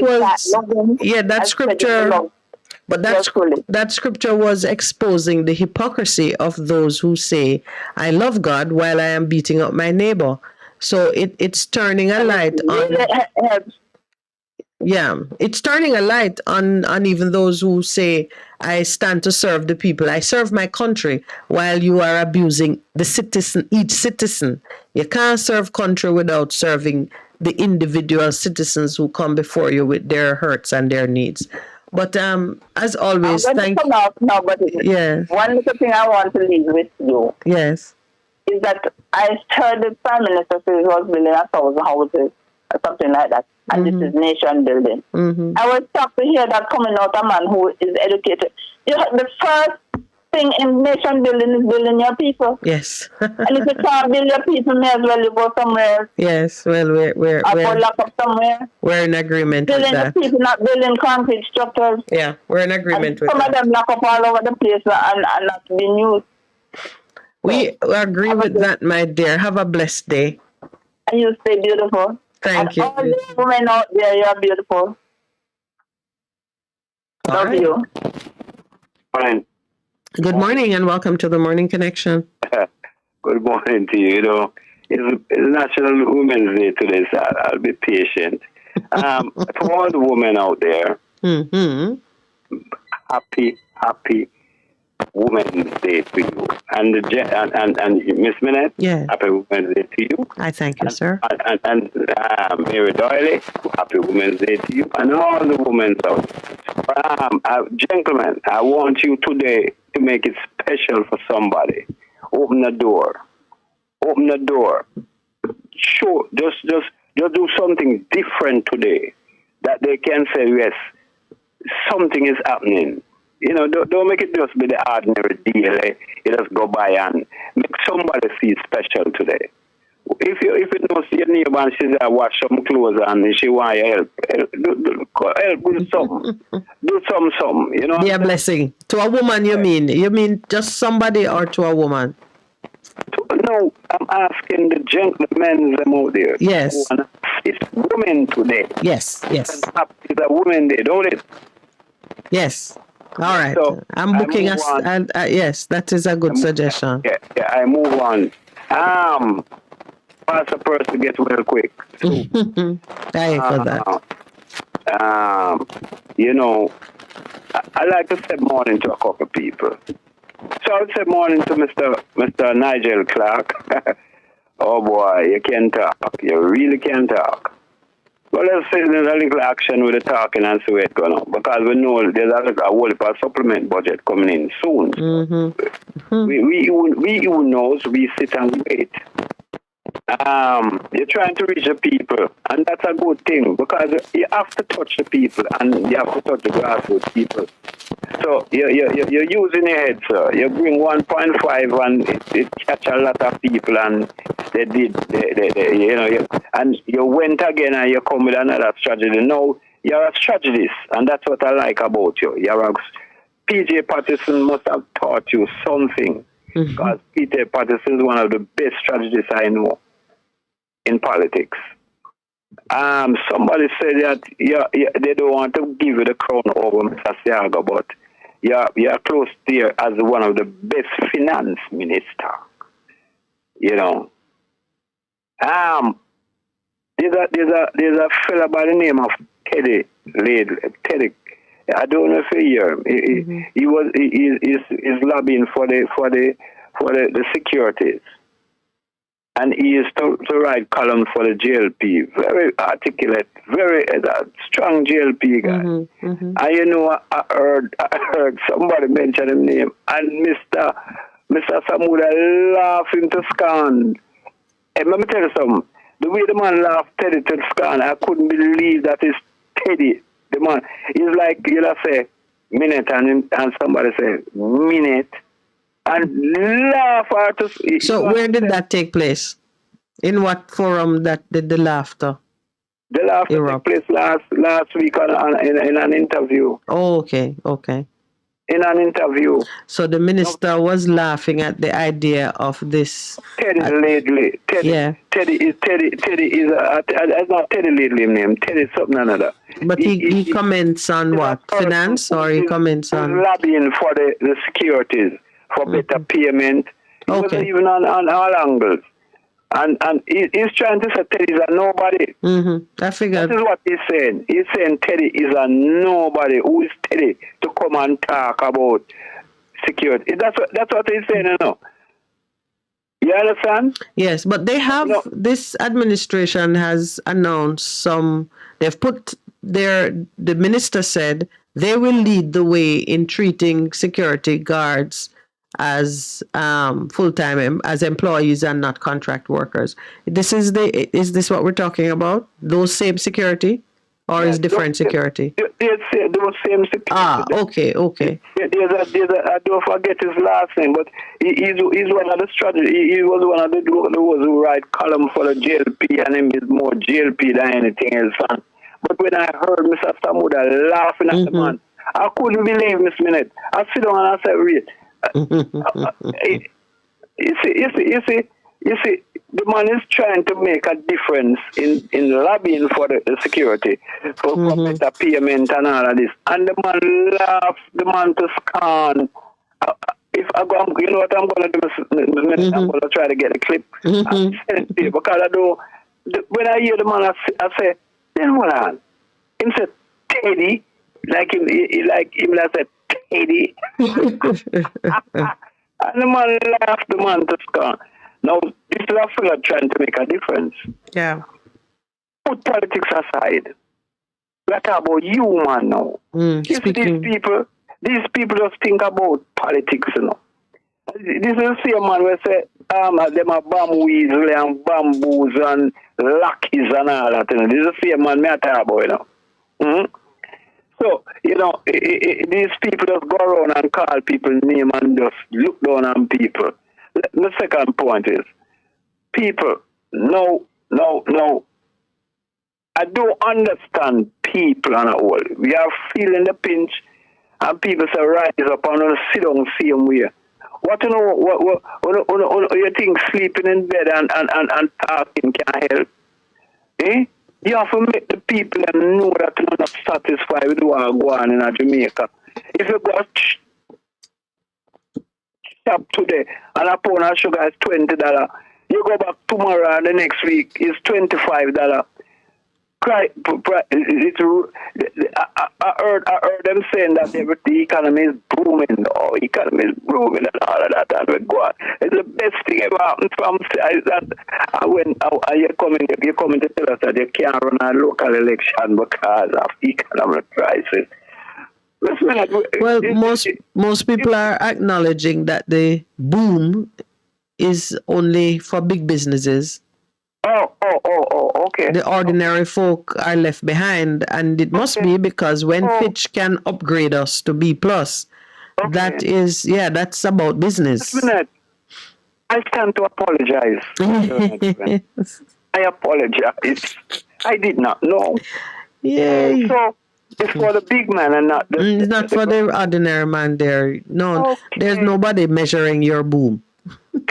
scripture. But that scripture was exposing the hypocrisy of those who say, I love God while I am beating up my neighbor. So it's turning a light on... Yeah, it's turning a light on even those who say, I stand to serve the people. I serve my country, while you are abusing the citizen, each citizen. You can't serve country without serving the individual citizens who come before you with their hurts and their needs. But as always, thank you. Yes. One little thing I want to leave with you. Yes. Is that I heard the Prime Minister say he was building 1,000 houses or something like that. And this is nation building. I was shocked to hear that coming out a man who is educated. The first thing in nation building is building your people. Yes. And if you can't build your people, may as well you go somewhere else. Yes, well, we're lock up somewhere. We're in agreement building with that. The people, not building concrete structures. Yeah, we're in agreement with that. Some of them lock up all over the place and not being used. We agree with that, my dear. Have a blessed day. And you stay beautiful. Thank you. All the women out there, you are beautiful. Love you. Fine. Good morning and welcome to the Morning Connection. Good morning to you. You know, it's National Women's Day today, so I'll be patient. For all the women out there, happy Women's Day to you. And Miss Minette, happy Women's Day to you. I thank you, sir. And Mary Doyle, happy Women's Day to you. And all the women out there. Gentlemen, I want you today to make it special for somebody. Open the door. Open the door. Sure, just do something different today that they can say, yes, something is happening. You know, don't make it just be the ordinary deal. You just go by and make somebody feel special today. If you don't see your neighbor and she says, wash some clothes and she want your help with something. Do something, you know. Be a blessing. To a woman, you mean? You mean just somebody or to a woman? No, I'm asking the gentlemen them out there. Yes. It's women today. Yes. It's a women day, don't it? Yes. All right. So I'm booking us. Yes, that is a good suggestion. Yeah, I move on. Pass a person get well quick. Thank for that. You know, I like to say morning to a couple of people. So I would say morning to Mr. Nigel Clark. Oh boy, you can talk. You really can talk. Well, let's say there's a little action with the talking and see where it's going on. Because we know there's a whole heap of supplement budget coming in soon. We even knows, we sit and wait. You're trying to reach the people, and that's a good thing because you have to touch the people and you have to touch the grassroots people. So you're using your head, sir. You bring 1.5 and it catch a lot of people, and they did, and you went again and you come with another strategy. No, you're a strategist, and that's what I like about you. PJ Patterson must have taught you something, because PJ Patterson is one of the best strategists I know in politics. Somebody said that they don't want to give you the crown over Mr. Siaga, but you're close there as one of the best finance minister. You know. There's a fella by the name of Teddy. I don't know if you hear him. He's lobbying for the securities. And he used to write columns for the JLP. Very articulate, very strong JLP guy. And you know, I heard somebody mention his name, and Mr. Samuda laughed him to scorn. Hey, let me tell you something. The way the man laughed Teddy to scorn, I couldn't believe that it's Teddy. The man, he's like, say, minute, and somebody say, minute. And laugh at us. So where did that take place? In what forum that did the laughter? The laughter took place last week in an interview. Oh, okay. In an interview. So the minister was laughing at the idea of this. Teddy Lately. Teddy is it's not Teddy Lately name. Teddy something another. But he comments on what? Finance, or he comments on lobbying for the securities. For better payment. He wasn't even on all angles. And he's trying to say Teddy is a nobody. I figured. This is what he's saying. He's saying Teddy is a nobody. Who is Teddy to come and talk about security? That's what he's saying, you know. You understand? Yes, but they have, this administration has announced they've put the minister said they will lead the way in treating security guards as full-time, as employees and not contract workers. Is this what we're talking about? Those same security, or is different security? Those same security. Okay. I don't forget his last name, but he's one of the strategists. He was one of the those who write column for the JLP, and him is more JLP than anything else. But when I heard Mr. Samuda laughing at the man, I couldn't believe this minute. I sit down and I said, wait. You see, the man is trying to make a difference in lobbying for the security, for better payment and all of this. And the man laughs, the man to scorn. If I go, you know what I'm going to do? I'm going to try to get a clip. Because I do. When I hear the man, I say, then what on? He said, Teddy, like him I said, Teddy. And the man laughed, the man to scorn. Now, this is a fella trying to make a difference. Yeah. Put politics aside. We're talking about you, man, now. These people just think about politics, you know. This is the same man where say, them are bamboos and bamboos and lackeys and all that, you know. This is the same man I talk about, you know. So, you know, these people just go around and call people name and just look down on people. The second point is, people, no. I don't understand people on a whole. We are feeling the pinch, and people say, rise up and sit down same way. What you think sleeping in bed and talking can help? Eh? You have to make the people know that you're not satisfied with what is going on in Jamaica. If you go shop today and a pound of sugar is $20, you go back tomorrow and the next week is $25. I heard them saying that the economy is booming. Oh, economy is booming and all of that, and we go on. It's the best thing ever happened from that. You're coming to tell us that you can't run a local election because of economic crisis. Well, most people are acknowledging that the boom is only for big businesses. Okay. The ordinary folk are left behind, and it must be because when Fitch can upgrade us to B plus, that's about business. Just a minute. I stand to apologize. I apologize. I did not know. Yay. So it's for the big man and not the. It's not for the ordinary man there. No, there's nobody measuring your boom.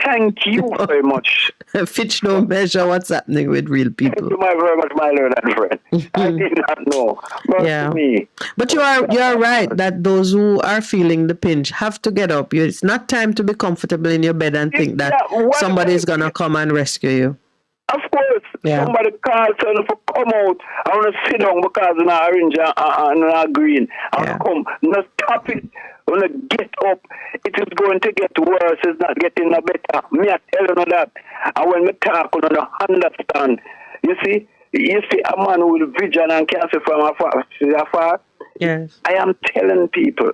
Thank you very much. Fitch don't measure what's happening with real people. Thank you very much, my learned friend. I did not know. But Yeah. to me, But you are right that those who are feeling the pinch have to get up. It's not time to be comfortable in your bed and think that somebody is gonna come and rescue you. of course, somebody calls and for come out. I want to sit down because I'm not orange and not green. I want to come. No, stop it. I want to get up. It is going to get worse. It's not getting no better. Me, I tell you that. And when me talk, you don't understand. You see a man who will vision and can see from afar. Yes. I am telling people,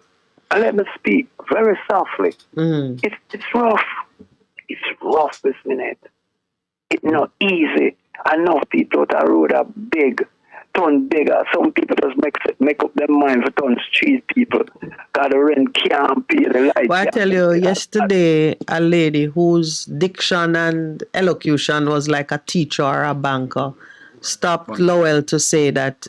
and let me speak very softly. It's rough. It's rough this minute. It's not easy. I know people out the road are big, turn bigger. Some people just make up their mind for turn street people. Because the rent can't pay the light. Well, I tell you, yesterday, a lady whose diction and elocution was like a teacher or a banker stopped Lowell to say that,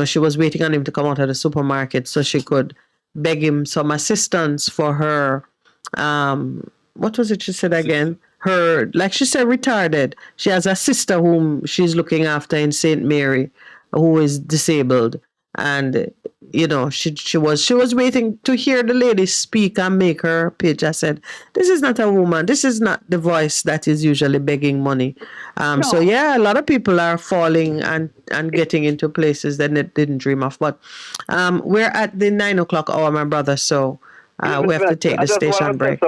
she was waiting on him to come out of the supermarket so she could beg him some assistance for her, what was it she said again? Her, like she said, retarded. She has a sister whom she's looking after in St. Mary who is disabled. And, she was waiting to hear the lady speak and make her pitch. I said, this is not a woman. This is not the voice that is usually begging money. So, a lot of people are falling and getting into places that they didn't dream of. But we're at the 9 o'clock hour, my brother. So we have to take the station break.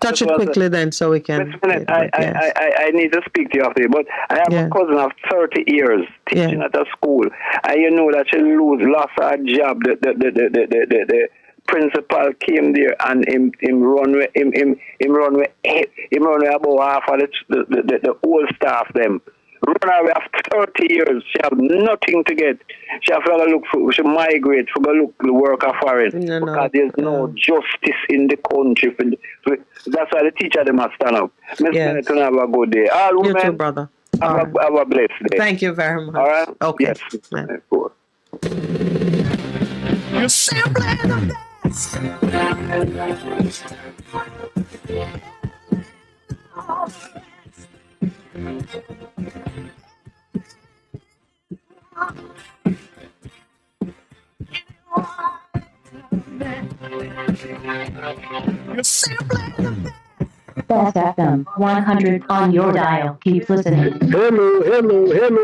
Touch it quickly then so we can. I need to speak to you after, but I have a cousin of 30 years teaching at a school. And you know that she lost her job. The principal came there and him run with about half of the whole staff them. Run away after 30 years. She have nothing to get. She have to look for. She migrate for go look the work of foreign because there's no justice in the country. That's why the teacher them must stand up. Mr. To have a good day. All women, you too, brother. Have a blessed day. Thank you very much. All right. Okay. Yes. You're simply the best. You're simply the best. Best FM 100 on your dial. Keep listening. Hello.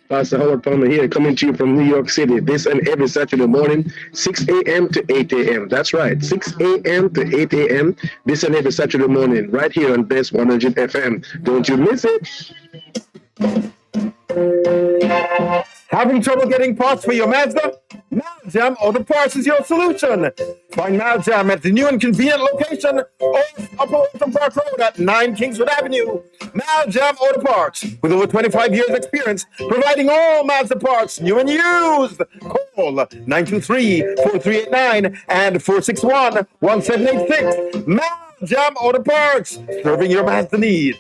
Pastor Howard Palmer here, coming to you from New York City this and every Saturday morning, 6 a.m. to 8 a.m. That's right, 6 a.m. to 8 a.m. this and every Saturday morning, right here on Best 100 FM. Don't you miss it. Having trouble getting parts for your Mazda? Maljam Auto Parts is your solution. Find Maljam at the new and convenient location off Upper Waltham Park Road at 9 Kingswood Avenue. Maljam Auto Parts, with over 25 years experience, providing all Mazda parts, new and used. Call 923-4389 and 461-1786. Maljam Auto Parts, serving your Mazda needs.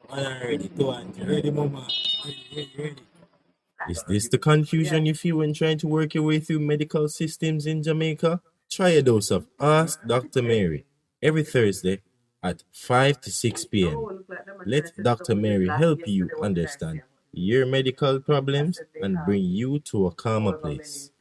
Ready, mama. Ready. Is this the confusion you feel when trying to work your way through medical systems in Jamaica? Try a dose of Ask Dr. Mary every Thursday at 5 to 6 p.m. Let Dr. Mary help you understand your medical problems and bring you to a calmer place.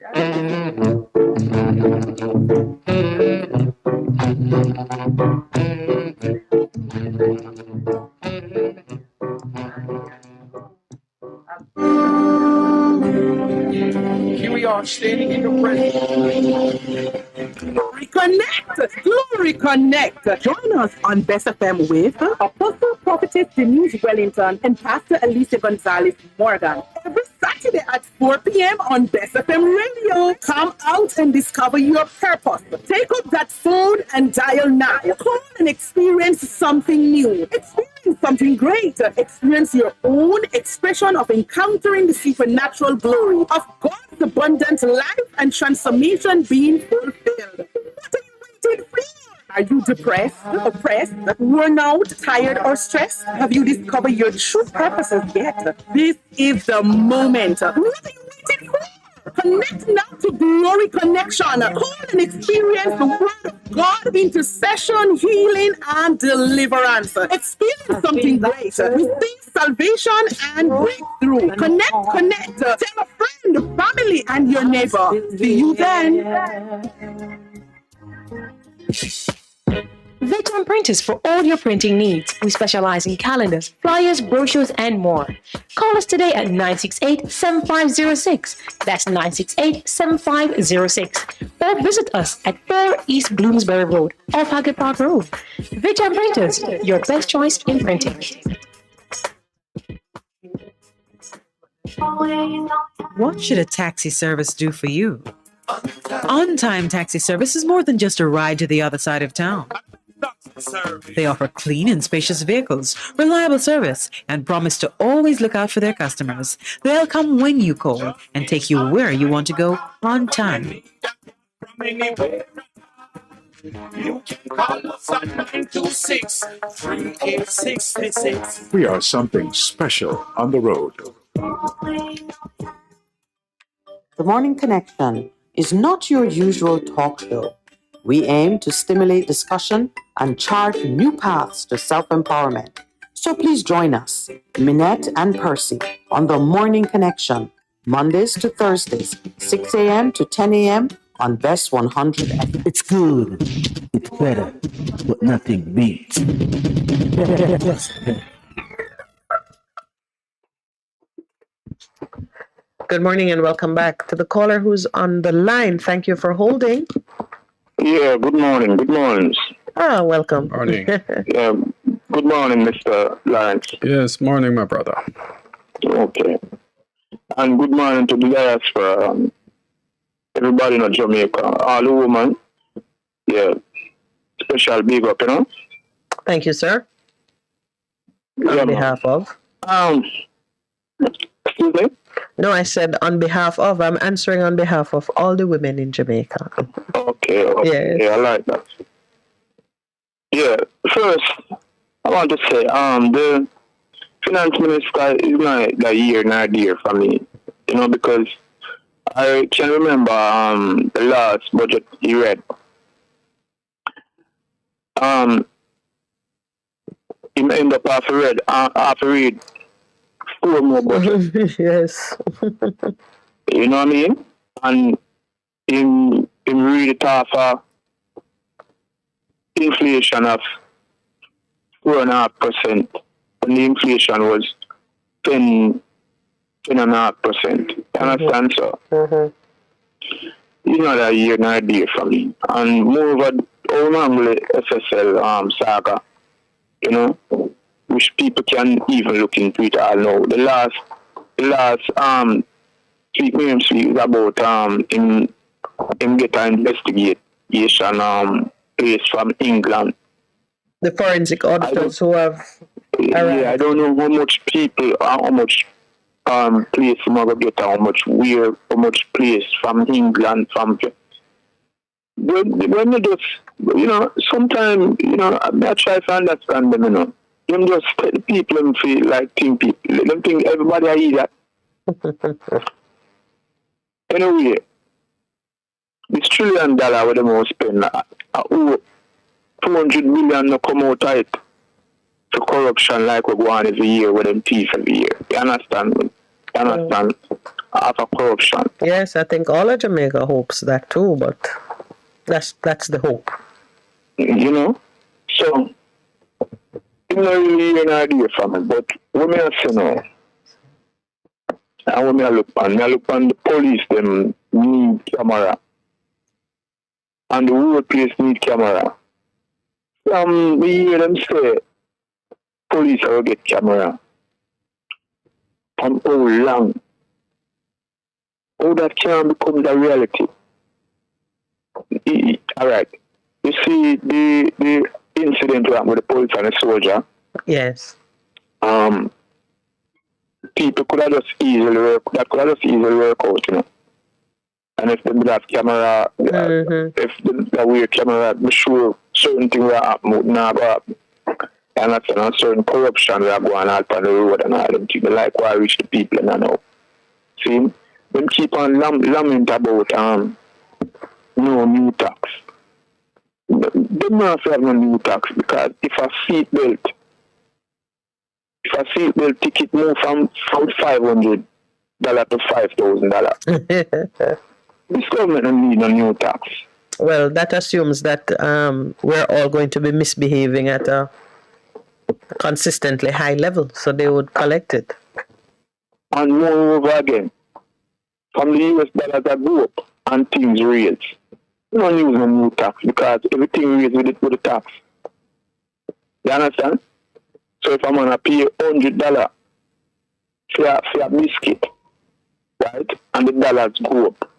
standing in your presence. Glory Connect! Glory Connect! Join us on Best FM with Apostle Prophetess Denise Wellington and Pastor Alicia Gonzalez Morgan. Every Saturday at 4 p.m. on Best FM Radio. Come out and discover your purpose. Take up that phone and dial now. Call and experience something new. Experience something great. Experience your own expression of encountering the supernatural glory of God's abundant life and transformation being fulfilled. What are you waiting for? Are you depressed, oppressed, worn out, tired, or stressed? Have you discovered your true purposes yet? This is the moment. What are you waiting for? Connect now to Glory Connection. Call and experience the Word of God, intercession, healing, and deliverance. Experience something great. Receive salvation and breakthrough. Connect. Tell a friend, family, and your neighbor. See you then. Veteran Printers for all your printing needs. We specialize in calendars, flyers, brochures, and more. Call us today at 968-7506. That's 968-7506. Or visit us at 4 East Bloomsbury Road, off Haggard Park Road. Veteran Printers, your best choice in printing. What should a taxi service do for you? On-time taxi service is more than just a ride to the other side of town. They offer clean and spacious vehicles, reliable service, and promise to always look out for their customers. They'll come when you call and take you where you want to go on time. You can call us at 926-3866. We are something special on the road. The Morning Connection is not your usual talk show. We aim to stimulate discussion and chart new paths to self-empowerment. So please join us, Minette and Percy, on The Morning Connection, Mondays to Thursdays, 6 a.m. to 10 a.m. on Best 100 FM. It's good. It's better. But nothing beats. Good morning and welcome back to the caller who's on the line. Thank you for holding. Yeah, good morning. Good morning. Ah, welcome. Morning. Yeah, good morning, Mr. Lawrence. Yes, morning, my brother. Okay. And good morning to the diaspora. Everybody in Jamaica. All the women. Yeah. Special big up, you know. Thank you, sir. On behalf of? Excuse me? No, I said on behalf of. I'm answering on behalf of all the women in Jamaica. Okay. Yes. Yeah, I like that. Yeah, first, I want to say, the finance minister is not a year nor dear for me, you know, because I can remember the last budget he read. He ended up have to read 4 more budgets. Yes. You know what I mean? And in read it off inflation of 4.5%, and the inflation was 10.5%. You understand, sir? Mm-hmm. It's not a year nor a day for me. And moreover, the SSL saga, you know, which people can even look into it all now. The last tweet was about him get an investigation place from England. The forensic auditors who have arrived. Yeah, I don't know how much people, how much place him ever get, how much place from England, from. When you just, you know, sometimes, you know, I try to understand them, you know. Them just tell people and feel like think people. Them think everybody I eat that. Anyway, this $1 trillion where they want to spend, 200 million no come out of it for corruption like we go on every year with them thief every year. You understand me? You understand? After corruption. Yes, I think all of Jamaica hopes that too, but that's the hope. You know? So, it's not really an idea from it, but when I say no, and when I look on the police, them need camera. And the whole place need camera. We hear them say police will get camera. From how long? How that can become a reality? Alright. You see the incident with the police and the soldier. Yes. People could have just easily work out, you know. And if they would have camera, if the weird camera, be sure certain things will happen, would not happen. And that's a certain corruption that go on out on the road and all them things. Like why reach the people and I know. See, them keep on lament about no new tax. They don't have to have no new tax because if a seatbelt ticket move from $500 to $5,000. This government don't need no new tax. Well, that assumes that we're all going to be misbehaving at a consistently high level, so they would collect it. And moreover again, from the US dollars that go up and things raise, we don't use no new tax because everything raised with the tax. You understand? So if I'm gonna pay $100 for a biscuit, right, and the dollars go up,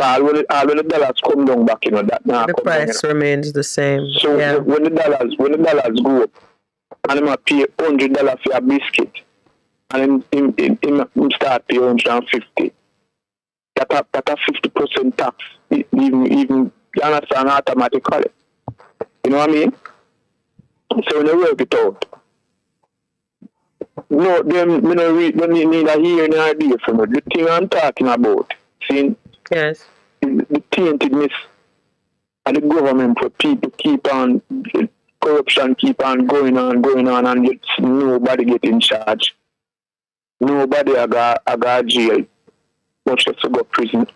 all when the dollars come down back, you know that now the price remains the same. So when the dollars go up, and I'm gonna pay $100 for a biscuit, and him start pay $150. That a 50% tax, even you understand automatically. You know what I mean? So when you work it out, no, them me no read when you need a hearing idea from it. The thing I'm talking about, see, yes, the taintedness of the government for people keep on corruption keep on going on, and yet nobody get in charge. Nobody I got jail, much less to go prison,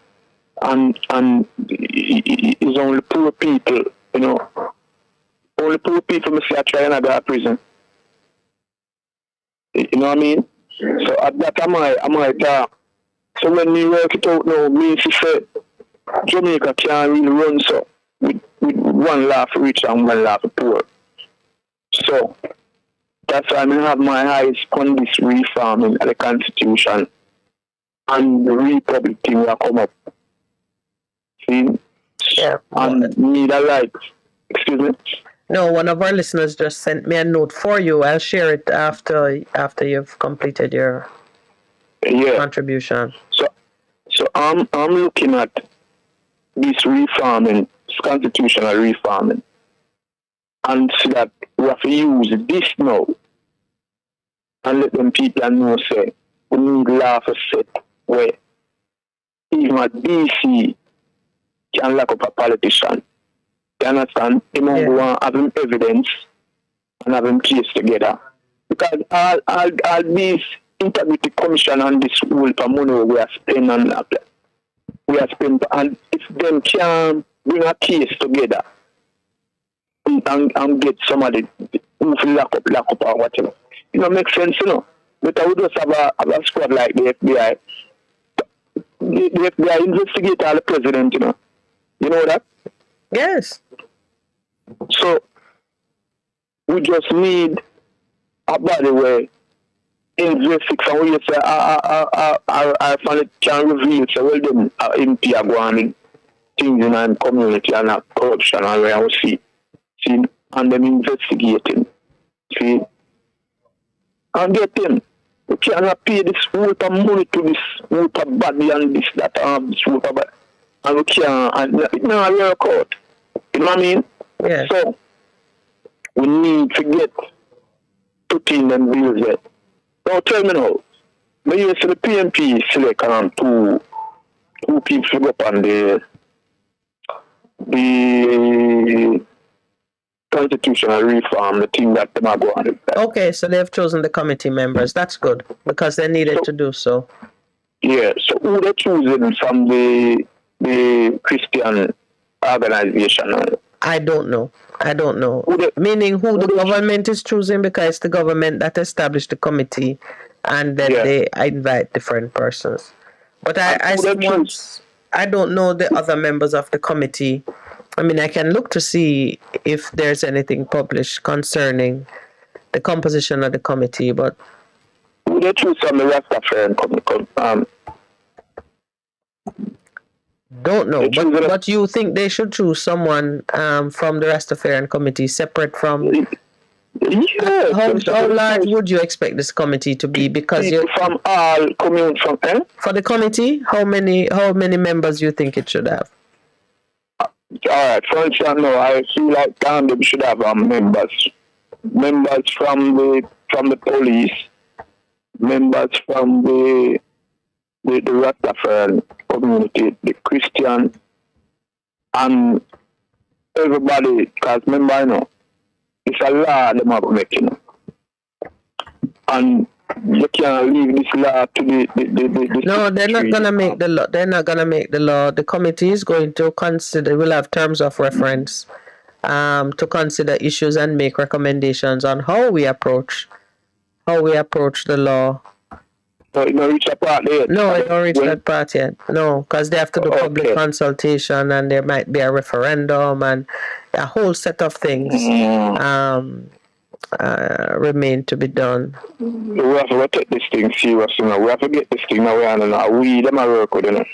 and it's only poor people, you know. Only poor people must say try and I got prison. You know what I mean? So at that I might so when we work it out now, me say Jamaica can't really run so with one laugh rich and one laugh poor. So that's why I have my eyes on this reforming of the Constitution and the Republic thing will come up. See? Yeah. And need a like. Excuse me? No, one of our listeners just sent me a note for you. I'll share it after you've completed your contribution. So I'm looking at this reforming, this constitutional reforming, and see that we have to use this now and let them people know say we need law for set where even a DC can lock up a politician. You understand? He must go and have him evidence and have him case together. Because all these integrity commission and this whole money we are spending and if them can bring a case together and get somebody who lock up or whatever. You know, makes sense, you know. But I would just have a squad like the FBI. The FBI investigate all the president, you know. You know that? Yes. So we just need a body where investigate from where you say I find it can reveal so well them MP are going things in our community and corruption and where I see and them investigating. See and get them. We cannot pay this whole of money to this whole of body and this that this whole of body. And we can't and it not work out. You know what I mean? Yeah. So we need to get putting them bills there. Now tell me now, when you see the PMP select two people to go up on the constitutional reform, the thing that them are going. Okay, so they've chosen the committee members. That's good because they needed to do so. Yeah. So who they choosing from the Christian organization? I don't know. Meaning who the government is choosing because it's the government that established the committee and then they invite different persons. But I want I don't know the other members of the committee. I mean, I can look to see if there's anything published concerning the composition of the committee, but would they choose some Rastafarian don't know. But you think they should choose someone from the Rastafarian committee separate from? Yeah. How large would you expect this committee to be? Because you're from all community from for the committee, how many members you think it should have? All right, for instance, no, I feel like they should have members from the police, members from the Rastafarian community, the Christian, and everybody. Because remember, you know, it's a law them have make, you know, and you can't leave this law to the No, they're not gonna make the law. They're not gonna make the law. The committee is going to consider. We'll have terms of reference, to consider issues and make recommendations on how we approach the law. So it don't reach that part yet? No, it don't reach that part yet. No, because they have to do public consultation, and there might be a referendum and a whole set of things remain to be done. We have to take this thing serious, you know. We have to get this thing now. We them are work with, you know.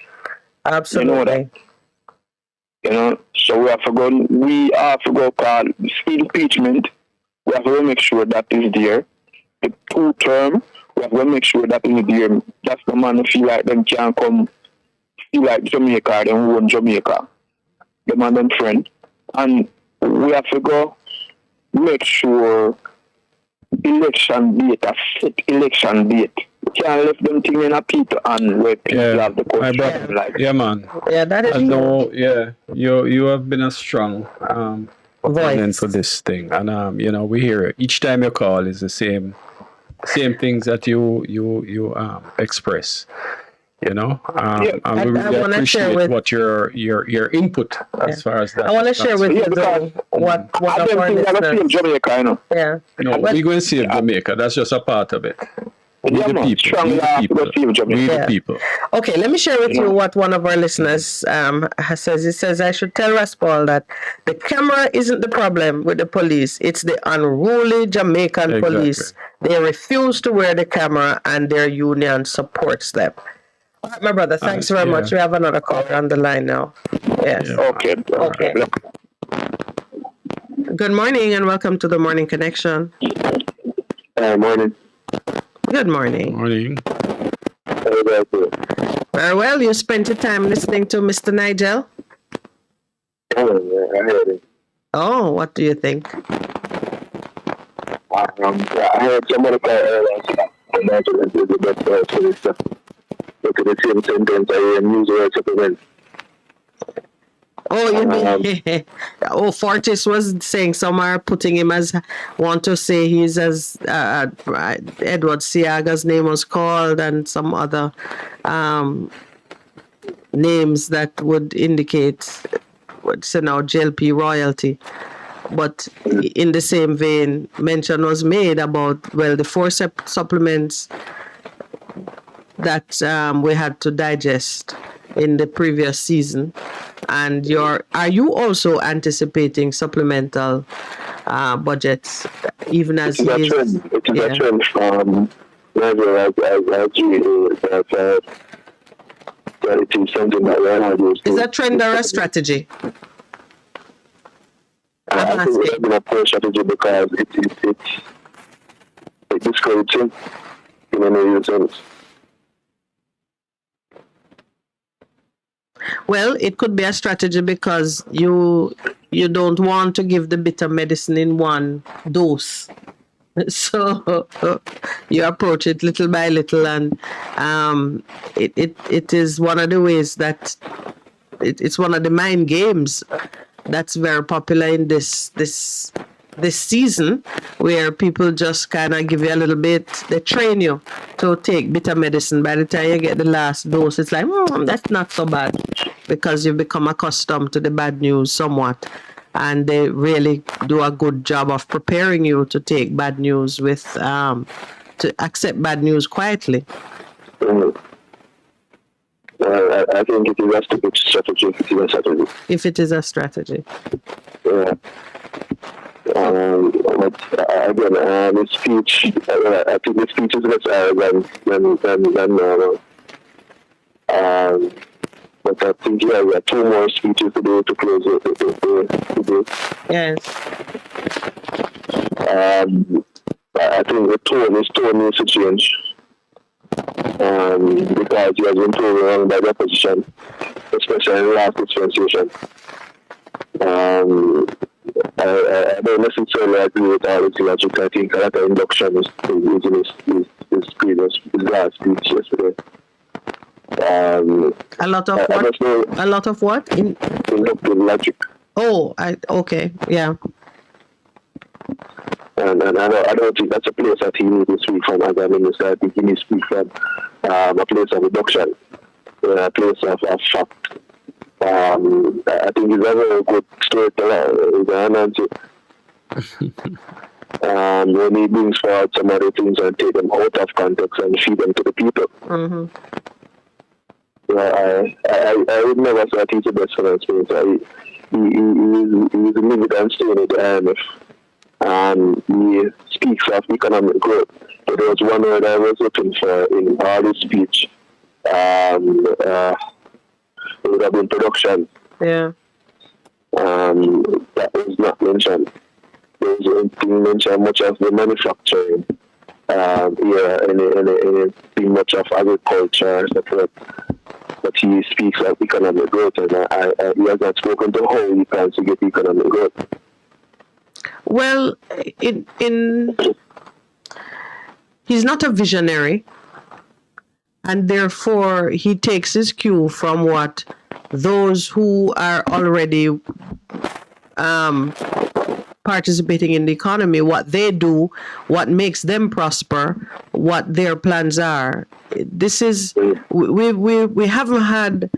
Absolutely. You know that. You know, so we have to go call impeachment. We have to make sure that is there. The 2 term, we have to make sure that is there. That's the man who feel like them can come, feel like Jamaica, them own Jamaica. The man them friend. And we have to go make sure election date, a set election date. We can't let them thing in a people and where people have the question. Yeah, man. Yeah, that is. I know. Yeah, you have been a strong opponent for this thing, and you know, we hear it. Each time you call is the same things that you express. You know, and we really appreciate what your input as far as that. I want to share with you what of our listeners. Jamaica, you know. Yeah. No, we're going to save Jamaica. That's just a part of it. We the people. Okay, let me share with you what one of our listeners says. He says, I should tell Raspal that the camera isn't the problem with the police. It's the unruly Jamaican police. They refuse to wear the camera and their union supports them. All right, my brother, thanks very much. We have another caller on the line now. Yes. Okay. Good morning and welcome to the Morning Connection. Morning. Good morning. Morning. Very well. You spent your time listening to Mr. Nigel? I heard it. Oh, what do you think? I heard somebody call earlier. Nigel is the best for this stuff. Look at the same sentence I use or supplement. Oh, you mean? Fortis was saying some are putting him as want to say he's as Edward Siaga's name was called, and some other names that would indicate what's now JLP royalty. But in the same vein, mention was made about the 4 supplements that we had to digest in the previous season. And are you also anticipating supplemental budgets, even as it is a trend from whether as it is something that we're not used to. Is that trend or a strategy? I think it's been a poor strategy because it discourages him in any sense. Well, it could be a strategy because you don't want to give the bitter medicine in one dose. So you approach it little by little, and it is one of the ways that it's one of the mind games that's very popular in this season, where people just kind of give you a little bit, they train you to take bitter medicine. By the time you get the last dose, it's like, that's not so bad, because you've become accustomed to the bad news somewhat. And they really do a good job of preparing you to take bad news to accept bad news quietly. I think it is a stupid strategy if it is a strategy. If it is a strategy. Yeah. But again, the speech, I think the speech is less arrogant than normal. But I think we have 2 more speeches to do to close the Yes. I think the tone needs to change. Because he has been proven wrong by the opposition, especially in the last dispensation. I don't necessarily agree with all his logic. I think a lot of induction is using his last speech yesterday. A lot of what? A lot of what? Inductive logic. Oh, okay, yeah. And I don't think that's a place that he needs to speak from as a minister. I think he needs to speak from a place of reduction, a place of fact. I think he's a very good storyteller. He's an answer. When he brings forward some other things and take them out of context and feed them to the people. Mm-hmm. I would never say that he's the best finance minister. He's a living and staying at the IMF. He speaks of economic growth. But there was one word I was looking for in all his speech. It would have been production. Yeah. That was not mentioned. There didn't mention much of the manufacturing. Any much of agriculture and stuff. But he speaks of economic growth, and he has not spoken to how he plans to get economic growth. Well, he's not a visionary, and therefore he takes his cue from what those who are already participating in the economy, what they do, what makes them prosper, what their plans are. This is we haven't had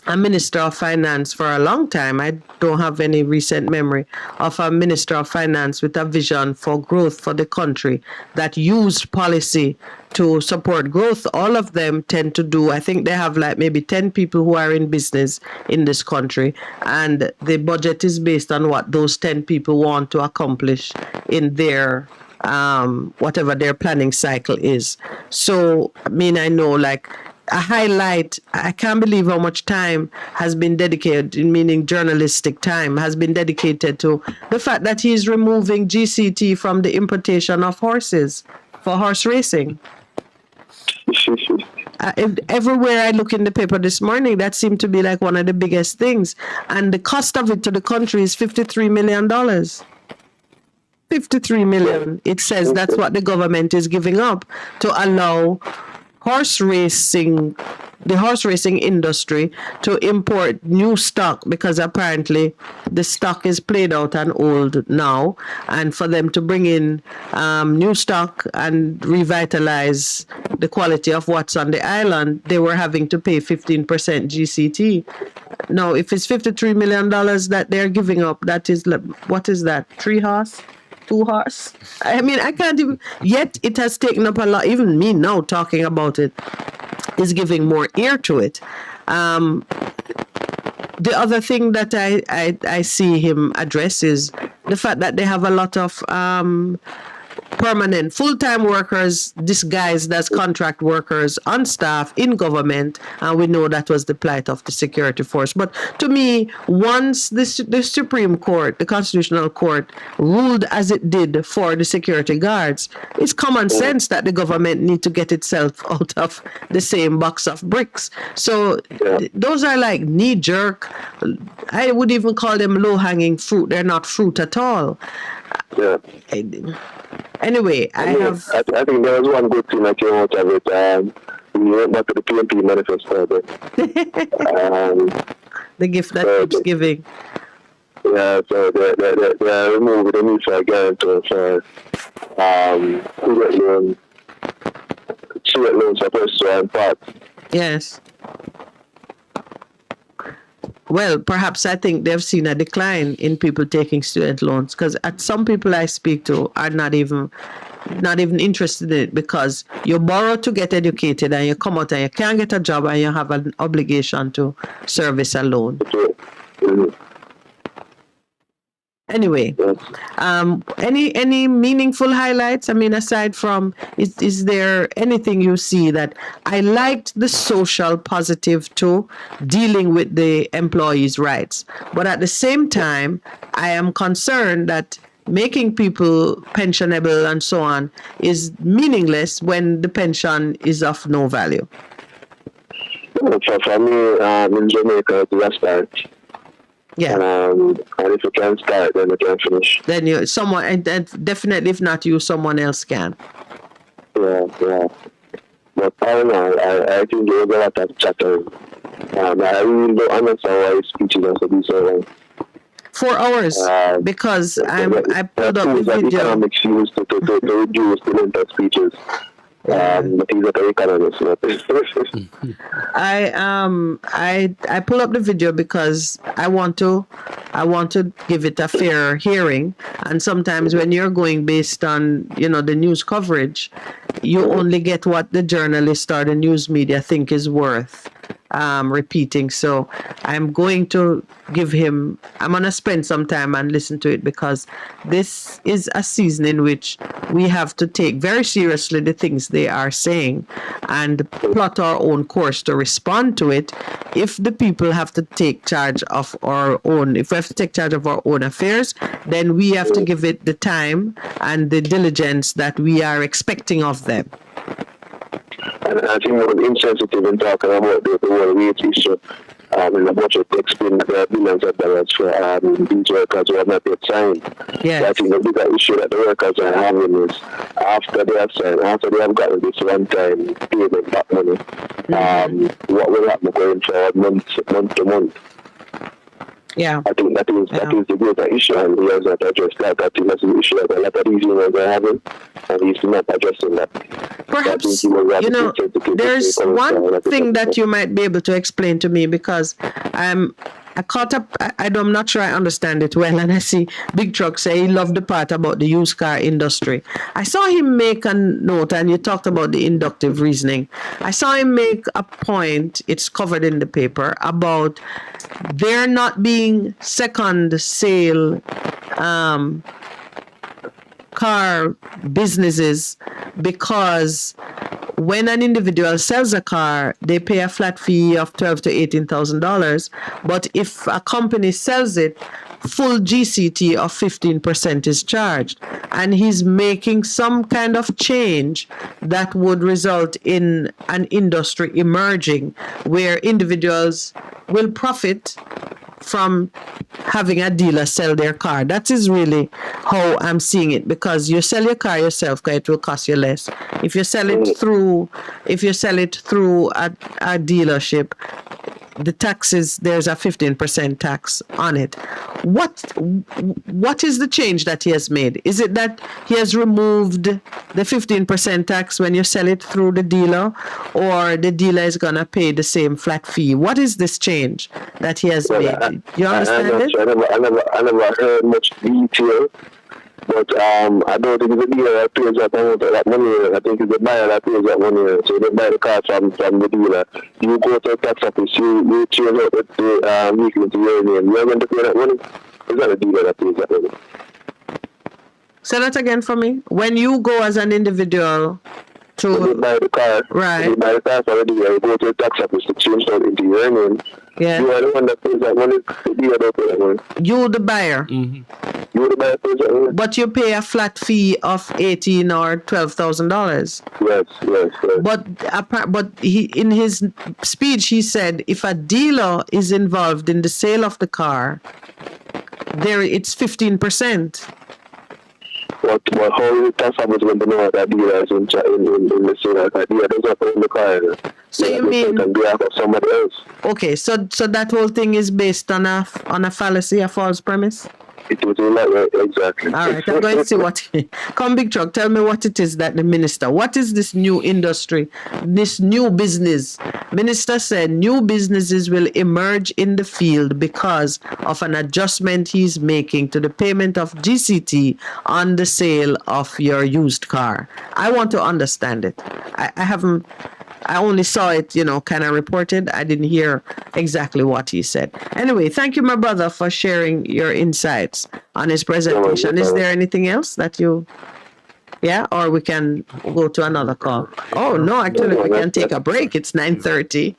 a minister of finance for a long time. I don't have any recent memory of a minister of finance with a vision for growth for the country that used policy to support growth. All of them tend to do, I think they have like maybe 10 people who are in business in this country, and the budget is based on what those 10 people want to accomplish in their whatever their planning cycle is. So, I mean, I know like a highlight, I can't believe how much time has been dedicated, meaning journalistic time, has been dedicated to the fact that he's removing GCT from the importation of horses for horse racing. Everywhere I look in the paper this morning, that seemed to be like one of the biggest things. And the cost of it to the country is $53 million. 53 million. It says that's what the government is giving up to allow the horse racing industry to import new stock, because apparently the stock is played out and old now, and for them to bring in new stock and revitalize the quality of what's on the island, they were having to pay 15% GCT. Now, if it's $53 million that they're giving up, that is, what is that, 3 horse? 2 horse? I mean, I can't even, yet it has taken up a lot, even me now talking about it is giving more ear to it. The other thing that I see him address is the fact that they have a lot of permanent full-time workers disguised as contract workers on staff in government, and we know that was the plight of the security force. But to me, once the Supreme Court, the Constitutional Court, ruled as it did for the security guards, it's common sense that the government need to get itself out of the same box of bricks. So those are like knee-jerk, I would even call them low-hanging fruit. They're not fruit at all. Yeah. Anyway, I think there was one good thing that came out of it. We went back to the PNP manifesto. The gift that keeps giving. Yeah, so they removed the need for a guarantor for student loans for personal and parts. Yes. Well, perhaps I think they've seen a decline in people taking student loans, because some people I speak to are not even not even interested in it because you borrow to get educated and you come out and you can't get a job and you have an obligation to service a loan. Anyway, any meaningful highlights? I mean, aside from, is there anything you see that I liked the social positive to dealing with the employees' rights, but at the same time, I am concerned that making people pensionable and so on is meaningless when the pension is of no value. For me, in Jamaica, it's a start. Yeah. And if you can start, then you can finish. Then you someone, and definitely if not you, someone else can. Yeah. But I don't know. I think there's a lot of chattering. I really don't understand why speeches are to be so long. 4 hours because I pulled up the video. Economics used to reduce the length of speeches. But he's a economist. I pull up the video because I want to give it a fair hearing, and sometimes when you're going based on the news coverage, you only get what the journalist or the news media think is worth repeating. So I'm going to I'm going to spend some time and listen to it because this is a season in which we have to take very seriously the things they are saying and plot our own course to respond to it. If the people have to take charge of if we have to take charge of our own affairs, then we have to give it the time and the diligence that we are expecting of them. And I think it was insensitive in talking about the whole wage issue. In the budget, they explained that there are billions of dollars for these workers who have not yet signed. Yes. So I think the bigger issue that the workers are having is after they have signed, after they have gotten this one-time payment back money, what will happen going forward month to month? Yeah. I think that is the greater issue, and he has not addressed that. I think that's the issue that a lot of these unions are having, and he's not addressing that. Perhaps, there's one thing that you might be able to explain to me because I caught up, I'm not sure I understand it well, and I see Big Truck say he loved the part about the used car industry. I saw him make a note, and you talked about the inductive reasoning. I saw him make a point, it's covered in the paper, about there not being second sale car businesses because when an individual sells a car, they pay a flat fee of $12,000 to $18,000. But if a company sells it, full GCT of 15% is charged. And he's making some kind of change that would result in an industry emerging where individuals will profit from having a dealer sell their car. That is really how I'm seeing it, because you sell your car yourself, it will cost you less. If you sell it through a dealership, the taxes, there's a 15% tax on it. What is the change that he has made? Is it that he has removed the 15% tax when you sell it through the dealer, or the dealer is going to pay the same flat fee? What is this change that he has made? You understand it? I never heard much detail. But I don't think it's the dealer that pays that money. I think it's the buyer that pays that money. So they buy the car from the dealer. You go to the tax office, you change out the vehicle into your name. You're going to pay that money. It's not the dealer that pays that money. Say that again for me. When you go as an individual to buy the car, right? You buy the car for the dealer. You go to the tax office to change out into your name. Yeah. You are the one that pays that money. The dealer don't pay that money. You, the buyer. You the buyer pays that money. But you pay a flat fee of $18,000 or $12,000. Yes. But he, in his speech, he said if a dealer is involved in the sale of the car, it's 15%. But how is the tax office going to know that dealer is in the sale of the dealer does not own the car? So you mean on behalf of somebody else? Okay, so that whole thing is based on a fallacy, a false premise? It was all like that, exactly. All right, I'm going to see what. Come, Big Truck, tell me what it is that the minister, what is this new industry, this new business? Minister said new businesses will emerge in the field because of an adjustment he's making to the payment of GCT on the sale of your used car. I want to understand it. I only saw it, kind of reported. I didn't hear exactly what he said. Anyway, thank you, my brother, for sharing your insights on his presentation. Is there anything else that you... Yeah, or we can go to another call. Oh, no, actually, we can take a break. It's 9:30.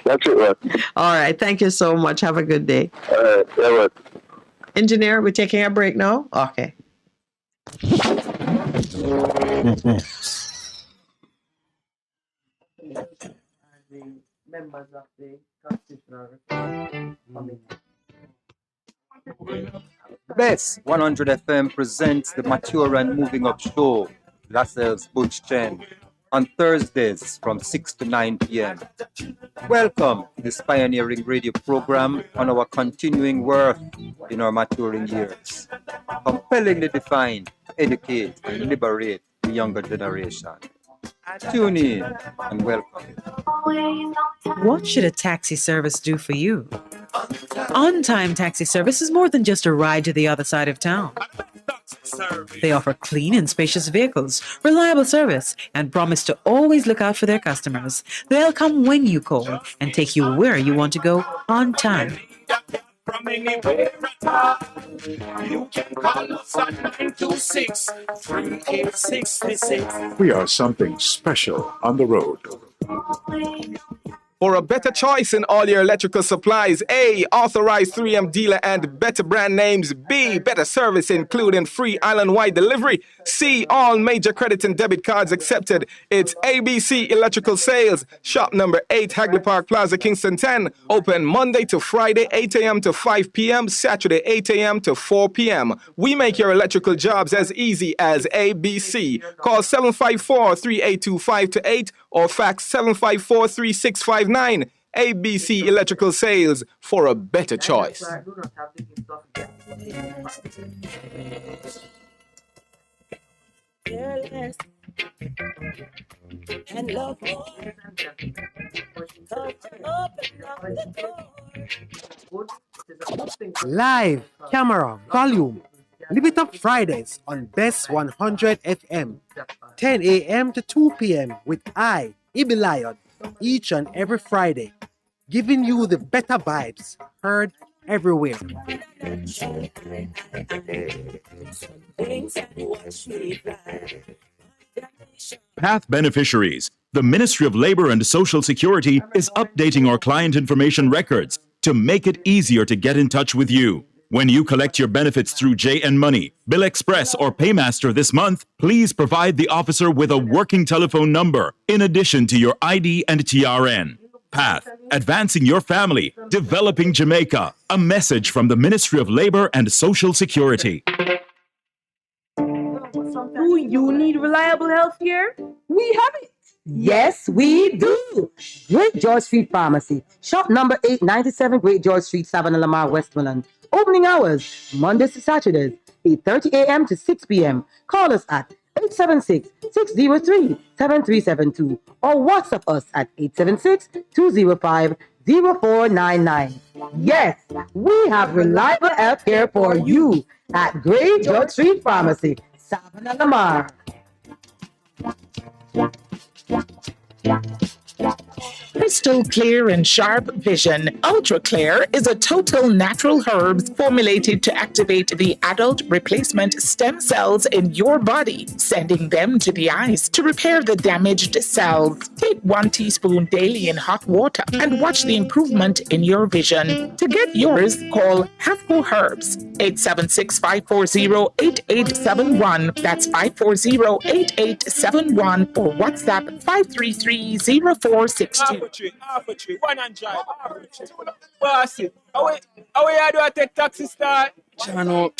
That's it, man. All right, thank you so much. Have a good day. All right. Engineer, we're taking a break now? Okay. Members of the Constitutional Best 100 FM presents the Mature and Moving Up Show, Lascelles Butch Chen, on Thursdays from 6 to 9 p.m. Welcome to this pioneering radio program on our continuing work in our maturing years. Compellingly defined to educate and liberate the younger generation. Tune in and welcome. What should a taxi service do for you? On-time taxi service is more than just a ride to the other side of town. They offer clean and spacious vehicles, reliable service, and promise to always look out for their customers. They'll come when you call and take you where you want to go on time. From anywhere at all, you can call us at 926-3866. We are something special on the road. For a better choice in all your electrical supplies, A, authorized 3M dealer and better brand names. B, better service including free island-wide delivery. C, all major credit and debit cards accepted. It's ABC Electrical Sales. Shop number 8, Hagley Park Plaza, Kingston 10. Open Monday to Friday, 8 a.m. to 5 p.m. Saturday, 8 a.m. to 4 p.m. We make your electrical jobs as easy as ABC. Call 754-382-528 or fax 754-3659. ABC Electrical Sales for a better choice. And love more. Live, camera, volume. Live it up Fridays on Best 100 FM, 10 a.m. to 2 p.m. with I, Ibilion, each and every Friday, giving you the better vibes heard everywhere. Path beneficiaries. The Ministry of Labor and Social Security is updating our client information records to make it easier to get in touch with you. When you collect your benefits through JN Money, Bill Express, or Paymaster this month, please provide the officer with a working telephone number in addition to your ID and TRN. Path, advancing your family, developing Jamaica. A message from the Ministry of Labor and Social Security. Do you need reliable health care? We have it. Yes, we do. Great George Street Pharmacy. Shop number 897 Great George Street, Savannah, Lamar, Westmoreland. Opening hours, Mondays to Saturdays, 8:30 a.m. to 6 p.m. Call us at 876-603-7372 or WhatsApp us at 876-205-0499. Yes, we have reliable health care for you at Great George Street Pharmacy, Savannah, Lamar. Crystal clear and sharp vision. Ultra Clear is a total natural herbs formulated to activate the adult replacement stem cells in your body, sending them to the eyes to repair the damaged cells. Take 1 teaspoon daily in hot water and watch the improvement in your vision. To get yours, call Hafco Herbs 876-540-8871. That's 540-8871 or WhatsApp 533-0462. Half a tree, one and drive, Bossy, how we do I take taxi start? Chano,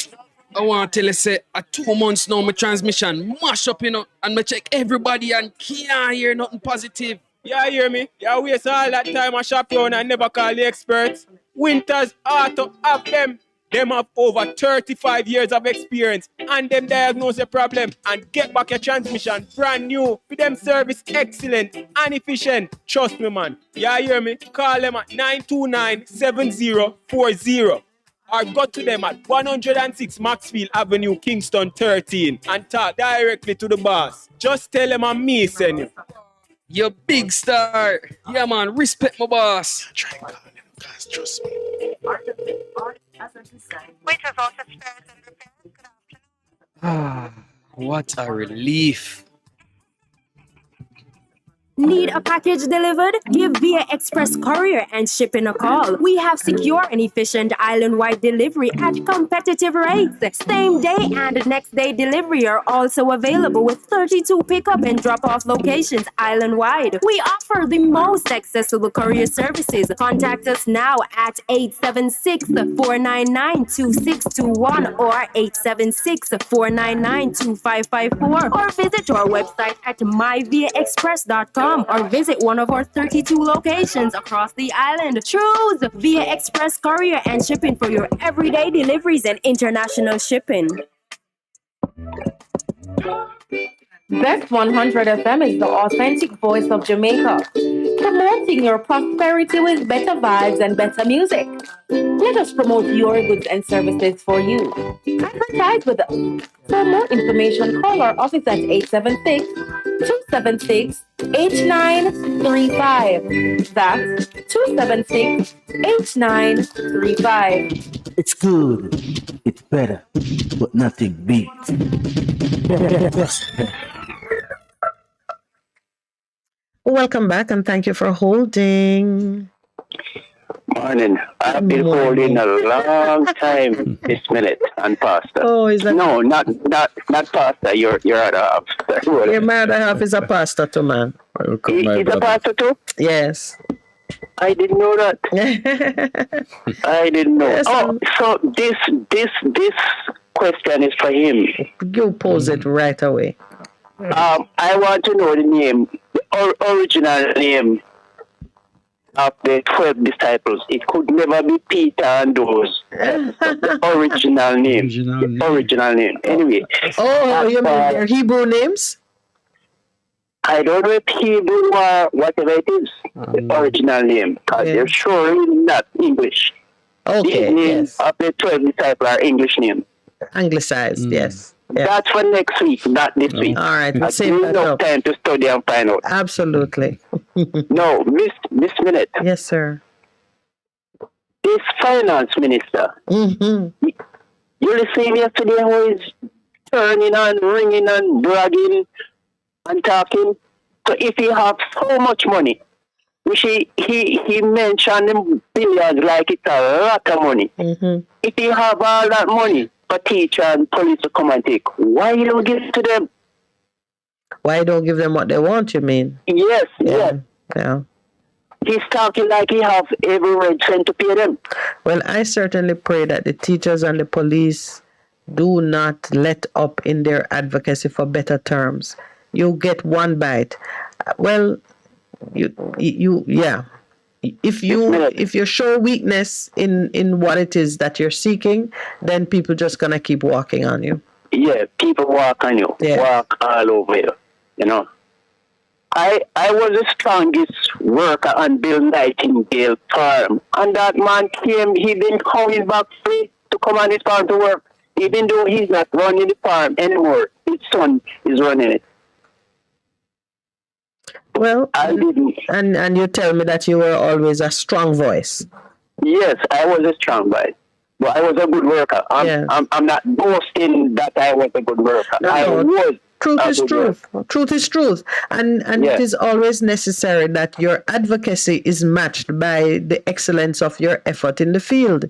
I want to tell you, say, at 2 months now, my transmission mash up, and I check everybody and can't hear nothing positive. Yeah, hear me? Yeah, waste all that time I shop around and never call the experts. Winters, auto, have them. Them have over 35 years of experience and them diagnose your problem and get back your transmission brand new with them service excellent and efficient. Trust me, man. You hear me? Call them at 929-7040 or go to them at 106 Maxfield Avenue, Kingston 13 and talk directly to the boss. Just tell them I'm me, send you. You big star. Yeah, man. Respect my boss. Try and call him, guys. Trust me. Ah, what a relief. Need a package delivered? Give Via Express Courier and Shipping a call. We have secure and efficient island-wide delivery at competitive rates. Same day and next day delivery are also available with 32 pickup and drop-off locations island-wide. We offer the most accessible courier services. Contact us now at 876-499-2621 or 876-499-2554 or visit our website at myviaexpress.com. Or visit one of our 32 locations across the island. Choose Via Express Courier and Shipping for your everyday deliveries and international shipping. Best 100 FM is the authentic voice of Jamaica, promoting your prosperity with better vibes and better music. Let us promote your goods and services for you. Advertise with us. For more information, call our office at 876-276-8935. That's 276-8935. It's good. It's better. But nothing beats. Welcome back and thank you for holding. Morning. I've been holding a long time this minute and Pastor. Oh, is that? No, not Pastor. Your other half. Your other half is a pastor too, man. He's a pastor too? Yes. I didn't know that. I didn't know. Yes, so this question is for him. You pose it right away. I want to know the name, the original name of the 12 disciples. It could never be Peter and those. The original name. The original name. Anyway. Oh, you mean their Hebrew names? I don't know if Hebrew or whatever it is. The original name. Because they're surely not English. Okay. The names of the 12 disciples are English names. Anglicized, yes. That's for next week, not this week. All right, we'll I've save that enough up. time to study and find out. Absolutely. No, Miss Minute. Yes, sir. This finance minister, you listened yesterday how he's turning and ringing and bragging and talking. So if he have so much money, which he mentioned in billions like it's a lot of money. If he have all that money for teacher and police to come and take, why you don't give it to them? Why don't give them what they want, you mean? Yes, yes. Yeah. He's talking like he have every right cent to pay them. Well, I certainly pray that the teachers and the police do not let up in their advocacy for better terms. You get one bite. Well, yeah. If you show weakness in what it is that you're seeking, then people just gonna keep walking on you. Yeah, people walk on you. Yeah. Walk all over you. You know. I was the strongest worker on Bill Nightingale farm. And that man came, he didn't come back free to come on his farm to work. Even though he's not running the farm anymore. His son is running it. Well, and you tell me that you were always a strong voice. Yes, I was a strong voice. But I was a good worker. I'm not boasting that I was a good worker. I was. Truth is truth. Truth is truth. And it is always necessary that your advocacy is matched by the excellence of your effort in the field.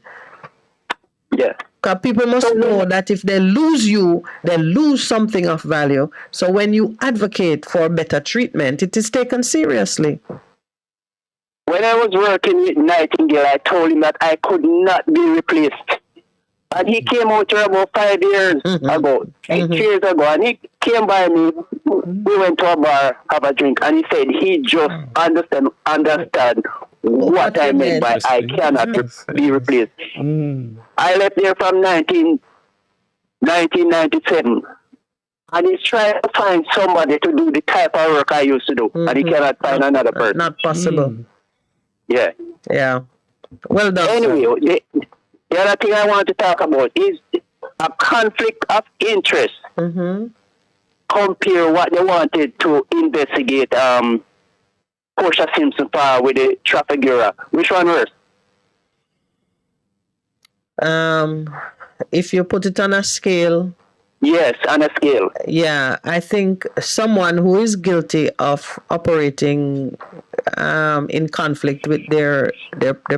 Yeah. Because people must know that if they lose you, they lose something of value. So when you advocate for better treatment, it is taken seriously. When I was working with Nightingale, I told him that I could not be replaced. And he came out here about 5 years ago, 8 years ago, and he came by me. We went to a bar, have a drink, and he said he just understand what I meant by I cannot be replaced. I left there from 1997. And he's trying to find somebody to do the type of work I used to do. And he cannot find another person. Not possible. Yeah. Yeah. Well done. Anyway, the other thing I want to talk about is a conflict of interest. Compare what they wanted to investigate Portia Simpson for with the traffic bureau. Which one worse? If you put it on a scale. Yes, on a scale. Yeah, I think someone who is guilty of operating in conflict with their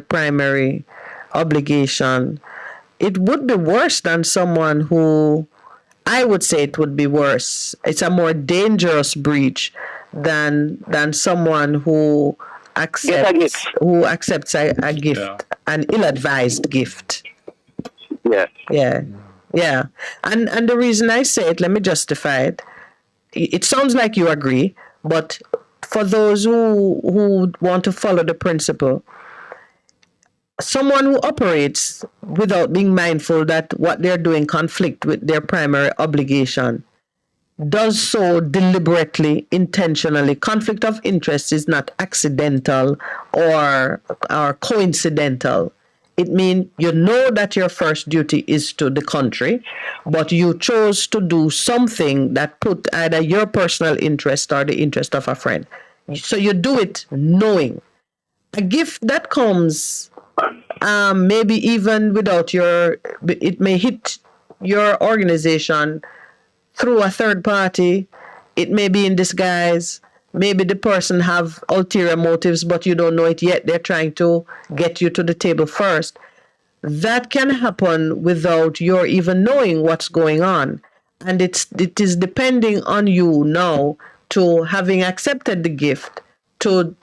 primary obligation, it would be worse than someone who, I would say it would be worse. It's a more dangerous breach than someone who accepts a gift, an ill-advised gift. Yeah. And the reason I say it, let me justify it. It sounds like you agree, but for those who want to follow the principle, someone who operates without being mindful that what they're doing conflict with their primary obligation does so deliberately, intentionally. Conflict of interest is not accidental or coincidental. It means you know that your first duty is to the country, but you chose to do something that put either your personal interest or the interest of a friend. So you do it knowing. A gift that comes maybe even without it may hit your organization through a third party. It may be in disguise. Maybe the person have ulterior motives, but you don't know it yet. They're trying to get you to the table first. That can happen without your even knowing what's going on. And it is depending on you now to, having accepted the gift, to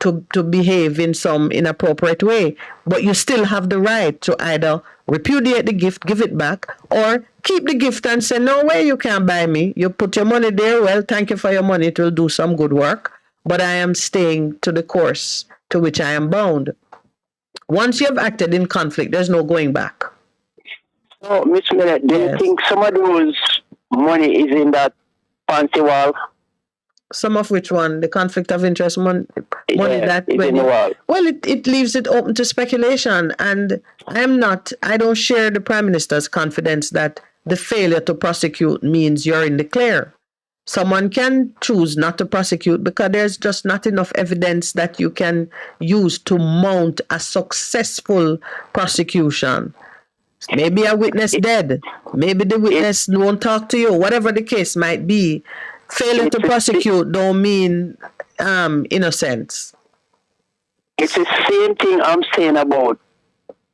behave in some inappropriate way. But you still have the right to either repudiate the gift, give it back, or keep the gift and say, no way, you can't buy me. You put your money there. Well, thank you for your money. It will do some good work. But I am staying to the course to which I am bound. Once you have acted in conflict, there's no going back. So, Miss Millett, do you think some of those money is in that fancy wall? Some of which one? The conflict of interest money that it's in the wall. Well, it leaves it open to speculation. And I don't share the Prime Minister's confidence that the failure to prosecute means you're in the clear. Someone can choose not to prosecute because there's just not enough evidence that you can use to mount a successful prosecution. Maybe a witness dead. Maybe the witness won't talk to you. Whatever the case might be, failure to prosecute don't mean innocence. It's the same thing I'm saying about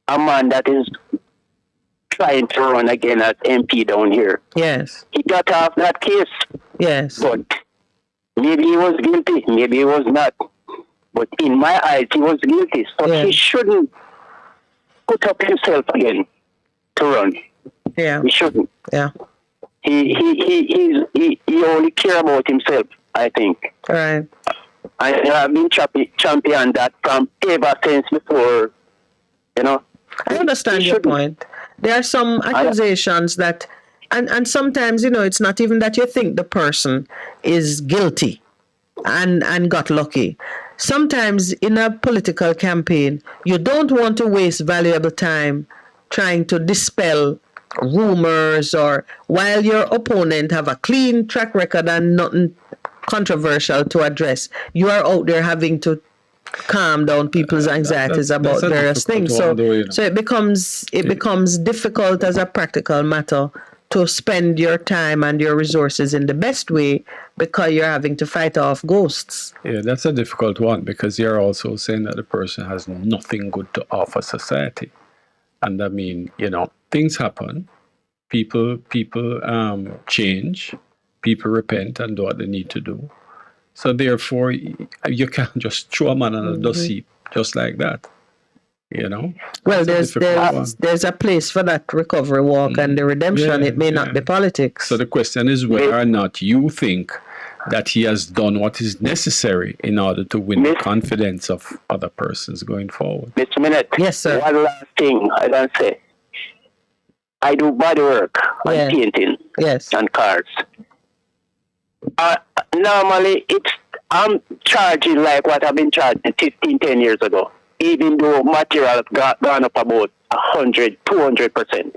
a man that is trying to run again as MP down here. Yes. He got off that case. Yes. But maybe he was guilty, maybe he was not. But in my eyes, he was guilty. So he shouldn't put up himself again to run. Yeah. He shouldn't. Yeah. He only care about himself, I think. Right. I have been champion that from ever since before, I understand your point. There are some accusations that, and sometimes, it's not even that you think the person is guilty and got lucky. Sometimes in a political campaign, you don't want to waste valuable time trying to dispel rumors, or while your opponent have a clean track record and nothing controversial to address, you are out there having to calm down people's anxieties about various things. So it becomes difficult as a practical matter to spend your time and your resources in the best way because you're having to fight off ghosts. Yeah, that's a difficult one because you're also saying that the person has nothing good to offer society. And I mean, things happen. People change. People repent and do what they need to do. So therefore, you can't just throw a man on a dust heap just like that. Well, there's a place for that recovery walk and the redemption. It may not be politics. So the question is whether or not you think that he has done what is necessary in order to win the confidence of other persons going forward. Mr. Minute. Yes, sir. One last thing I don't say. I do body work and painting and cars. Normally, I'm charging like what I've been charging 10 years ago, even though material has gone up about 100, 200%.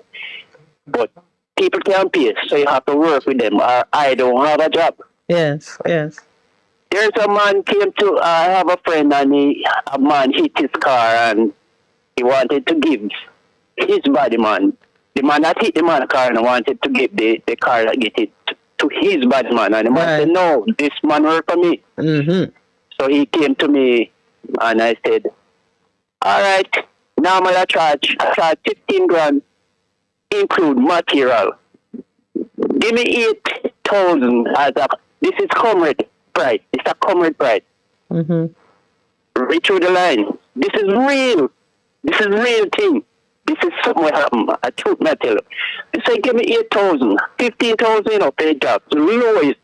But people can't pay, so you have to work with them, or I don't have a job. Yes, yes. There's a man came to, I have a friend, and a man hit his car, and he wanted to give his body man. The man that hit the man car and wanted to give the car that get it to his body man. And the man said, no, this man work for me. Mm-hmm. So he came to me, and I said, all right, normally I charge 15 grand, include material. Give me 8,000 as this is comrade price. It's a comrade price. Mm-hmm. Reach through the line. This is real. This is real thing. This is something that happened. I truth me tell you. They say give me 8,000, 15,000, you know, pay job. Lowest.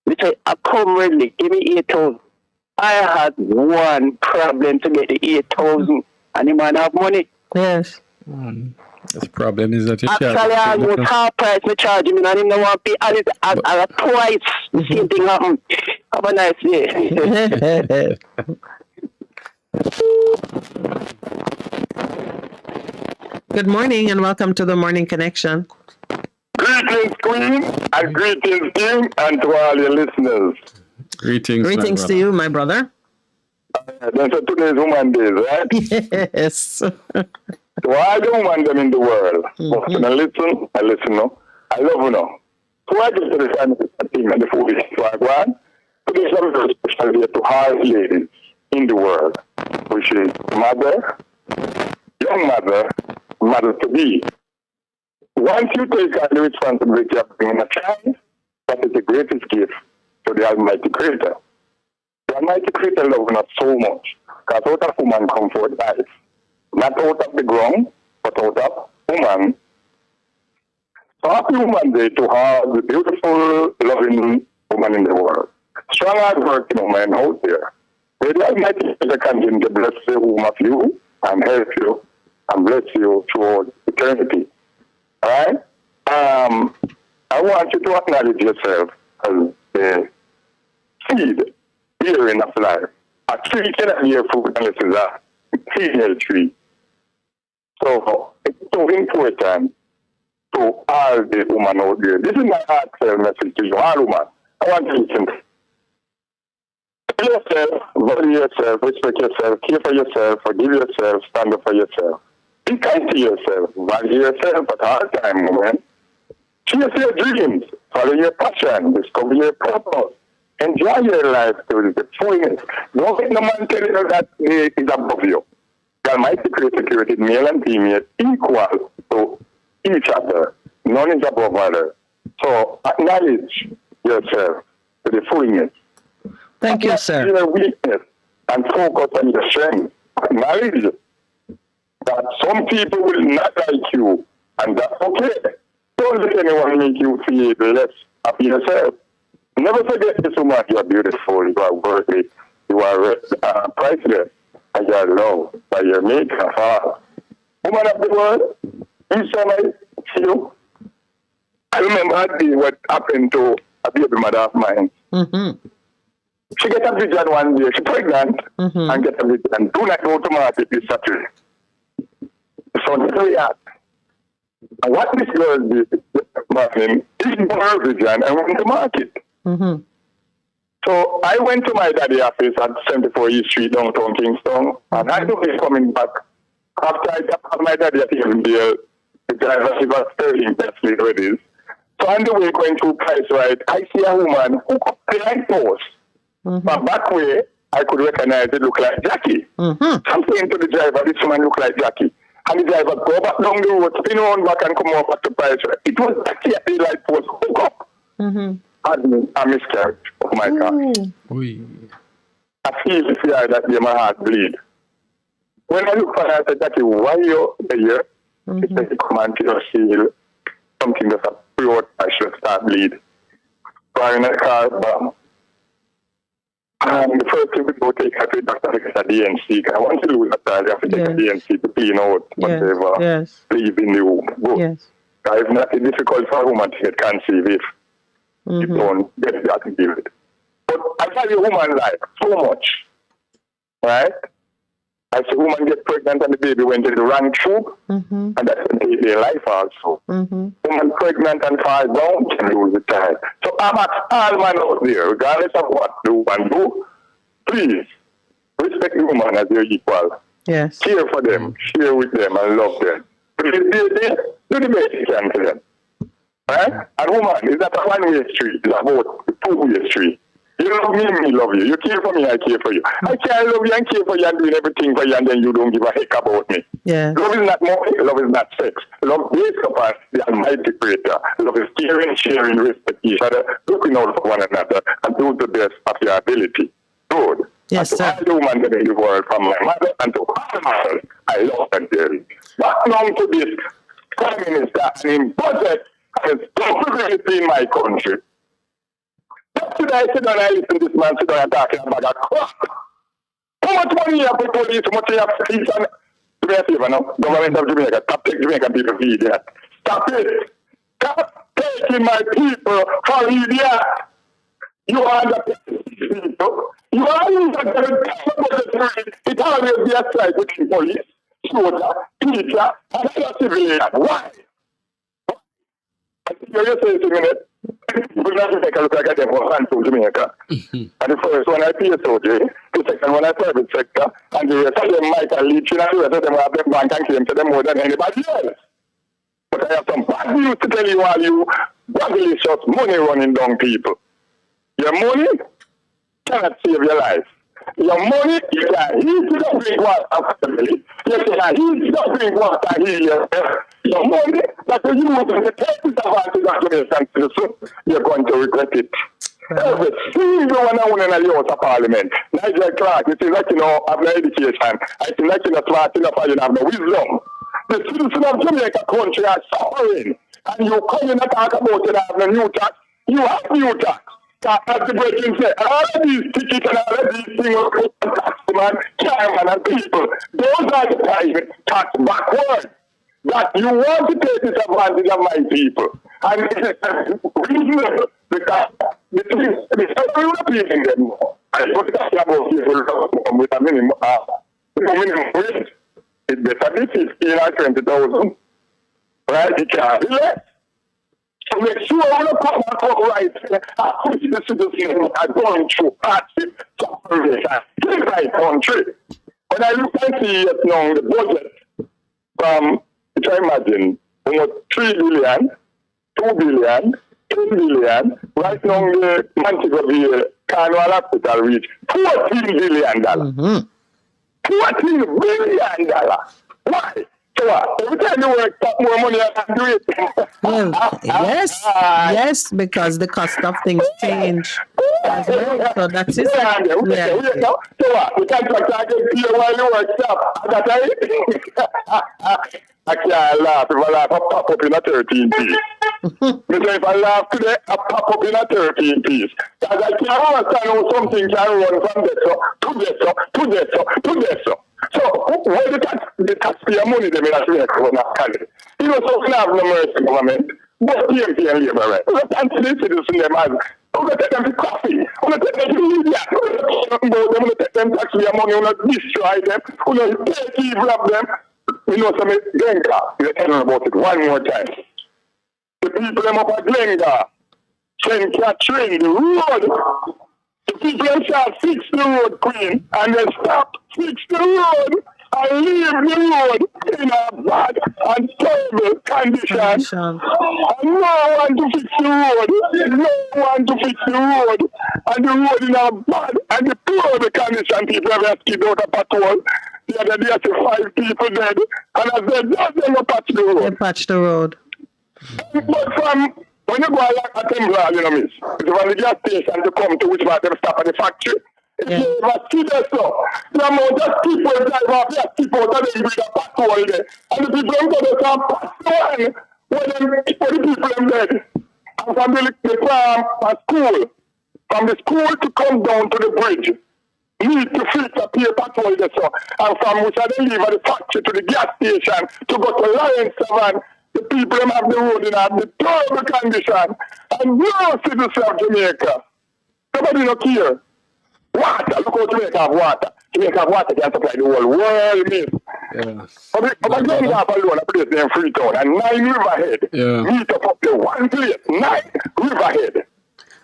They say I come readily, give me 8,000. I had one problem to get the 8,000, and the man have money. Yes. The problem is that you Actually, I was half price me charge him, and him no want pay. And it's twice the same thing happen. Have a nice day. Good morning and welcome to the Morning Connection. Greetings, Queen, and greetings, King, and to all your listeners. Greetings, Greetings to you, my brother. That's today's Woman Day, right? Yes. To all the women them in the world, I listen, no. I love you, no. So I just understand the thing and the foolish one. Today's a very special day to all ladies in the world, which is mother, young mother, mother to be. Once you take on the responsibility of being a child, that is the greatest gift to the Almighty Creator. The Almighty Creator loves us so much, because out of woman come forth life. Not out of the ground, but out of woman. So happy Woman Day to all the beautiful, loving woman in the world. Strong, hard-working woman out there. May the Almighty Creator continue to bless the womb of you and help you and bless you throughout eternity. All right? I want you to acknowledge yourself as a seed bearing of life. A tree cannot bear fruit unless it's a female tree. So it's so important to all the women out there. This is my heartfelt message to you, all women. I want you to listen. Love yourself, value yourself, respect yourself, care for yourself, forgive yourself, stand up for yourself. Be kind to yourself, value yourself at all time, woman. Chase your dreams, follow your passion, discover your purpose. Enjoy your life to the fullness. Don't let no man tell you that he is above you. The Almighty Creator created male and female equal to each other. None is above other. So acknowledge yourself to the fullness. Thank you, sir. Your weakness and focus on your strength. Acknowledge that some people will not like you, and that's okay. Don't let anyone make you feel less of yourself. Never forget this woman. You are beautiful, you are worthy, you are priceless, and you are loved by your maker, Father. Woman of the world, each time I see you, I remember what happened to a baby mother of mine. Mm-hmm. She get a vision one day, she's pregnant, and get a vision. Do not go to market this Saturday. So that's where we are. And what this girl did, Martin, ignored her vision and went to market. Mm-hmm. So I went to my daddy's office at 74 East Street, downtown Kingston, and I knew he coming back. After I got my daddy at him there, the driver was Sterling, that's where it is. So on the way going through Price Right, I see a woman who got the light post. But back way, I could recognize it look like Jackie. So I'm saying to the driver, this woman look like Jackie. And the driver go back down the road, spin on back and come up at the Price Right. It was Jackie at the light post, hook up. And a miscarriage of my car. I feel the fear that my heart bleed. When I look for her, I said, Jackie, why you here? She said, come and just feel something that's a pure I should start bleed. So car in the car. The first thing we go take her to the doctor to get a DNC. I want to lose a child, you have to take a DNC to clean out whatever leave in the womb. It's not difficult for a woman to get conceived if you don't get that to give it. But I value woman life so much, right? I see woman get pregnant and the baby went in the wrong tube, and that's going to take their life also. Woman pregnant and fall down can lose the child. So I'm at all man out there, regardless of what the woman do, please respect the woman as your equal. Yes. Care for them, share with them, and love them. Please do the best you can for them. Right? And woman, it's not a one-way street, it's about a two-way street. You love me, me love you. You care for me, I care for you. I can't love you and care for you and doing everything for you and then you don't give a heck about me. Yes. Love is not money, love is not sex. Love based upon the Almighty Creator. Love is caring, sharing, respect each other, looking out for one another, and do the best of your ability. Good. Yes, and to sir. all the women in the world, from my mother and to all mothers, I love and dearly. Not long to this Prime Minister and in budget has stability in my country. Today I sit down and I listen to this man sit down and talking about a crap. How much money you have for police, how much you have for police, and do me a favor now, government of Jamaica, stop taking Jamaican people for idiot. Stop it. Stop taking my people for idiot. You are the people. You are the it always be a strike between police, soldier, teacher, and other civilian. Why? I think you're saying to me, people not Jamaica look like them for hands to Jamaica. And the first one I pay soldier, the second one I private sector, and the rest of them might lead you, and the rest of them have them bank and claim to them more than anybody else. But I have some bad news to tell you all you delicious money running down people. Your money cannot save your life. Your money, you can heat it up, drink water affordably. You can heat it up, drink water, heal yourself. Your money that you use to take disadvantage of Jamaican citizens, you're going to regret it. Every single one I want in the House of Parliament. Nigel Clark, it seems like you know, have no education. I seem like you're not smart enough and you have no wisdom. The citizens of Jamaica country are suffering. And you come in and talk about it have no new tax. You have new tax. As the president said, all of these tickets and all of these things are taxman, chairman, and people. Those are the private tax backward. That you want to take disadvantage of my people. And it's reasonable because the European them more. I put that about people with a minimum wage. It's better be 15 or 20,000. Right? It can't be less. So make sure all the come right, the citizens are going through hardship, suffering, in my country. When I look and see it now, the budget from, if I imagine, almost 3 billion, 2 billion, 10 billion, right now the Montego Bay Carnival Hospital reach $14 billion. $14 billion. Why? So every time you work, put more money and do it. Well, yes, because the cost of things change as well. So that's it. So what? The contract I get paid while you work, stop. I can't laugh. If I laugh, I pop up in a 13 piece. Because if I laugh today, I pop up in a 13 piece. Because I can't understand how something can run from this to this to this to this. So, where the taxpayer money they made us make on our country? You know, so we have no mercy government. But PMP and Labour, right? We're going to take the citizens them as, we're going to take them to coffee, we're going to take them to media, we're going to take them taxpayer money, we're going to destroy them, we're going to take evil of them. You know, some Glengar, you're telling about it one more time. The people them up at Glengar, St. Catherine, the road. The people shall fix the road, Queen, and they stop, fix the road, and leave the road in a bad and terrible condition. And no one to fix the road, no one to fix the road, and the road in a bad and deplorable condition. People have escaped out of patrol. The other day, I see 5 people dead, and as they just never patch the road. They patch the road. But from when you go like a temple, you know, miss, it's from the gas station to come to which part they stop at the factory. It's never see that so. The amount of people drive off there, people that they with a patrol there. And the people them go to some pass one when the people them dead. And from the school, from the school to come down to the bridge, need to fix a paper toilet, so. And from which I then leave at the factory to the gas station to go to Lion 7, the people them have the road in the terrible condition. And no citizens of Jamaica. Nobody no care. Water, look how Jamaica have water. Jamaica have water can supply the whole world, miss. Yeah. But again, have alone a place named Freetown and 9 Riverhead. Yeah. Meet up the one place, 9 Riverhead.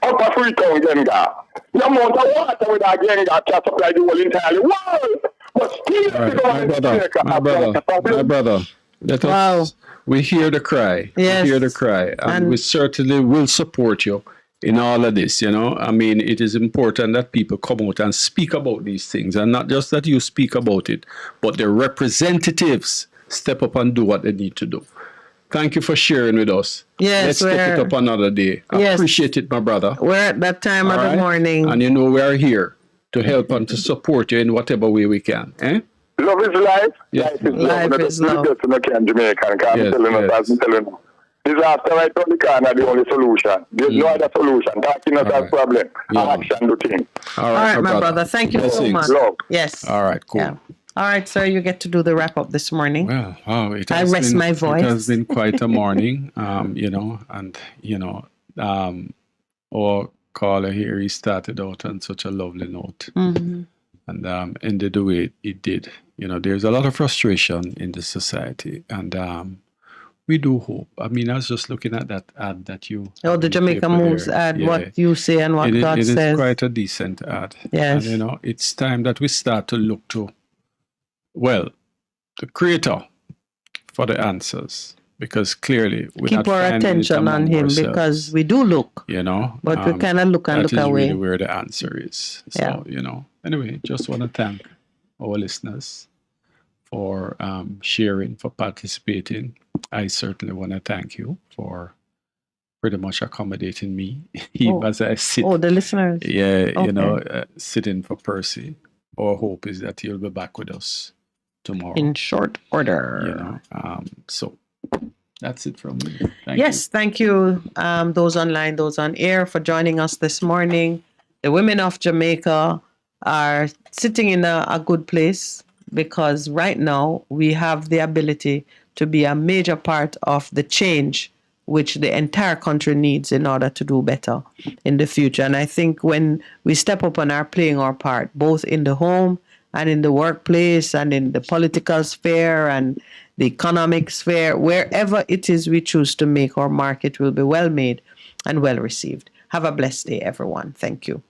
Up a Freetown, Genga. The amount of water with our Genga can supply the whole entire world. But still, my brother, let us, we hear the cry. Yes. We hear the cry. And we certainly will support you in all of this, you know. I mean, it is important that people come out and speak about these things, and not just that you speak about it, but the representatives step up and do what they need to do. Thank you for sharing with us. Yes, let's step it up another day. I appreciate it, my brother. We're at that time of the morning. And you know we are here to help and to support you in whatever way we can. Eh? Love is life. Yes. Life is love. Jamaican, disaster right on the corner, the only solution. There's no other solution. Talking us as problem. Action to things. All right, my brother. Thank you so much. Love. Yes. All right, cool. Yeah. All right, sir, you get to do the wrap up this morning. Well, wow, I rest my voice. It has been quite a morning, you know, and, you know, our caller here, he started out on such a lovely note and ended the way it did. You know, there's a lot of frustration in the society, and we do hope. I mean, I was just looking at that ad that you... Oh, the Jamaica Moves ad, what you say and what God says. It is quite a decent ad. Yes. And, you know, it's time that we start to look to, well, the Creator for the answers. Because clearly we're keep not our finding attention on Him ourselves, because we do look. You know? But we kind of look and look that is away. really where the answer is. So, you know, anyway, just want to thank our listeners for sharing, for participating. I certainly want to thank you for pretty much accommodating me, even as I sit. Oh, the listeners. Yeah, Okay. you know, sitting for Percy. Our hope is that you'll be back with us tomorrow. In short order. You know, so that's it from me. Thank you, those online, those on air, for joining us this morning. The women of Jamaica are sitting in a good place because right now we have the ability to be a major part of the change which the entire country needs in order to do better in the future. And I think when we step up and are playing our part, both in the home and in the workplace and in the political sphere and the economic sphere, wherever it is we choose to make our mark, it will be well made and well received. Have a blessed day, everyone. Thank you.